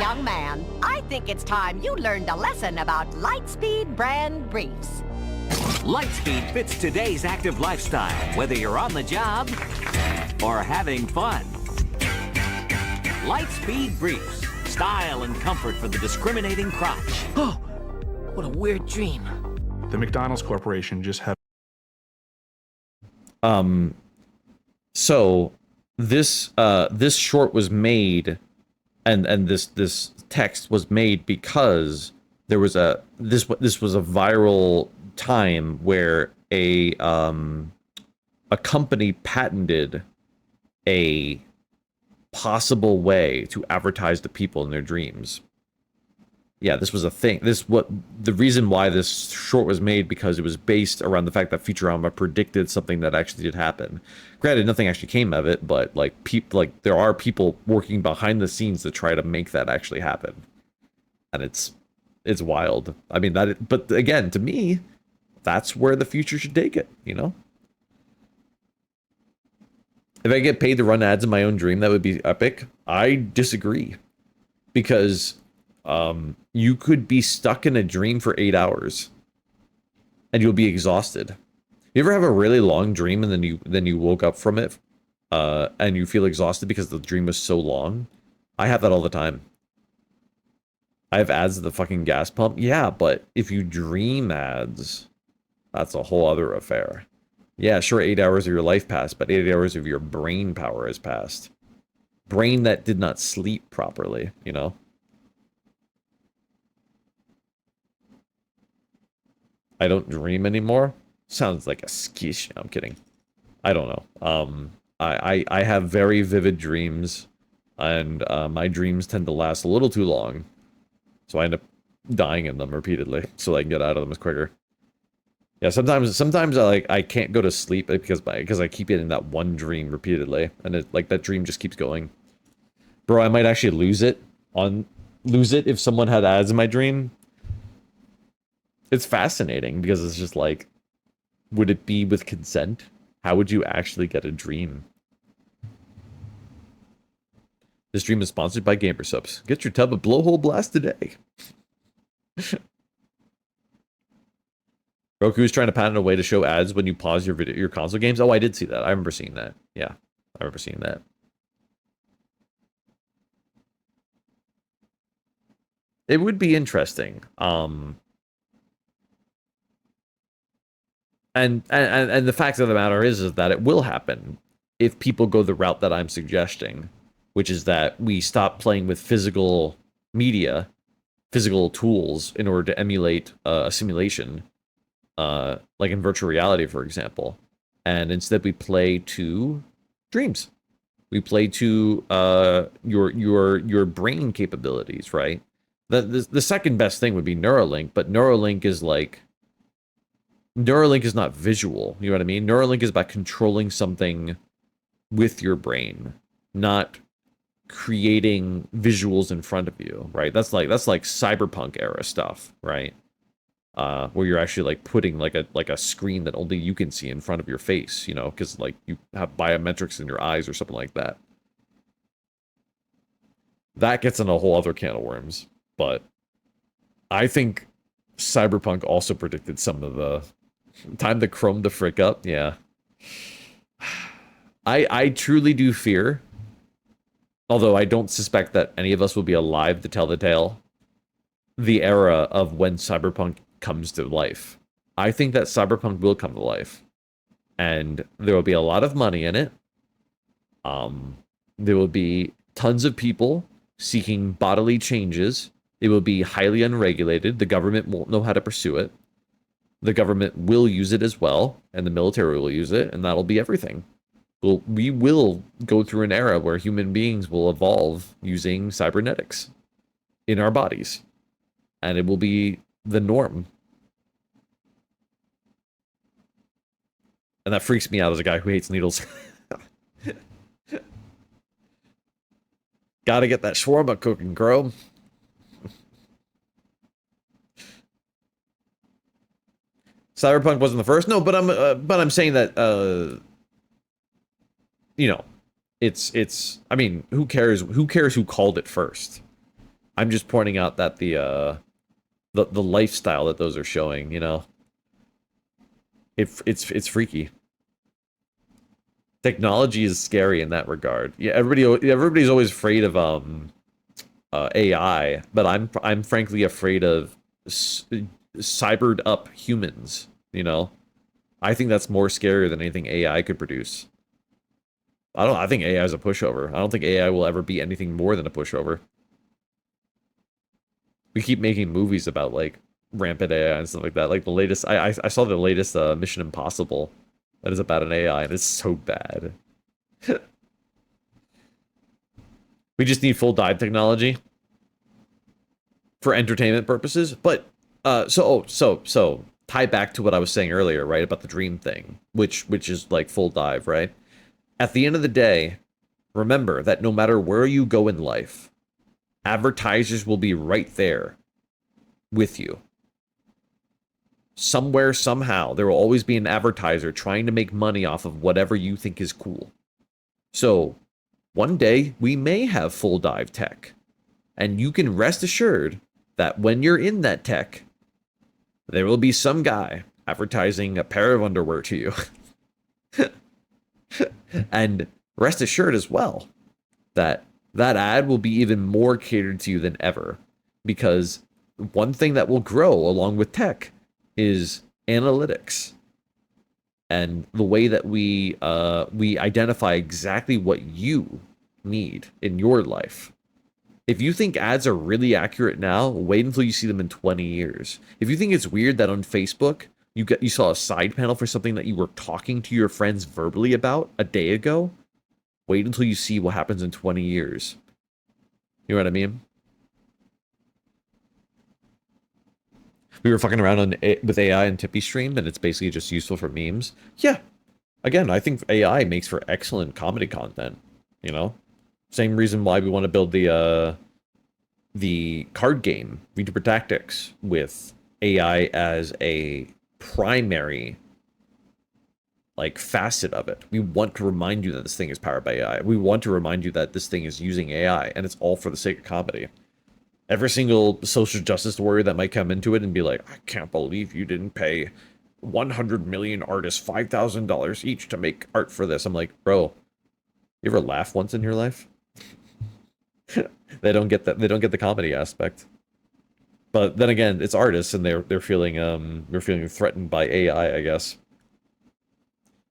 Young man, I think it's time you learned a lesson about Lightspeed brand briefs. Lightspeed fits today's active lifestyle, whether you're on the job or having fun. Lightspeed briefs, style and comfort for the discriminating crotch. Oh, what a weird dream. The McDonald's Corporation just had... So this this short was made, and this text was made because there was this was a viral time where a company patented a possible way to advertise to people in their dreams. Yeah, this was a thing. The reason why this short was made, because it was based around the fact that Futurama predicted something that actually did happen. Granted, nothing actually came of it, but there are people working behind the scenes to try to make that actually happen, and it's wild. I mean but again, to me, that's where the future should take it. You know, if I get paid to run ads in my own dream, that would be epic. I disagree, because you could be stuck in a dream for 8 hours and you'll be exhausted. You ever have a really long dream and then you woke up from it and you feel exhausted because the dream was so long? I have that all the time. I have ads at the fucking gas pump. Yeah, but if you dream ads, that's a whole other affair. Yeah, sure, 8 hours of your life passed, but 8 hours of your brain power has passed. Brain that did not sleep properly, you know? I don't dream anymore? Sounds like a skish. No, I'm kidding. I don't know. I have very vivid dreams, and my dreams tend to last a little too long. So I end up dying in them repeatedly, so I can get out of them as quicker. Yeah, sometimes I can't go to sleep because I keep getting that one dream repeatedly, and that dream just keeps going. Bro, I might actually lose it if someone had ads in my dream. It's fascinating because it's just like, would it be with consent? How would you actually get a dream? This dream is sponsored by GamerSubs. Get your tub of Blowhole Blast today. Roku is trying to patent a way to show ads when you pause your console games. Oh, I did see that. I remember seeing that. Yeah, I remember seeing that. It would be interesting. And the fact of the matter is that it will happen if people go the route that I'm suggesting, which is that we stop playing with physical media, physical tools in order to emulate a simulation, like in virtual reality, for example, and instead we play to dreams. We play to your brain capabilities, right? The second best thing would be Neuralink, but Neuralink is not visual. You know what I mean? Neuralink is about controlling something with your brain, not creating visuals in front of you, right? That's like cyberpunk era stuff, right? Where you're actually like putting like a screen that only you can see in front of your face, you know, because like you have biometrics in your eyes or something like that. That gets in a whole other can of worms. But I think Cyberpunk also predicted some of the time to Chrome the frick up. Yeah. I truly do fear although I don't suspect that any of us will be alive to tell the tale, the era of when cyberpunk comes to life. I think that cyberpunk will come to life, and there will be a lot of money in it. There will be tons of people seeking bodily changes. It will be highly unregulated. The government won't know how to pursue it. The government will use it as well, and the military will use it, and that'll be everything. We will go through an era where human beings will evolve using cybernetics in our bodies, and it will be the norm. And that freaks me out as a guy who hates needles. Gotta get that shawarma cooking, Crow. Cyberpunk wasn't the first. No, but I'm saying that you know, it's I mean, who cares who called it first? I'm just pointing out that the lifestyle that those are showing, you know. It's freaky. Technology is scary in that regard. Yeah, everybody's always afraid of AI, but I'm frankly afraid of cybered up humans, you know. I think that's more scarier than anything AI could produce. I think AI is a pushover. I don't think AI will ever be anything more than a pushover. We keep making movies about like rampant AI and stuff like that. Like the latest, I saw the latest Mission Impossible that is about an AI, and it's so bad. We just need full dive technology for entertainment purposes. But so tie back to what I was saying earlier, right, about the dream thing, which is like full dive, right? At the end of the day, remember that no matter where you go in life, advertisers will be right there with you. Somewhere, somehow, there will always be an advertiser trying to make money off of whatever you think is cool. So, one day, we may have full dive tech. And you can rest assured that when you're in that tech, there will be some guy advertising a pair of underwear to you. And rest assured as well that that ad will be even more catered to you than ever. Because one thing that will grow along with tech is analytics. And the way that we identify exactly what you need in your life. If you think ads are really accurate now, wait until you see them in 20 years. If you think it's weird that on Facebook, you saw a side panel for something that you were talking to your friends verbally about a day ago, wait until you see what happens in 20 years. You know what I mean? We were fucking around with AI and Tippy Stream, and it's basically just useful for memes. Yeah. Again, I think AI makes for excellent comedy content, you know? Same reason why we want to build the card game, VTuber Tactics, with AI as a primary like facet of it. We want to remind you that this thing is powered by AI. We want to remind you that this thing is using AI, and it's all for the sake of comedy. Every single social justice warrior that might come into it and be like, I can't believe you didn't pay 100 million artists $5,000 each to make art for this. I'm like, bro, you ever laugh once in your life? They don't get that. They don't get the comedy aspect. But then again, it's artists, and they're feeling threatened by AI, I guess.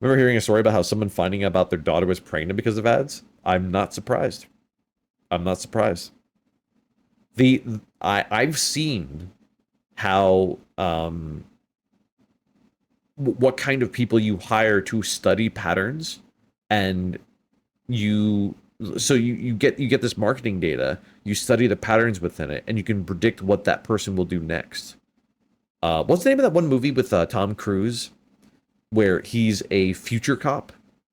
Remember hearing a story about how someone finding out about their daughter was pregnant because of ads? I'm not surprised. I'm not surprised. I've seen how what kind of people you hire to study patterns, and you get this marketing data, you study the patterns within it, and you can predict what that person will do next. What's the name of that one movie with Tom Cruise, where he's a future cop,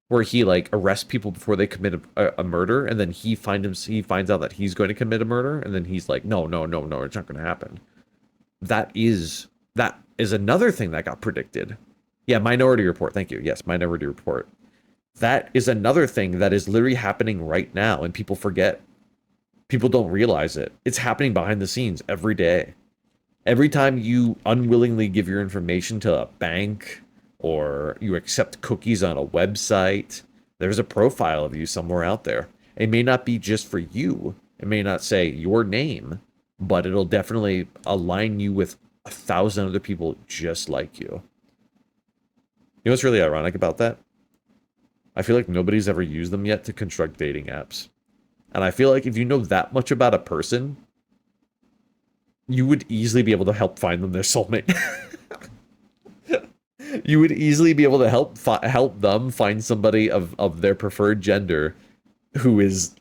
where he like arrests people before they commit a murder, and then he finds out that he's going to commit a murder, and then he's like, no, it's not going to happen. That is another thing that got predicted. Yeah, Minority Report. Thank you. Yes, Minority Report. That is another thing that is literally happening right now, and people forget. People don't realize it. It's happening behind the scenes every day. Every time you unwillingly give your information to a bank, or you accept cookies on a website, there's a profile of you somewhere out there. It may not be just for you. It may not say your name, but it'll definitely align you with 1,000 other people just like you. You know what's really ironic about that? I feel like nobody's ever used them yet to construct dating apps. And I feel like if you know that much about a person, you would easily be able to help find them their soulmate. You would easily be able to help them find somebody of their preferred gender who is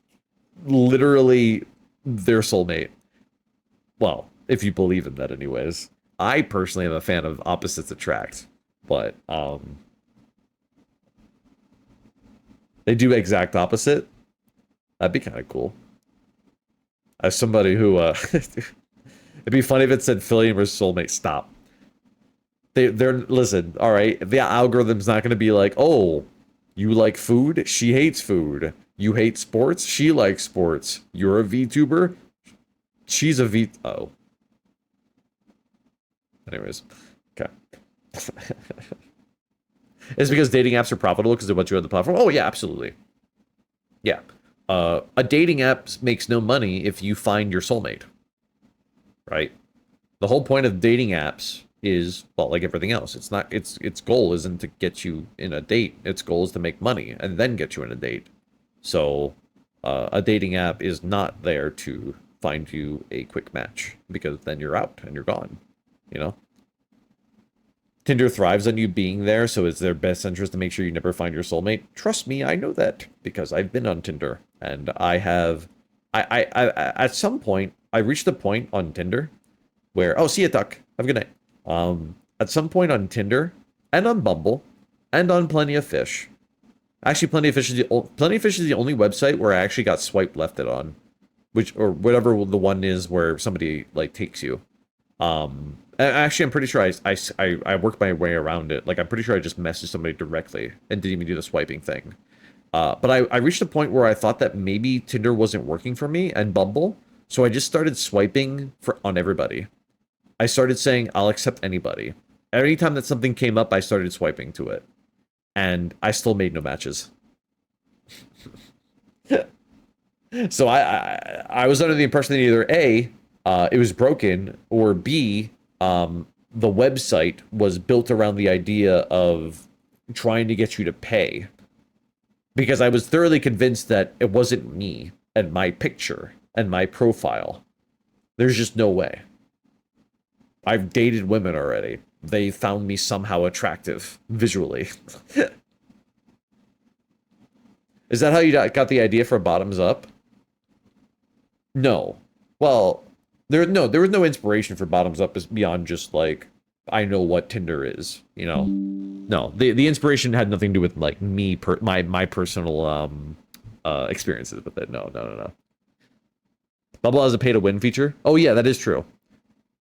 literally their soulmate. Well, if you believe in that anyways. I personally am a fan of opposites attract, but they do exact opposite. That'd be kind of cool. As somebody who it'd be funny if it said Philly versus soulmate. Stop. They're listen, all right, the algorithm's not going to be like, oh, you like food, she hates food. You hate sports, she likes sports. You're a VTuber, she's a V. Oh. Anyways, okay. It's because dating apps are profitable because they want you on the platform. Oh yeah, absolutely. Yeah. A dating app makes no money if you find your soulmate. Right? The whole point of dating apps is, well, like everything else, it's not, its goal isn't to get you in a date. Its goal is to make money and then get you in a date. So a dating app is not there to find you a quick match, because then you're out and you're gone, you know? Tinder thrives on you being there, so it's their best interest to make sure you never find your soulmate. Trust me, I know that, because I've been on Tinder, and I have, I at some point, I reached a point on Tinder where, oh, see ya, Duck, have a good night. At some point on Tinder, and on Bumble, and on Plenty of Fish. Actually, Plenty of Fish is the only website where I actually got swiped left it on, which, or whatever the one is where somebody like takes you. Actually, I'm pretty sure I worked my way around it. Like, I'm pretty sure I just messaged somebody directly and didn't even do the swiping thing. But I reached a point where I thought that maybe Tinder wasn't working for me and Bumble, so I just started swiping on everybody. I started saying, I'll accept anybody. Every time that something came up, I started swiping to it. And I still made no matches. So I was under the impression that either A, it was broken, or B, the website was built around the idea of trying to get you to pay. Because I was thoroughly convinced that it wasn't me and my picture and my profile. There's just no way. I've dated women already. They found me somehow attractive visually. Is that how you got the idea for Bottoms Up? No. Well, there was no inspiration for Bottoms Up beyond just like, I know what Tinder is, you know? No, the inspiration had nothing to do with like me, my personal experiences with it. No. Bumble has a pay to win feature. Oh yeah, that is true.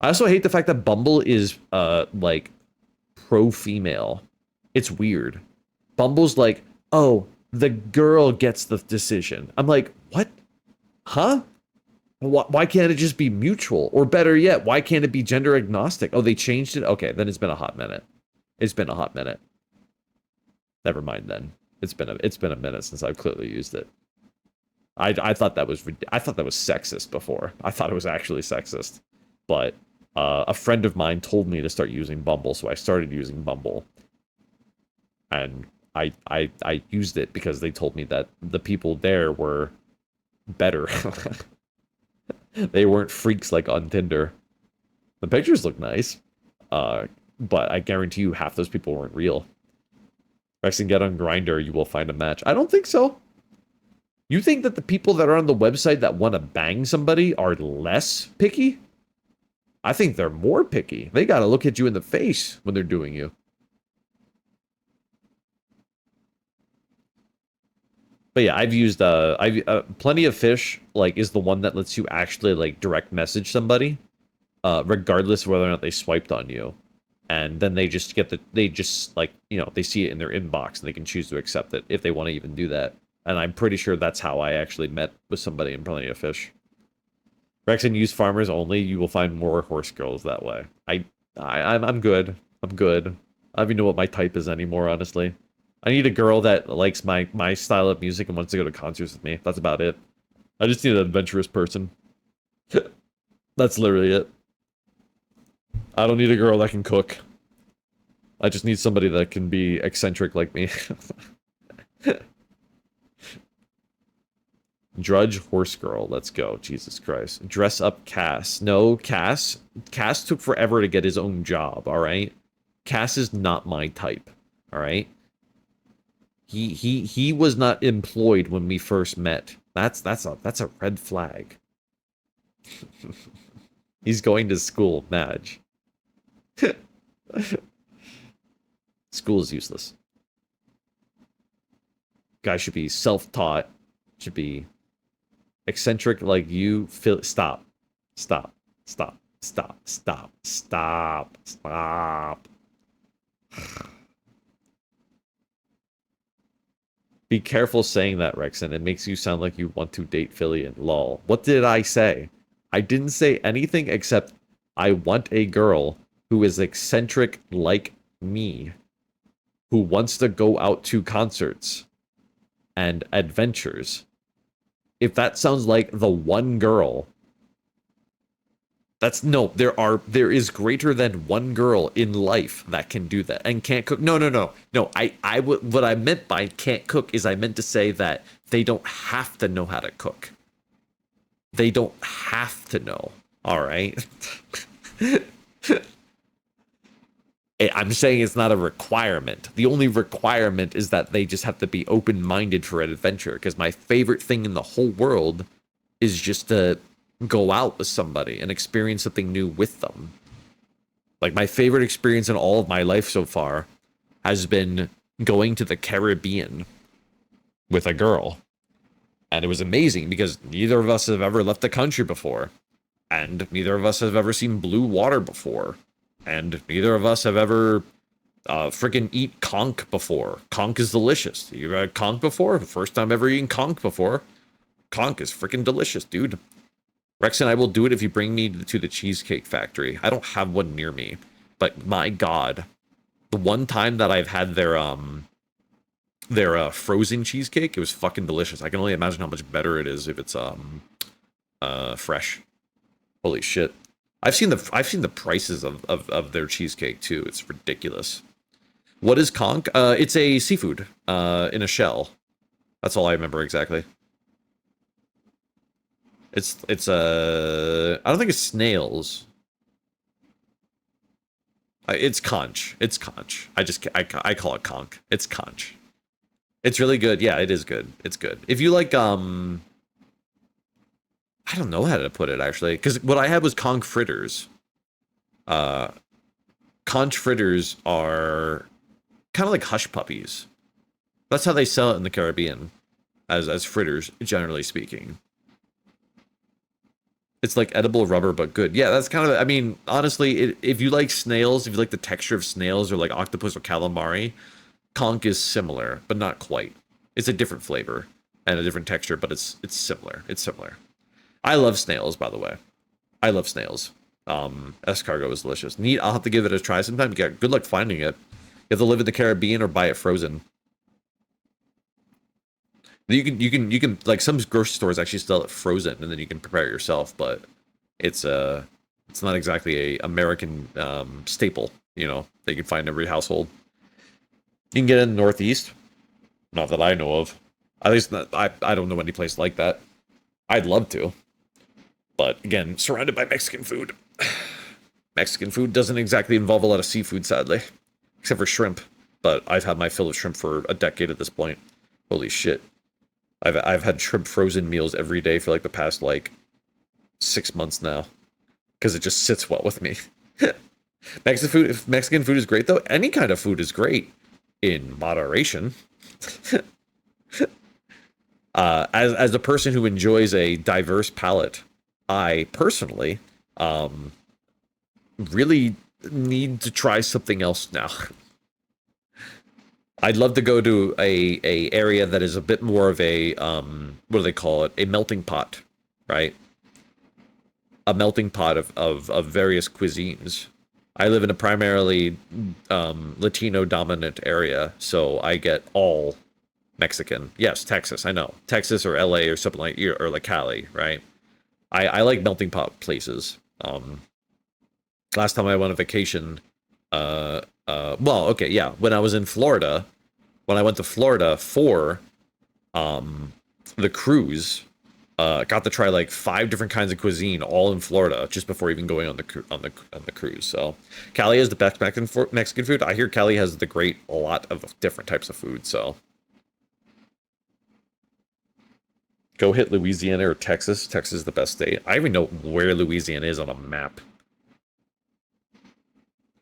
I also hate the fact that Bumble is like pro-female. It's weird. Bumble's like, oh, the girl gets the decision. I'm like, what? Huh? Why can't it just be mutual? Or better yet, why can't it be gender agnostic? Oh, they changed it? Okay, then it's been a hot minute. It's been a hot minute. Never mind then. It's been a minute since I've clearly used it. I thought that was sexist before. I thought it was actually sexist. But a friend of mine told me to start using Bumble, so I started using Bumble. And I used it because they told me that the people there were better. They weren't freaks like on Tinder. The pictures look nice, but I guarantee you half those people weren't real. Rekson, get on Grindr, you will find a match. I don't think so. You think that the people that are on the website that want to bang somebody are less picky? I think they're more picky. They gotta look at you in the face when they're doing you. But yeah, I've used Plenty of Fish, like, is the one that lets you actually like direct message somebody, regardless of whether or not they swiped on you, and then they just like, you know, they see it in their inbox and they can choose to accept it if they want to even do that. And I'm pretty sure that's how I actually met with somebody in Plenty of Fish. Rekson, use farmers only. You will find more horse girls that way. I'm good. I'm good. I don't even know what my type is anymore, honestly. I need a girl that likes my style of music and wants to go to concerts with me. That's about it. I just need an adventurous person. That's literally it. I don't need a girl that can cook. I just need somebody that can be eccentric like me. Drudge horse girl, let's go. Jesus Christ. Dress up Cass. No, Cass took forever to get his own job, alright? Cass is not my type, alright? He was not employed when we first met. That's a red flag. He's going to school, Madge. School is useless. Guy should be self-taught. Should be eccentric like you. Stop. Stop. Stop. Stop. Stop. Stop. Stop. Be careful saying that, Rekson. It makes you sound like you want to date Fillion. Lol. What did I say? I didn't say anything except I want a girl who is eccentric like me, who wants to go out to concerts and adventures. If that sounds like the one girl, there is greater than one girl in life that can do that and can't cook. No. What I meant by can't cook is I meant to say that they don't have to know how to cook. They don't have to know. All right. I'm saying it's not a requirement. The only requirement is that they just have to be open-minded for an adventure. Because my favorite thing in the whole world is just to go out with somebody and experience something new with them. Like, my favorite experience in all of my life so far has been going to the Caribbean with a girl. And it was amazing because neither of us have ever left the country before. And neither of us have ever seen blue water before. And neither of us have ever freaking eat conch before. Conch is delicious. You ever had conch before? First time ever eating conch before. Conch is freaking delicious, dude. Rekson, I will do it if you bring me to the Cheesecake Factory. I don't have one near me. But my god. The one time that I've had their frozen cheesecake, it was fucking delicious. I can only imagine how much better it is if it's fresh. Holy shit. I've seen the prices of their cheesecake too. It's ridiculous. What is conch? It's a seafood in a shell. That's all I remember exactly. It's I don't think it's snails. It's conch. It's conch. I call it conch. It's conch. It's really good. Yeah, it is good. It's good. If you like I don't know how to put it, actually. Because what I had was conch fritters. Conch fritters are kind of like hush puppies. That's how they sell it in the Caribbean. As fritters, generally speaking. It's like edible rubber, but good. Yeah, that's kind of... I mean, honestly, if you like snails, if you like the texture of snails or like octopus or calamari, conch is similar, but not quite. It's a different flavor and a different texture, but it's similar. It's similar. I love snails, by the way. I love snails. Escargot is delicious. Neat. I'll have to give it a try sometime. Good luck finding it. You have to live in the Caribbean or buy it frozen. You can like some grocery stores actually sell it frozen and then you can prepare it yourself, but it's not exactly a American staple, you know, that you can find in every household. You can get it in the Northeast. Not that I know of. At least not, I don't know any place like that. I'd love to. But again, surrounded by Mexican food. Mexican food doesn't exactly involve a lot of seafood, sadly. Except for shrimp. But I've had my fill of shrimp for a decade at this point. Holy shit. I've had shrimp frozen meals every day for like the past like 6 months now. Because it just sits well with me. Mexican food is great though. Any kind of food is great. In moderation. As a person who enjoys a diverse palate, I personally really need to try something else now. I'd love to go to a area that is a bit more of a what do they call it? A melting pot, right? A melting pot of various cuisines. I live in a primarily Latino dominant area, so I get all Mexican. Yes, Texas, I know. Texas or LA or something like, or like Cali, right? I like melting pot places. Last time I went on vacation, well, okay, yeah, when I was in Florida, when I went to Florida for the cruise, got to try like 5 different kinds of cuisine all in Florida just before even going on the cruise. So Cali is the best Mexican food. I hear Cali has a lot of different types of food. So go hit Louisiana or Texas. Texas is the best state. I even know where Louisiana is on a map.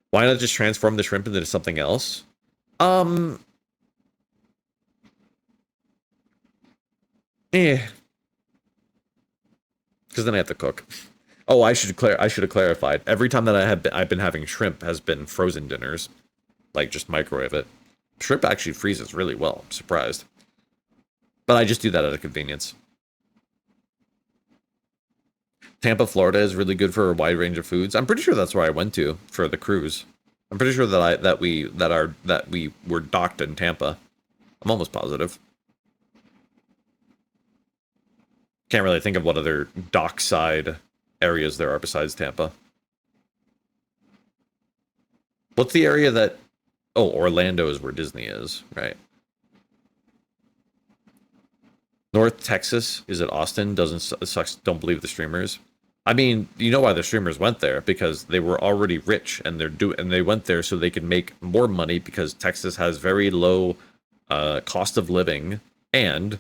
Why not just transform the shrimp into something else? Because then I have to cook. Oh, I should have clarified. Every time that I've been having shrimp has been frozen dinners, like just microwave it. Shrimp actually freezes really well. I'm surprised, but I just do that out of convenience. Tampa, Florida is really good for a wide range of foods. I'm pretty sure that's where I went to for the cruise. I'm pretty sure that we were docked in Tampa. I'm almost positive. Can't really think of what other dockside areas there are besides Tampa. What's the area that... Oh, Orlando is where Disney is, right? North Texas is at Austin. Sucks. Don't believe the streamers. I mean, you know why the streamers went there, because they were already rich and they went there so they could make more money, because Texas has very low cost of living and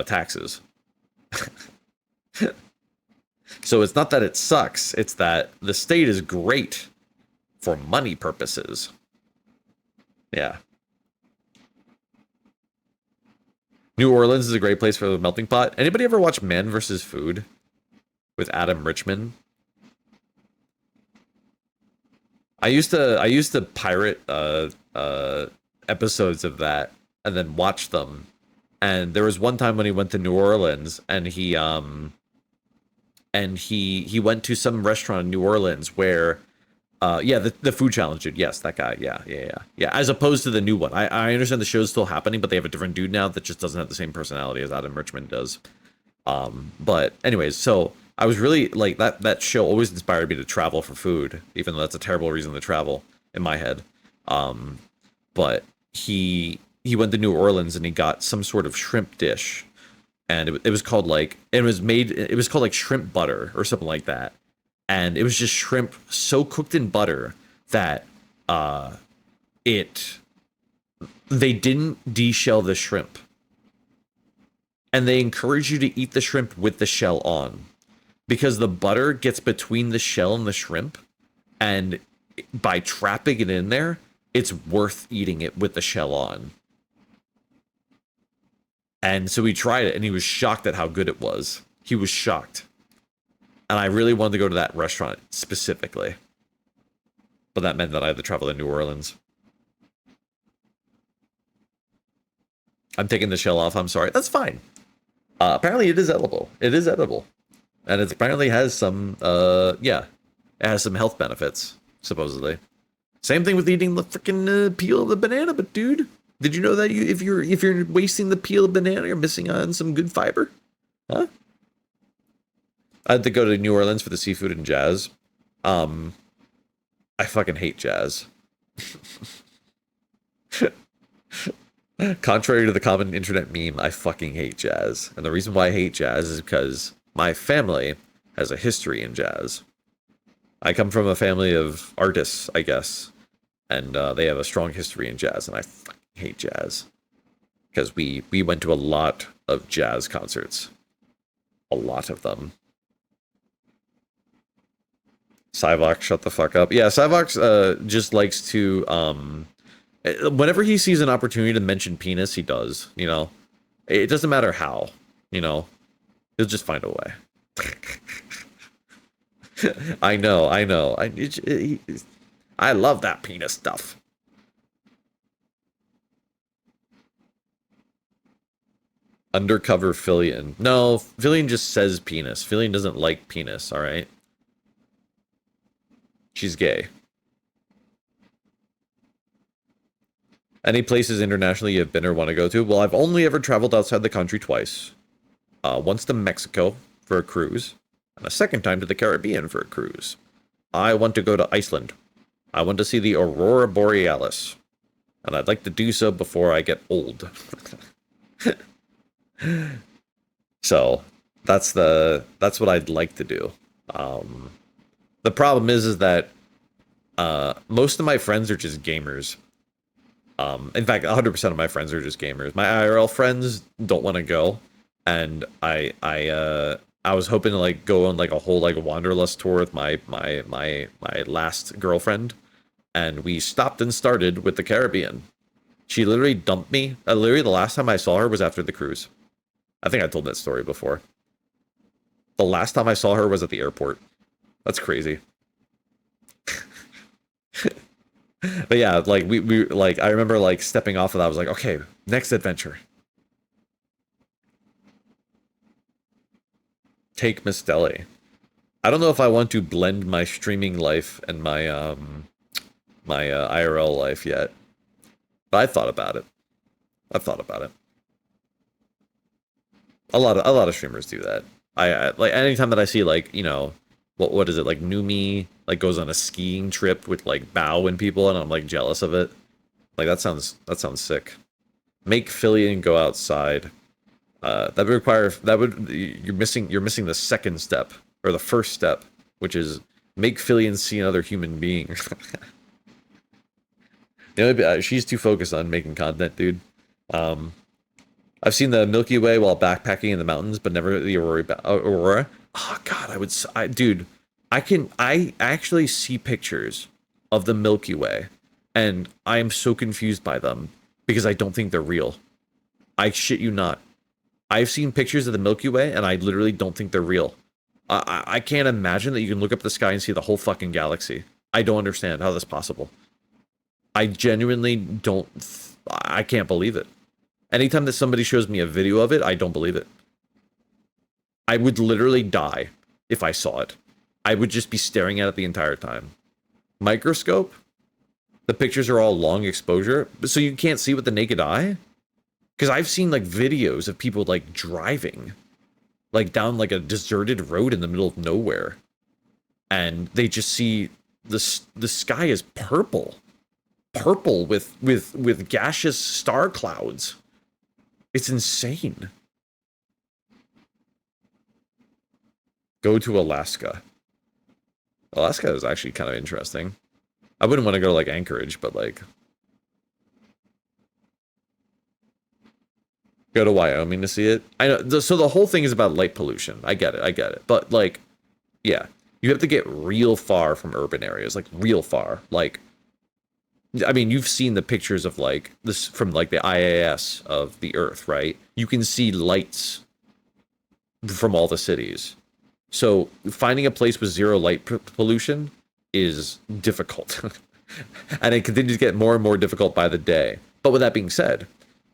taxes. So it's not that it sucks, it's that the state is great for money purposes. Yeah. New Orleans is a great place for the melting pot. Anybody ever watch Man vs. Food with Adam Richman? I used to pirate episodes of that and then watch them. And there was one time when he went to New Orleans and he went to some restaurant in New Orleans where the food challenge dude. Yes, that guy. Yeah. As opposed to the new one. I understand the show's still happening, but they have a different dude now that just doesn't have the same personality as Adam Richman does. But anyways, so I was really like that show always inspired me to travel for food, even though that's a terrible reason to travel in my head. But he went to New Orleans and he got some sort of shrimp dish, and it was called like shrimp butter or something like that. And it was just shrimp so cooked in butter that they didn't deshell the shrimp. And they encourage you to eat the shrimp with the shell on, because the butter gets between the shell and the shrimp, and by trapping it in there, it's worth eating it with the shell on. And so he tried it, and he was shocked at how good it was. He was shocked. And I really wanted to go to that restaurant specifically. But that meant that I had to travel to New Orleans. I'm taking the shell off, I'm sorry. That's fine. Apparently it is edible. It is edible. And it apparently has some, it has some health benefits, supposedly. Same thing with eating the freaking peel of the banana, but dude, did you know that if you're wasting the peel of banana, you're missing on some good fiber? Huh? I had to go to New Orleans for the seafood and jazz. I fucking hate jazz. Contrary to the common internet meme, I fucking hate jazz. And the reason why I hate jazz is because my family has a history in jazz. I come from a family of artists, I guess. And they have a strong history in jazz, and I fucking hate jazz. Because we went to a lot of jazz concerts. A lot of them. Cyvox, shut the fuck up. Yeah, Cyvox just likes to... whenever he sees an opportunity to mention penis, he does, you know? It doesn't matter how, you know? He'll just find a way. I know. I love that penis stuff. Undercover Fillion. No, Fillion just says penis. Fillion doesn't like penis, alright? She's gay. Any places internationally you've been or want to go to? Well, I've only ever traveled outside the country twice. Once to Mexico for a cruise, and a second time to the Caribbean for a cruise. I want to go to Iceland. I want to see the Aurora Borealis. And I'd like to do so before I get old. So, that's what I'd like to do. The problem is that most of my friends are just gamers. In fact, 100% of my friends are just gamers. My IRL friends don't want to go, and I was hoping to like go on like a whole like wanderlust tour with my last girlfriend, and we stopped and started with the Caribbean. She literally dumped me. Literally, the last time I saw her was after the cruise. I think I told that story before. The last time I saw her was at the airport. That's crazy. But yeah, like we like I remember like stepping off of that. I was like, okay, next adventure. Take Miss Deli. I don't know if I want to blend my streaming life and my IRL life yet. But I thought about it. I've thought about it. A lot of streamers do that. I like anytime that I see like, you know, what is it, like Numi like goes on a skiing trip with like Bao and people, and I'm like jealous of it. Like that sounds sick. Make Philly and go outside. That would require you're missing the second step, or the first step, which is make Philly and see another human being. She's too focused on making content, dude. I've seen the Milky Way while backpacking in the mountains, but never the Aurora. Oh God, I actually see pictures of the Milky Way, and I am so confused by them because I don't think they're real. I shit you not. I've seen pictures of the Milky Way, and I literally don't think they're real. I can't imagine that you can look up at the sky and see the whole fucking galaxy. I don't understand how that's possible. I genuinely don't. I can't believe it. Anytime that somebody shows me a video of it, I don't believe it. I would literally die if I saw it. I would just be staring at it the entire time. Microscope? The pictures are all long exposure, so you can't see with the naked eye? Because I've seen like videos of people like driving like down like a deserted road in the middle of nowhere, and they just see the sky is purple with gaseous star clouds. It's insane. Go to Alaska. Alaska is actually kind of interesting. I wouldn't want to go to like Anchorage, but like go to Wyoming to see it. I know. So the whole thing is about light pollution. I get it. But like, yeah, you have to get real far from urban areas, like real far. Like, I mean, you've seen the pictures of like this from like the IAS of the Earth, right? You can see lights from all the cities. So finding a place with zero light pollution is difficult. And it continues to get more and more difficult by the day. But with that being said,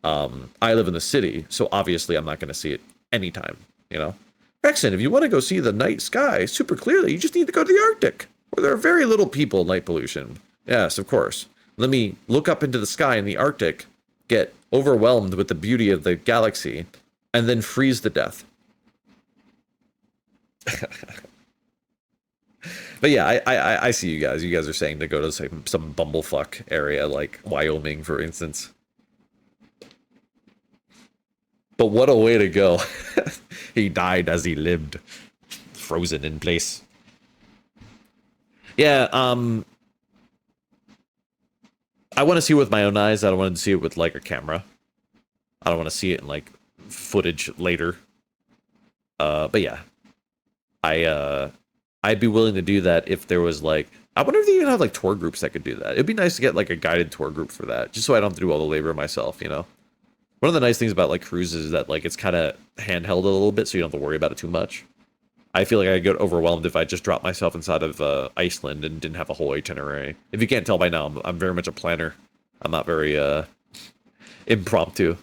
I live in the city, so obviously I'm not going to see it anytime, you know? Rekson, if you want to go see the night sky super clearly, you just need to go to the Arctic, where there are very little people in light pollution. Yes, of course. Let me look up into the sky in the Arctic, get overwhelmed with the beauty of the galaxy, and then freeze to death. But yeah, I see you guys. You guys are saying to go to some bumblefuck area like Wyoming, for instance. But what a way to go. He died as he lived. Frozen in place. Yeah, I want to see it with my own eyes. I don't want to see it with like a camera. I don't want to see it in like footage later. But yeah. I'd be willing to do that if there was like, I wonder if they even have like tour groups that could do that. It'd be nice to get like a guided tour group for that, just so I don't have to do all the labor myself, you know? One of the nice things about like cruises is that like it's kind of handheld a little bit, so you don't have to worry about it too much. I feel like I'd get overwhelmed if I just dropped myself inside of Iceland and didn't have a whole itinerary. If you can't tell by now, I'm very much a planner. I'm not very impromptu.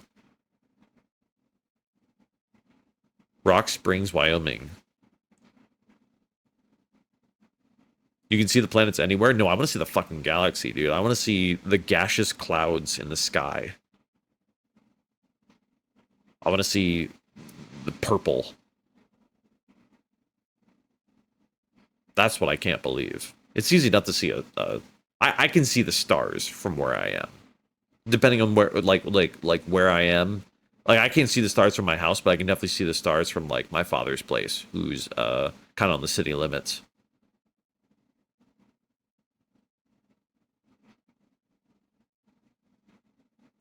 Rock Springs, Wyoming. You can see the planets anywhere? No, I want to see the fucking galaxy, dude. I want to see the gaseous clouds in the sky. I want to see the purple. That's what I can't believe. It's easy not to see I can see the stars from where I am. Depending on where, like where I am. Like, I can't see the stars from my house, but I can definitely see the stars from, like, my father's place, who's, kind of on the city limits.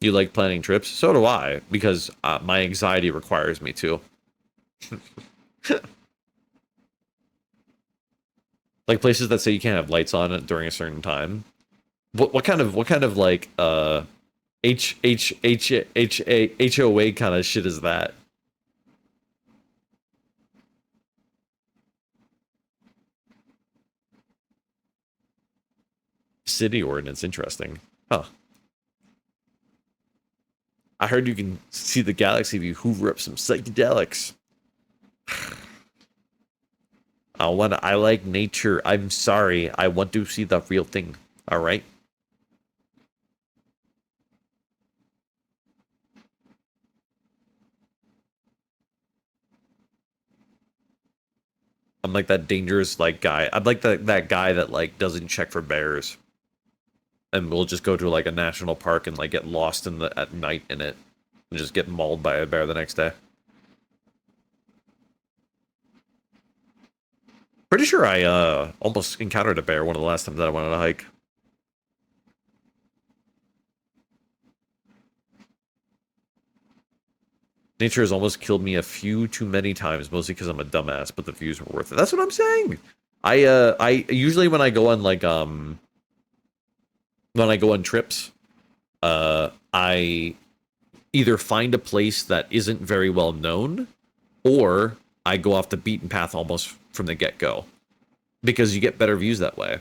You like planning trips? So do I, because my anxiety requires me to. Like places that say you can't have lights on during a certain time. What kind of like HOA kind of shit is that? City ordinance, interesting. Huh. I heard you can see the galaxy if you hoover up some psychedelics. I like nature. I'm sorry. I want to see the real thing. All right. I'm like that dangerous like guy. I'm like that guy that like doesn't check for bears. And we'll just go to like a national park and like get lost in the at night in it and just get mauled by a bear the next day. Pretty sure I almost encountered a bear one of the last times that I went on a hike. Nature has almost killed me a few too many times, mostly because I'm a dumbass, but the views were worth it. That's what I'm saying. I usually when I go on like when I go on trips, I either find a place that isn't very well known, or I go off the beaten path almost from the get-go, because you get better views that way,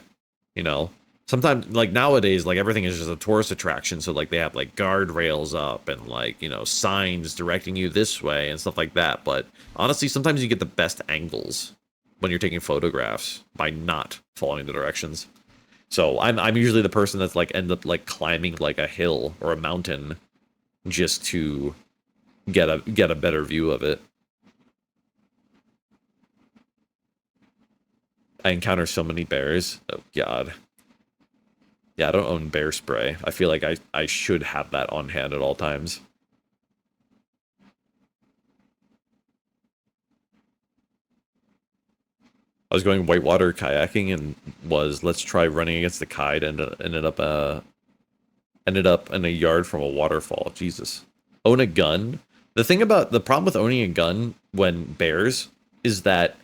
you know. Sometimes, like nowadays, like everything is just a tourist attraction, so like they have like guardrails up and like, you know, signs directing you this way and stuff like that. But honestly, sometimes you get the best angles when you're taking photographs by not following the directions. So I'm usually the person that's like end up like climbing like a hill or a mountain just to get a better view of it. I encounter so many bears. Oh god. Yeah, I don't own bear spray. I feel like I should have that on hand at all times. I was going whitewater kayaking and let's try running against the tide and ended up in a yard from a waterfall. Jesus. Own a gun. The problem with owning a gun when bears is that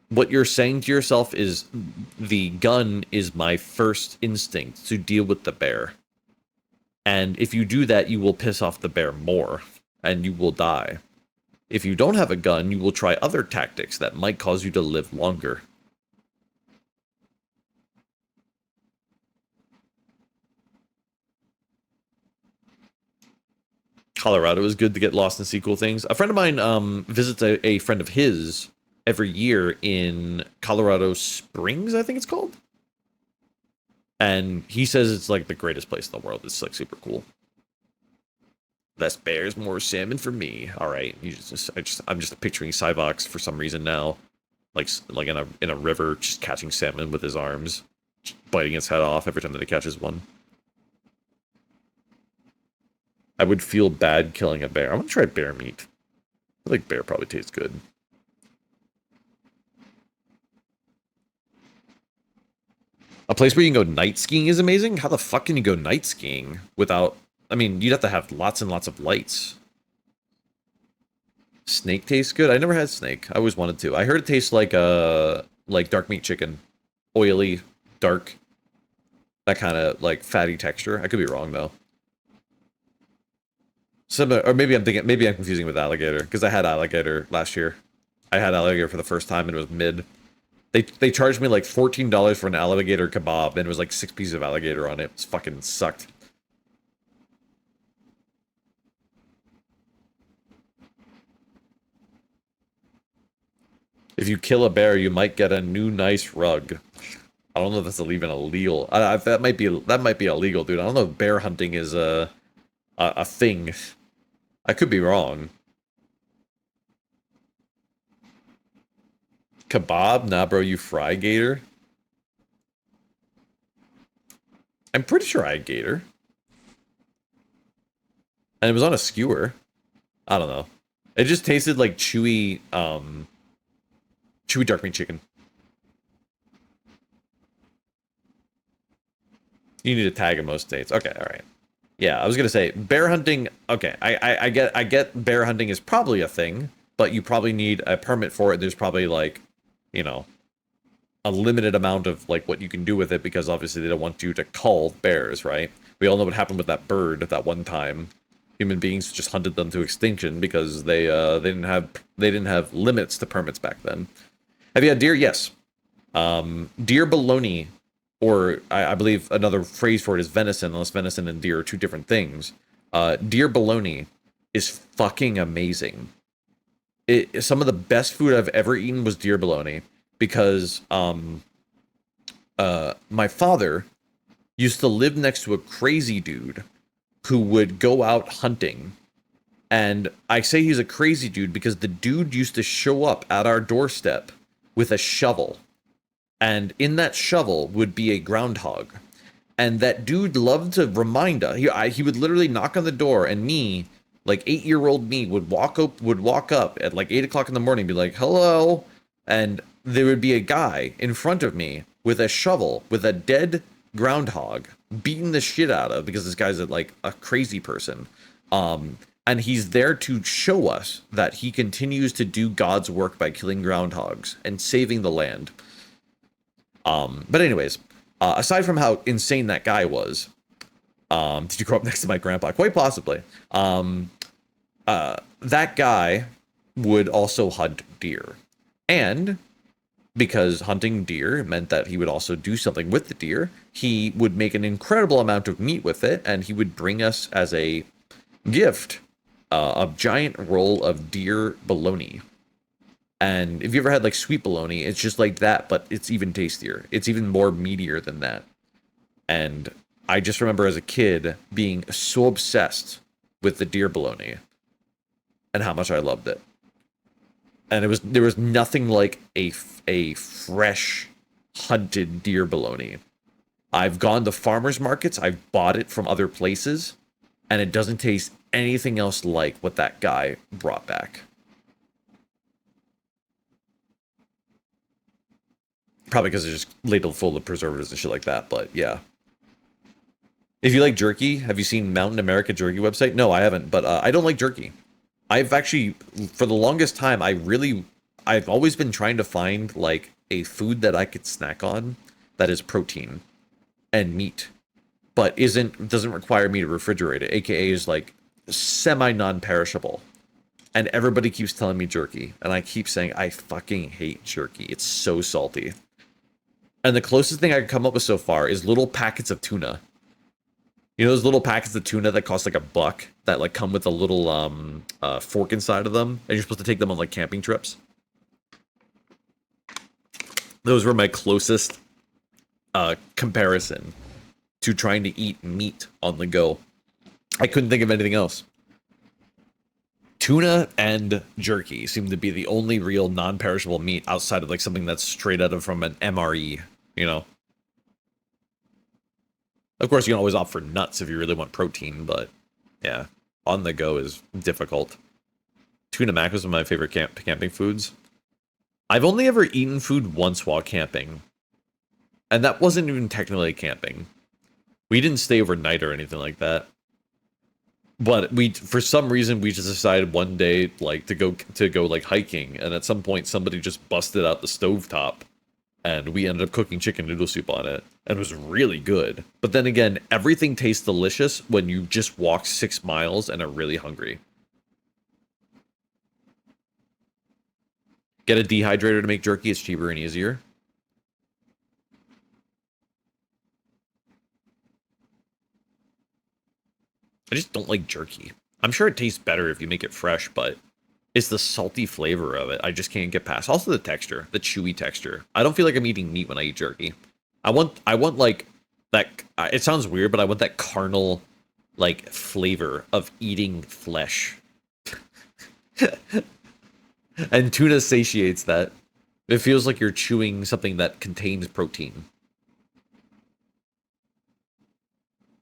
what you're saying to yourself is the gun is my first instinct to deal with the bear. And if you do that, you will piss off the bear more and you will die. If you don't have a gun, you will try other tactics that might cause you to live longer. Colorado is good to get lost and see cool things. A friend of mine visits a friend of his every year in Colorado Springs, I think it's called. And he says it's like the greatest place in the world. It's like super cool. Less bears, more salmon for me. All right, I'm just picturing Cyvox for some reason now, like in a river, just catching salmon with his arms, biting its head off every time that he catches one. I would feel bad killing a bear. I'm gonna try bear meat. I think bear probably tastes good. A place where you can go night skiing is amazing? How the fuck can you go night skiing without... I mean, you'd have to have lots and lots of lights. Snake tastes good? I never had snake. I always wanted to. I heard it tastes like dark meat chicken. Oily, dark. That kind of, like, fatty texture. I could be wrong, though. Or maybe I'm confusing with alligator, because I had alligator last year. I had alligator for the first time, and it was mid. They charged me like $14 for an alligator kebab, and it was like 6 pieces of alligator on it. It fucking sucked. If you kill a bear, you might get a new nice rug. I don't know if that's even illegal. That might be illegal, dude. I don't know if bear hunting is a thing. I could be wrong. Kebab? Nah, bro, you fry gator? I'm pretty sure I had gator. And it was on a skewer. I don't know. It just tasted like chewy, chewy dark meat chicken. You need to tag in most states. Okay, all right. Yeah, I was gonna say bear hunting. Okay, I get bear hunting is probably a thing, but you probably need a permit for it. There's probably like, you know, a limited amount of like what you can do with it because obviously they don't want you to cull bears, right? We all know what happened with that bird at that one time. Human beings just hunted them to extinction because they didn't have limits to permits back then. Have you had deer? Yes. Deer bologna, or I believe another phrase for it is venison, unless venison and deer are two different things. Deer bologna is fucking amazing. Some of the best food I've ever eaten was deer bologna because my father used to live next to a crazy dude who would go out hunting. And I say he's a crazy dude because the dude used to show up at our doorstep with a shovel. And in that shovel would be a groundhog. And that dude loved to remind us. He would literally knock on the door, and me, like 8-year-old me, would walk up at like 8 o'clock in the morning and be like, hello. And there would be a guy in front of me with a shovel with a dead groundhog beating the shit out of, because this guy's like a crazy person. And he's there to show us that he continues to do God's work by killing groundhogs and saving the land. But anyways, aside from how insane that guy was, did you grow up next to my grandpa? Quite possibly. That guy would also hunt deer. And because hunting deer meant that he would also do something with the deer, he would make an incredible amount of meat with it, and he would bring us as a gift a giant roll of deer bologna. And if you ever had like sweet bologna, it's just like that, but it's even tastier. It's even more meatier than that. And I just remember as a kid being so obsessed with the deer bologna and how much I loved it. And there was nothing like a fresh hunted deer bologna. I've gone to farmers markets, I've bought it from other places, and it doesn't taste anything else like what that guy brought back. Probably because it's just labeled full of preservatives and shit like that, but yeah. If you like jerky, have you seen Mountain America Jerky website? No, I haven't, but I don't like jerky. I've actually, for the longest time, I've always been trying to find like a food that I could snack on that is protein and meat, but doesn't require me to refrigerate it, aka is like semi non-perishable. And everybody keeps telling me jerky, and I keep saying I fucking hate jerky. It's so salty. And the closest thing I can come up with so far is little packets of tuna. You know those little packets of tuna that cost like $1 that like come with a little fork inside of them, and you're supposed to take them on like camping trips? Those were my closest comparison to trying to eat meat on the go. I couldn't think of anything else. Tuna and jerky seem to be the only real non-perishable meat outside of like something that's straight out of from an MRE, you know? Of course, you can always opt for nuts if you really want protein, but yeah, on the go is difficult. Tuna mac was one of my favorite camping foods. I've only ever eaten food once while camping, and that wasn't even technically camping. We didn't stay overnight or anything like that. But for some reason, we just decided one day, like, to go like hiking, and at some point, somebody just busted out the stovetop, and we ended up cooking chicken noodle soup on it, and it was really good. But then again, everything tastes delicious when you just walk 6 miles and are really hungry. Get a dehydrator to make jerky; it's cheaper and easier. I just don't like jerky. I'm sure it tastes better if you make it fresh, but it's the salty flavor of it I just can't get past. Also the texture, the chewy texture. I don't feel like I'm eating meat when I eat jerky. I want like that. It sounds weird, but I want that carnal, like flavor of eating flesh. And tuna satiates that. It feels like you're chewing something that contains protein.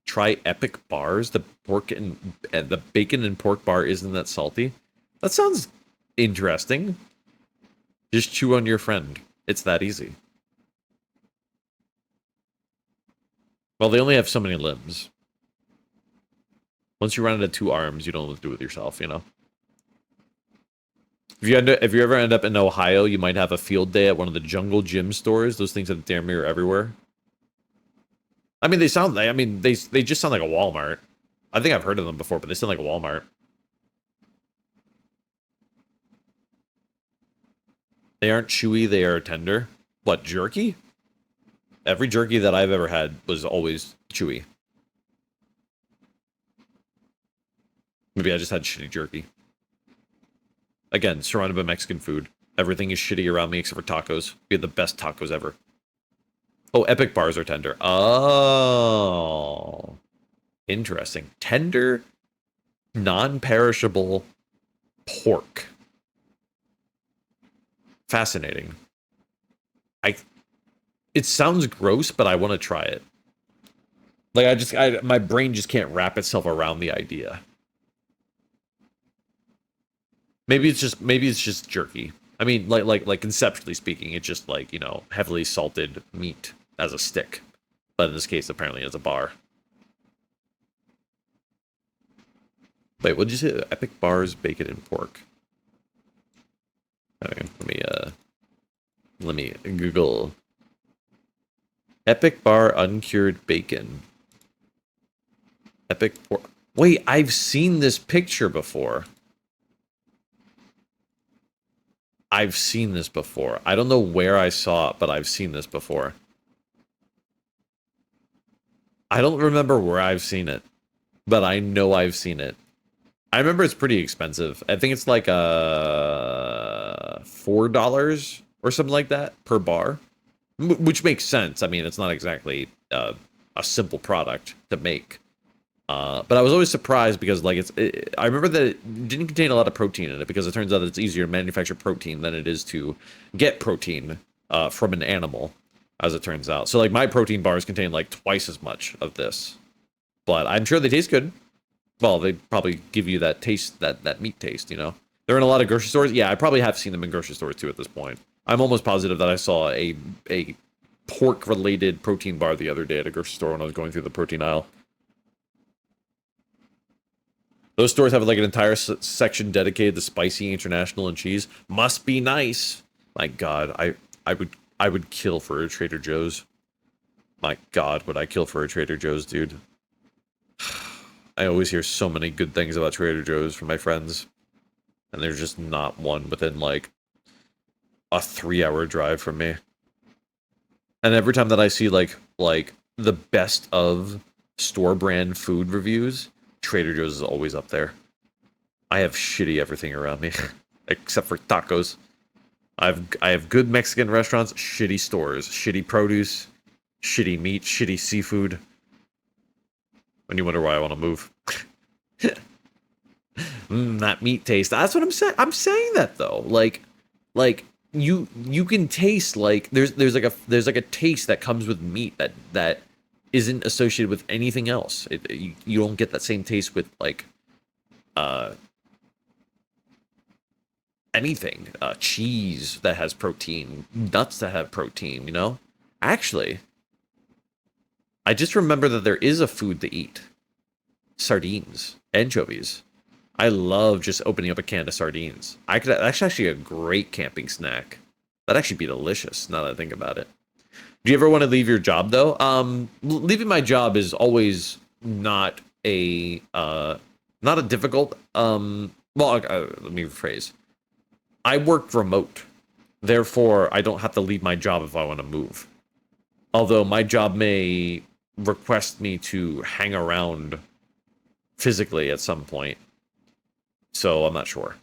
Try epic bars. The pork and the bacon and pork bar isn't that salty. That sounds interesting. Just chew on your friend. It's that easy. Well, they only have so many limbs. Once you run into 2 arms, you don't know what to do with yourself, you know? If you ever end up in Ohio, you might have a field day at one of the jungle gym stores. Those things that damn near everywhere. I mean, they just sound like a Walmart. I think I've heard of them before, but they sound like a Walmart. They aren't chewy, they are tender. What, jerky? Every jerky that I've ever had was always chewy. Maybe I just had shitty jerky. Again, surrounded by Mexican food. Everything is shitty around me except for tacos. We had the best tacos ever. Oh, epic bars are tender. Oh. Interesting. Tender, non-perishable pork. Fascinating. It sounds gross, but I want to try it. Like, my brain just can't wrap itself around the idea. Maybe it's just jerky. I mean, like conceptually speaking, it's just like, you know, heavily salted meat as a stick. But in this case, apparently as a bar. Wait, what did you say? Epic bars, bacon, and pork. Okay, let me Google epic bar uncured bacon. Epic pork. Wait, I've seen this picture before. I've seen this before. I don't know where I saw it, but I've seen this before. I don't remember where I've seen it, but I know I've seen it. I remember it's pretty expensive. I think it's like $4 or something like that per bar, which makes sense. I mean, it's not exactly a simple product to make. But I was always surprised because, like, I remember that it didn't contain a lot of protein in it because it turns out that it's easier to manufacture protein than it is to get protein from an animal, as it turns out. So, like, my protein bars contain, like, twice as much of this. But I'm sure they taste good. Well, they probably give you that taste, that meat taste, you know? They're in a lot of grocery stores. Yeah, I probably have seen them in grocery stores, too, at this point. I'm almost positive that I saw a pork-related protein bar the other day at a grocery store when I was going through the protein aisle. Those stores have like an entire section dedicated to spicy, international, and cheese. Must be nice. My God, I would kill for a Trader Joe's. My God, would I kill for a Trader Joe's, dude? I always hear so many good things about Trader Joe's from my friends, and there's just not one within like a 3-hour drive from me. And every time that I see like the best of store brand food reviews, Trader Joe's is always up there. I have shitty everything around me, except for tacos. I have good Mexican restaurants, shitty stores, shitty produce, shitty meat, shitty seafood. And you wonder why I want to move. That meat taste. That's what I'm saying. I'm saying that though. Like you can taste like there's like a taste that comes with meat that isn't associated with anything else. You don't get that same taste with like anything. Cheese that has protein, nuts that have protein, you know? Actually, I just remember that there is a food to eat. Sardines, anchovies. I love just opening up a can of sardines. That's actually a great camping snack. That'd actually be delicious now that I think about it. Do you ever want to leave your job though? Leaving my job is always not a difficult. Let me rephrase. I work remote, therefore I don't have to leave my job if I want to move. Although my job may request me to hang around physically at some point, so I'm not sure.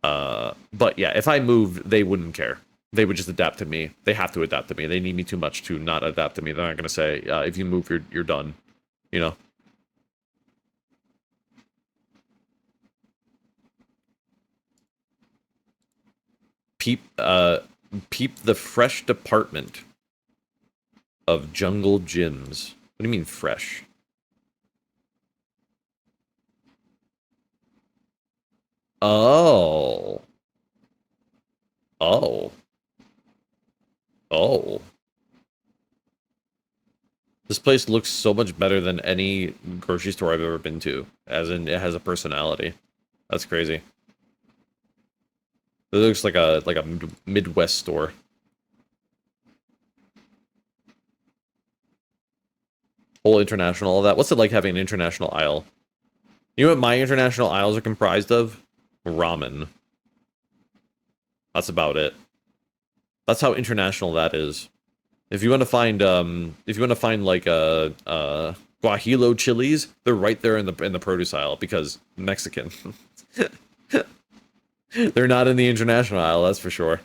But yeah, if I moved, they wouldn't care. they would just adapt to me. They have to adapt to me. They need me too much to not adapt to me. They're not going to say, if you move, you're done. You know? Peep the fresh department of jungle gyms. What do you mean fresh? Oh. Oh. Oh. This place looks so much better than any grocery store I've ever been to. As in, it has a personality. That's crazy. It looks like a Midwest store. Whole international, all that. What's it like having an international aisle? You know what my international aisles are comprised of? Ramen. That's about it. That's how international that is. If you want to find like guajillo chilies, they're right there in the produce aisle because Mexican. They're not in the international aisle, that's for sure.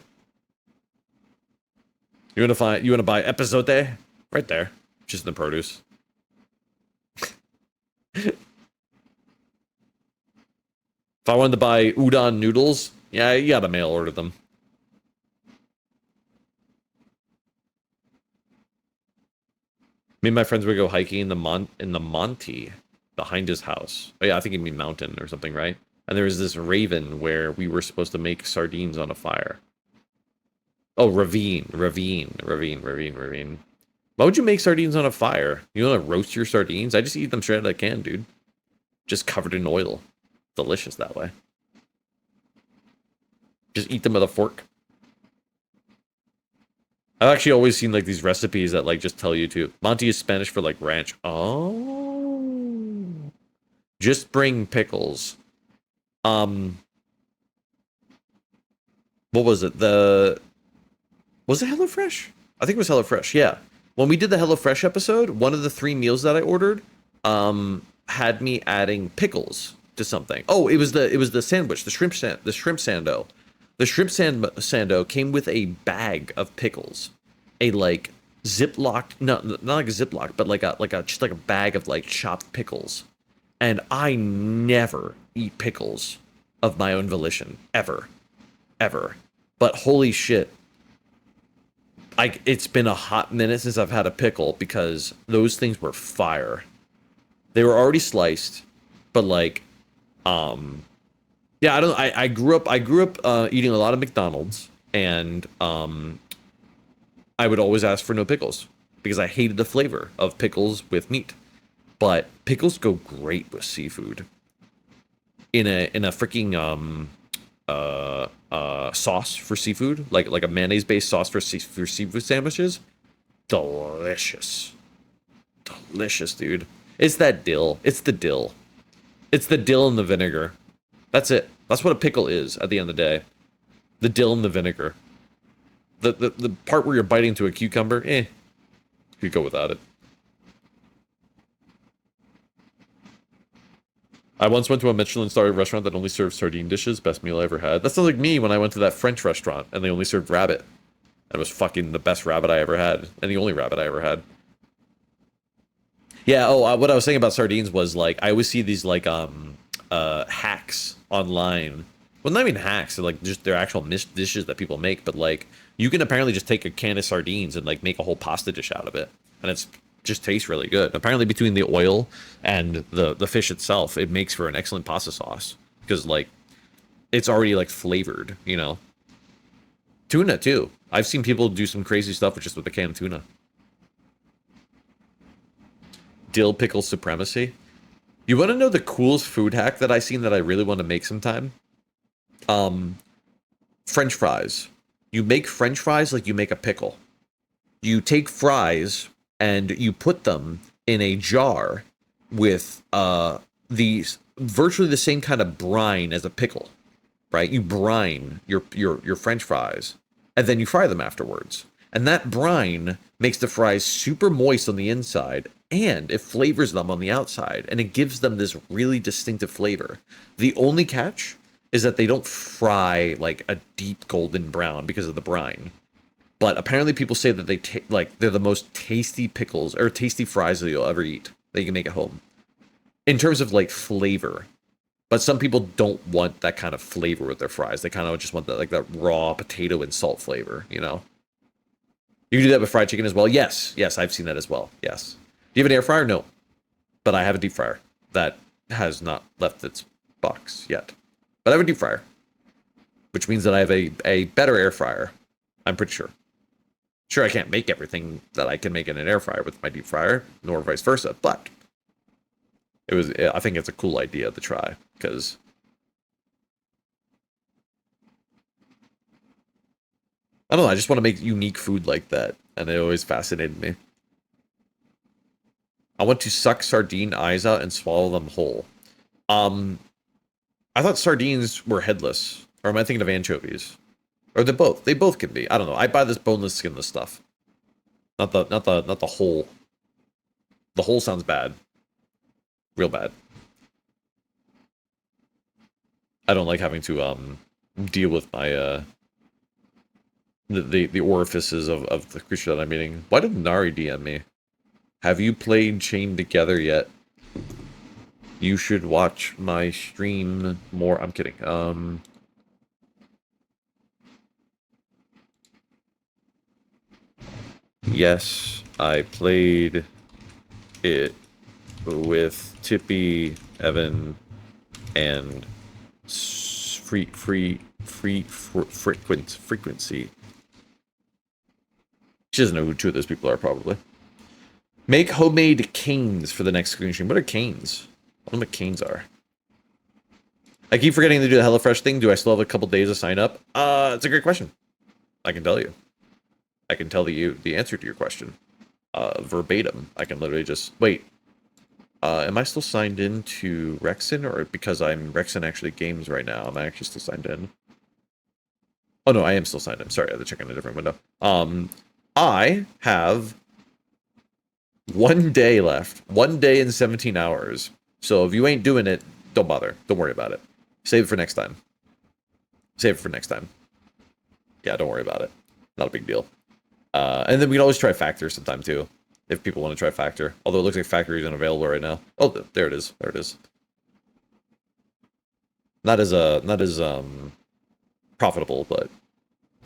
You want to buy epazote? Right there. Just in the produce. If I wanted to buy udon noodles, yeah, you gotta mail order them. Me and my friends would go hiking in the Monte behind his house. Oh yeah, I think you mean mountain or something, right? And there was this raven where we were supposed to make sardines on a fire. Oh, ravine. Why would you make sardines on a fire? You want to roast your sardines? I just eat them straight out of the can, dude. Just covered in oil. Delicious that way. Just eat them with a fork. I've actually always seen like these recipes that like just tell you to. Monty is Spanish for like ranch. Oh. Just bring pickles. What was it? Was it HelloFresh? I think it was HelloFresh, yeah. When we did the HelloFresh episode, one of the 3 meals that I ordered had me adding pickles to something. Oh, it was the sandwich, the shrimp sando. The shrimp sando came with a bag of pickles. A like Ziploc, no, not like a Ziploc, but like a just like a bag of like chopped pickles. And I never eat pickles of my own volition. Ever. But holy shit. It's been a hot minute since I've had a pickle because those things were fire. They were already sliced, but like, yeah, I grew up eating a lot of McDonald's, and I would always ask for no pickles because I hated the flavor of pickles with meat. But pickles go great with seafood. In a freaking sauce for seafood, like a mayonnaise based sauce for seafood sandwiches. Delicious, dude. It's that dill. It's the dill and the vinegar. That's it. That's what a pickle is at the end of the day. The dill and the vinegar. The part where you're biting into a cucumber, you could go without it. I once went to a Michelin-starred restaurant that only served sardine dishes. Best meal I ever had. That sounds like me when I went to that French restaurant and they only served rabbit. It was fucking the best rabbit I ever had, and the only rabbit I ever had. Yeah. Oh, what I was saying about sardines was like I always see these like hacks online. Well, not even hacks. They're like just their actual dishes that people make. But like you can apparently just take a can of sardines and like make a whole pasta dish out of it, and it's just tastes really good. Apparently between the oil and the fish itself, it makes for an excellent pasta sauce because like it's already like flavored, you know. Tuna too. I've seen people do some crazy stuff with just with a can of tuna. Dill pickle supremacy. You want to know the coolest food hack that I seen that I really want to make sometime? French fries. You make French fries like you make a pickle. You take fries and you put them in a jar with virtually the same kind of brine as a pickle, right? You brine your French fries, and then you fry them afterwards. And that brine makes the fries super moist on the inside, and it flavors them on the outside, and it gives them this really distinctive flavor. The only catch is that they don't fry like a deep golden brown because of the brine. But apparently people say that they're the most tasty pickles or tasty fries that you'll ever eat that you can make at home. In terms of like flavor. But some people don't want that kind of flavor with their fries. They kind of just want that raw potato and salt flavor, you know? You can do that with fried chicken as well. Yes, I've seen that as well. Yes. Do you have an air fryer? No. But I have a deep fryer that has not left its box yet. But I have a deep fryer. Which means that I have a better air fryer. I'm pretty sure. Sure, I can't make everything that I can make in an air fryer with my deep fryer, nor vice versa, but I think it's a cool idea to try, because I don't know, I just want to make unique food like that, and it always fascinated me. I want to suck sardine eyes out and swallow them whole. I thought sardines were headless, or am I thinking of anchovies? Or they both? They both can be. I don't know. I buy this boneless, skinless stuff. Not the whole. The whole sounds bad. Real bad. I don't like having to deal with my the orifices of the creature that I'm eating. Why did Nari DM me? Have you played Chained Together yet? You should watch my stream more. I'm kidding. Yes, I played it with Tippy, Evan, and frequency. She doesn't know who two of those people are, probably. Make homemade canes for the next screen stream. What are canes? I don't know what canes are. I keep forgetting to do the HelloFresh thing. Do I still have a couple days to sign up? It's a great question. I can tell you. I can tell you the answer to your question. Verbatim. I can literally just... Wait. Am I still signed in to Rekson? Or because I'm Rekson actually games right now, am I actually still signed in? Oh no, I am still signed in. Sorry, I had to check in a different window. I have 1 day left. 1 day and 17 hours. So if you ain't doing it, don't bother. Don't worry about it. Save it for next time. Save it for next time. Yeah, don't worry about it. Not a big deal. And then we can always try Factor sometime too, if people want to try Factor. Although it looks like Factor isn't available right now. Oh, there it is. There it is. Not as profitable, but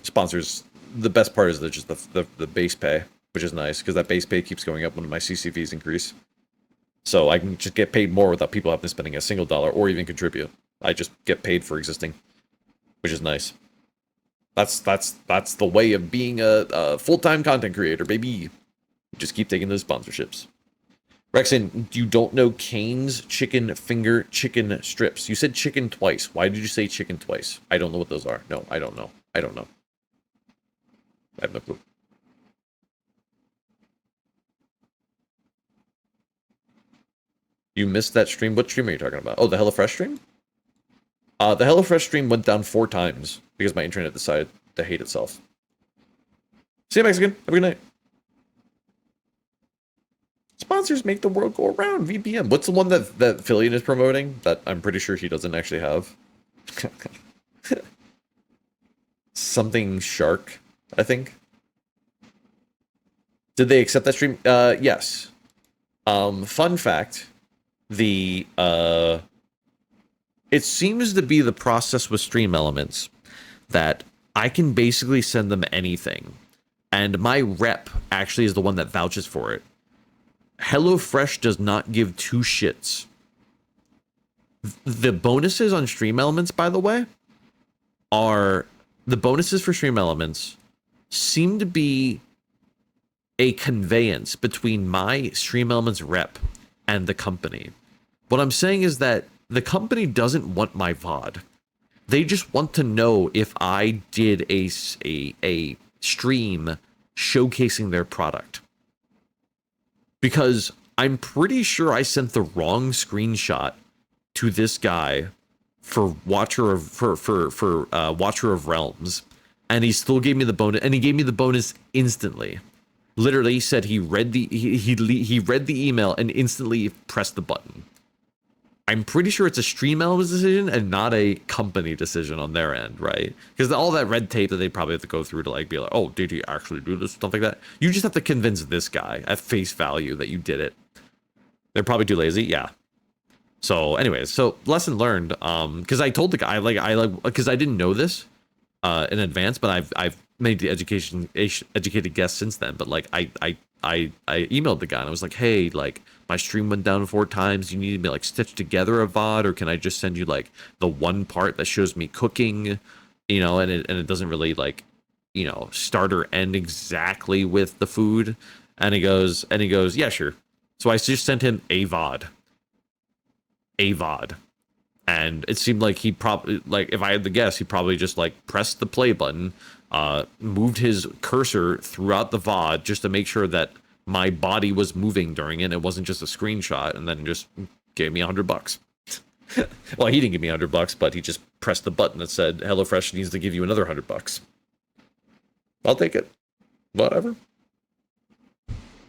sponsors. The best part is just the base pay, which is nice because that base pay keeps going up when my CCVs increase. So I can just get paid more without people having to spending a single dollar or even contribute. I just get paid for existing, which is nice. That's the way of being a full-time content creator, baby. Just keep taking those sponsorships. Rekson, you don't know Cane's chicken finger chicken strips. You said chicken twice. Why did you say chicken twice? I don't know what those are. No, I don't know. I don't know. I have no clue. You missed that stream? What stream are you talking about? Oh, the HelloFresh stream? The HelloFresh stream went down 4 times because my internet decided to hate itself. See you, Mexican. Have a good night. Sponsors make the world go around. VPN. What's the one that Fillion is promoting that I'm pretty sure he doesn't actually have? Something Shark, I think. Did they accept that stream? Yes. Fun fact. It seems to be the process with Stream Elements that I can basically send them anything. And my rep actually is the one that vouches for it. HelloFresh does not give 2 shits. The bonuses on Stream Elements, by the way, are... The bonuses for Stream Elements seem to be a conveyance between my Stream Elements rep and the company. What I'm saying is that the company doesn't want my VOD. They just want to know if I did a stream showcasing their product. Because I'm pretty sure I sent the wrong screenshot to this guy for Watcher of Realms, and he still gave me the bonus, and he gave me the bonus instantly. Literally, he said he read the email and instantly pressed the button. I'm pretty sure it's a stream elements decision and not a company decision on their end, right? Because all that red tape that they probably have to go through to like be like, oh, did he actually do this? Stuff like that. You just have to convince this guy at face value that you did it. They're probably too lazy, yeah. So, anyways, so lesson learned. Because I told the guy, because I didn't know this in advance, but I've made the educated guess since then. But like I emailed the guy and I was like, hey, like my stream went down 4 times. You need me like stitch together a VOD, or can I just send you like the one part that shows me cooking, you know, and it doesn't really like, you know, start or end exactly with the food. And he goes, yeah, sure. So I just sent him a VOD. And it seemed like he probably, like, if I had to guess, he probably just like pressed the play button, moved his cursor throughout the VOD just to make sure that my body was moving during it. It wasn't just a screenshot, and then just gave me $100. Well, he didn't give me $100, but he just pressed the button that said HelloFresh needs to give you another $100. I'll take it. Whatever.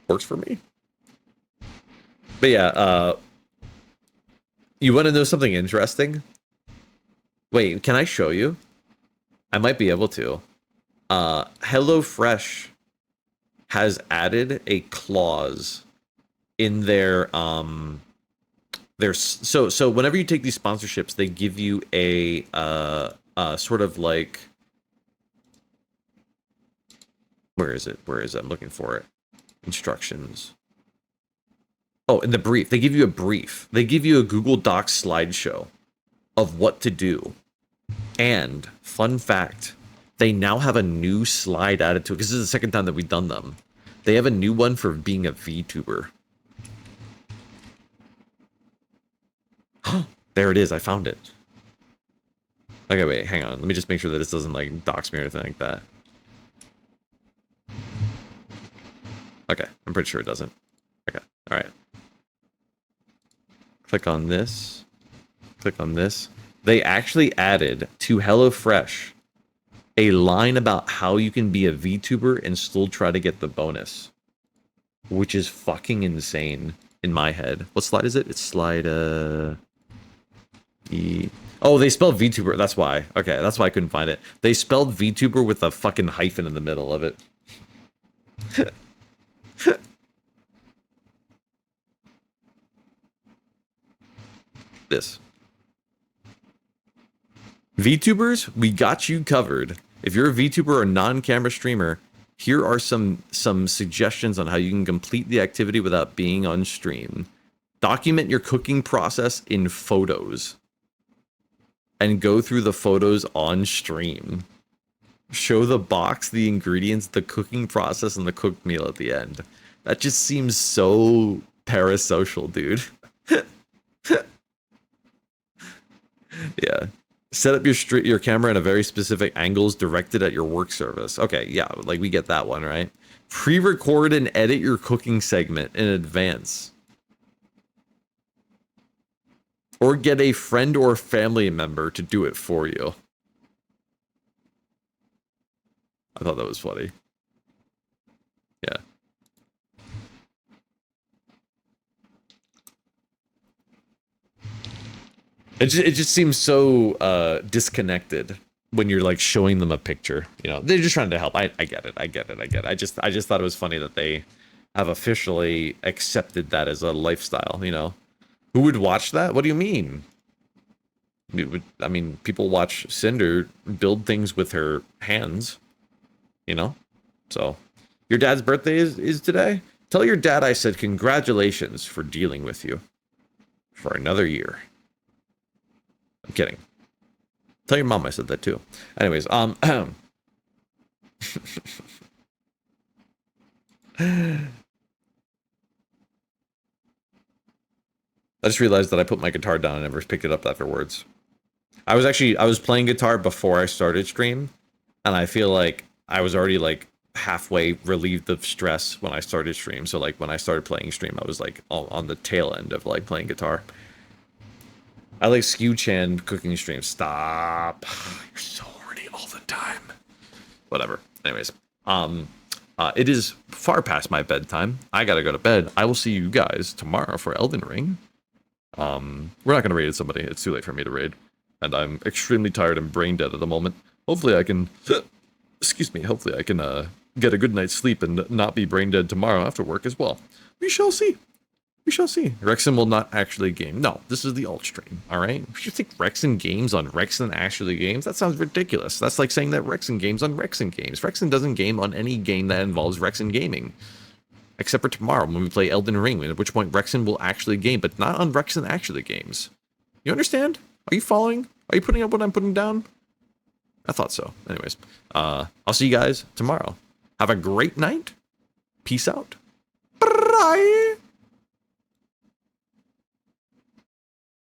Works for me. But yeah, you want to know something interesting? Wait, can I show you? I might be able to. HelloFresh has added a clause in their so whenever you take these sponsorships, they give you a sort of like, where is it? I'm looking for it. Instructions. Oh, in the brief. They give you a brief. They give you a Google Docs slideshow of what to do. And, fun fact, they now have a new slide added to it, because this is the second time that we've done them. They have a new one for being a VTuber. There it is. I found it. Okay, wait, hang on. Let me just make sure that this doesn't, like, dox me or anything like that. Okay, I'm pretty sure it doesn't. Okay, alright. Click on this. Click on this. They actually added to HelloFresh a line about how you can be a VTuber and still try to get the bonus. Which is fucking insane in my head. What slide is it? It's slide, E. Oh, they spelled VTuber. That's why. Okay, that's why I couldn't find it. They spelled VTuber with a fucking hyphen in the middle of it. This. VTubers, we got you covered. If you're a VTuber or non-camera streamer, here are some suggestions on how you can complete the activity without being on stream. Document your cooking process in photos. And go through the photos on stream. Show the box, the ingredients, the cooking process, and the cooked meal at the end. That just seems so parasocial, dude. Yeah. Set up your camera in a very specific angles directed at your work service. Okay, yeah, like we get that one, right? Pre-record and edit your cooking segment in advance. Or get a friend or family member to do it for you. I thought that was funny. Yeah. It just seems so disconnected when you're like showing them a picture. You know, they're just trying to help. I get it. I just thought it was funny that they have officially accepted that as a lifestyle. You know, who would watch that? What do you mean? I mean, people watch Cinder build things with her hands. You know, so your dad's birthday is today. Tell your dad I said congratulations for dealing with you for another year. I'm kidding. Tell your mom I said that too. Anyways, I just realized that I put my guitar down and never picked it up afterwards. I was playing guitar before I started stream, and I feel like I was already like halfway relieved of stress when I started stream. So like when I started playing stream, I was like on the tail end of like playing guitar. I like Skew Chan cooking streams. Stop. You're so horny all the time. Whatever. Anyways, it is far past my bedtime. I gotta go to bed. I will see you guys tomorrow for Elden Ring. We're not gonna raid somebody. It's too late for me to raid, and I'm extremely tired and brain dead at the moment. Hopefully I can, excuse me. Hopefully I can get a good night's sleep and not be brain dead tomorrow after work as well. We shall see. We shall see. Rekson will not actually game. No, this is the alt stream, alright? You think Rekson games on Rekson actually games? That sounds ridiculous. That's like saying that Rekson games on Rekson games. Rekson doesn't game on any game that involves Rekson gaming. Except for tomorrow when we play Elden Ring, at which point Rekson will actually game, but not on Rekson actually games. You understand? Are you following? Are you putting up what I'm putting down? I thought so. Anyways, I'll see you guys tomorrow. Have a great night. Peace out. Bye.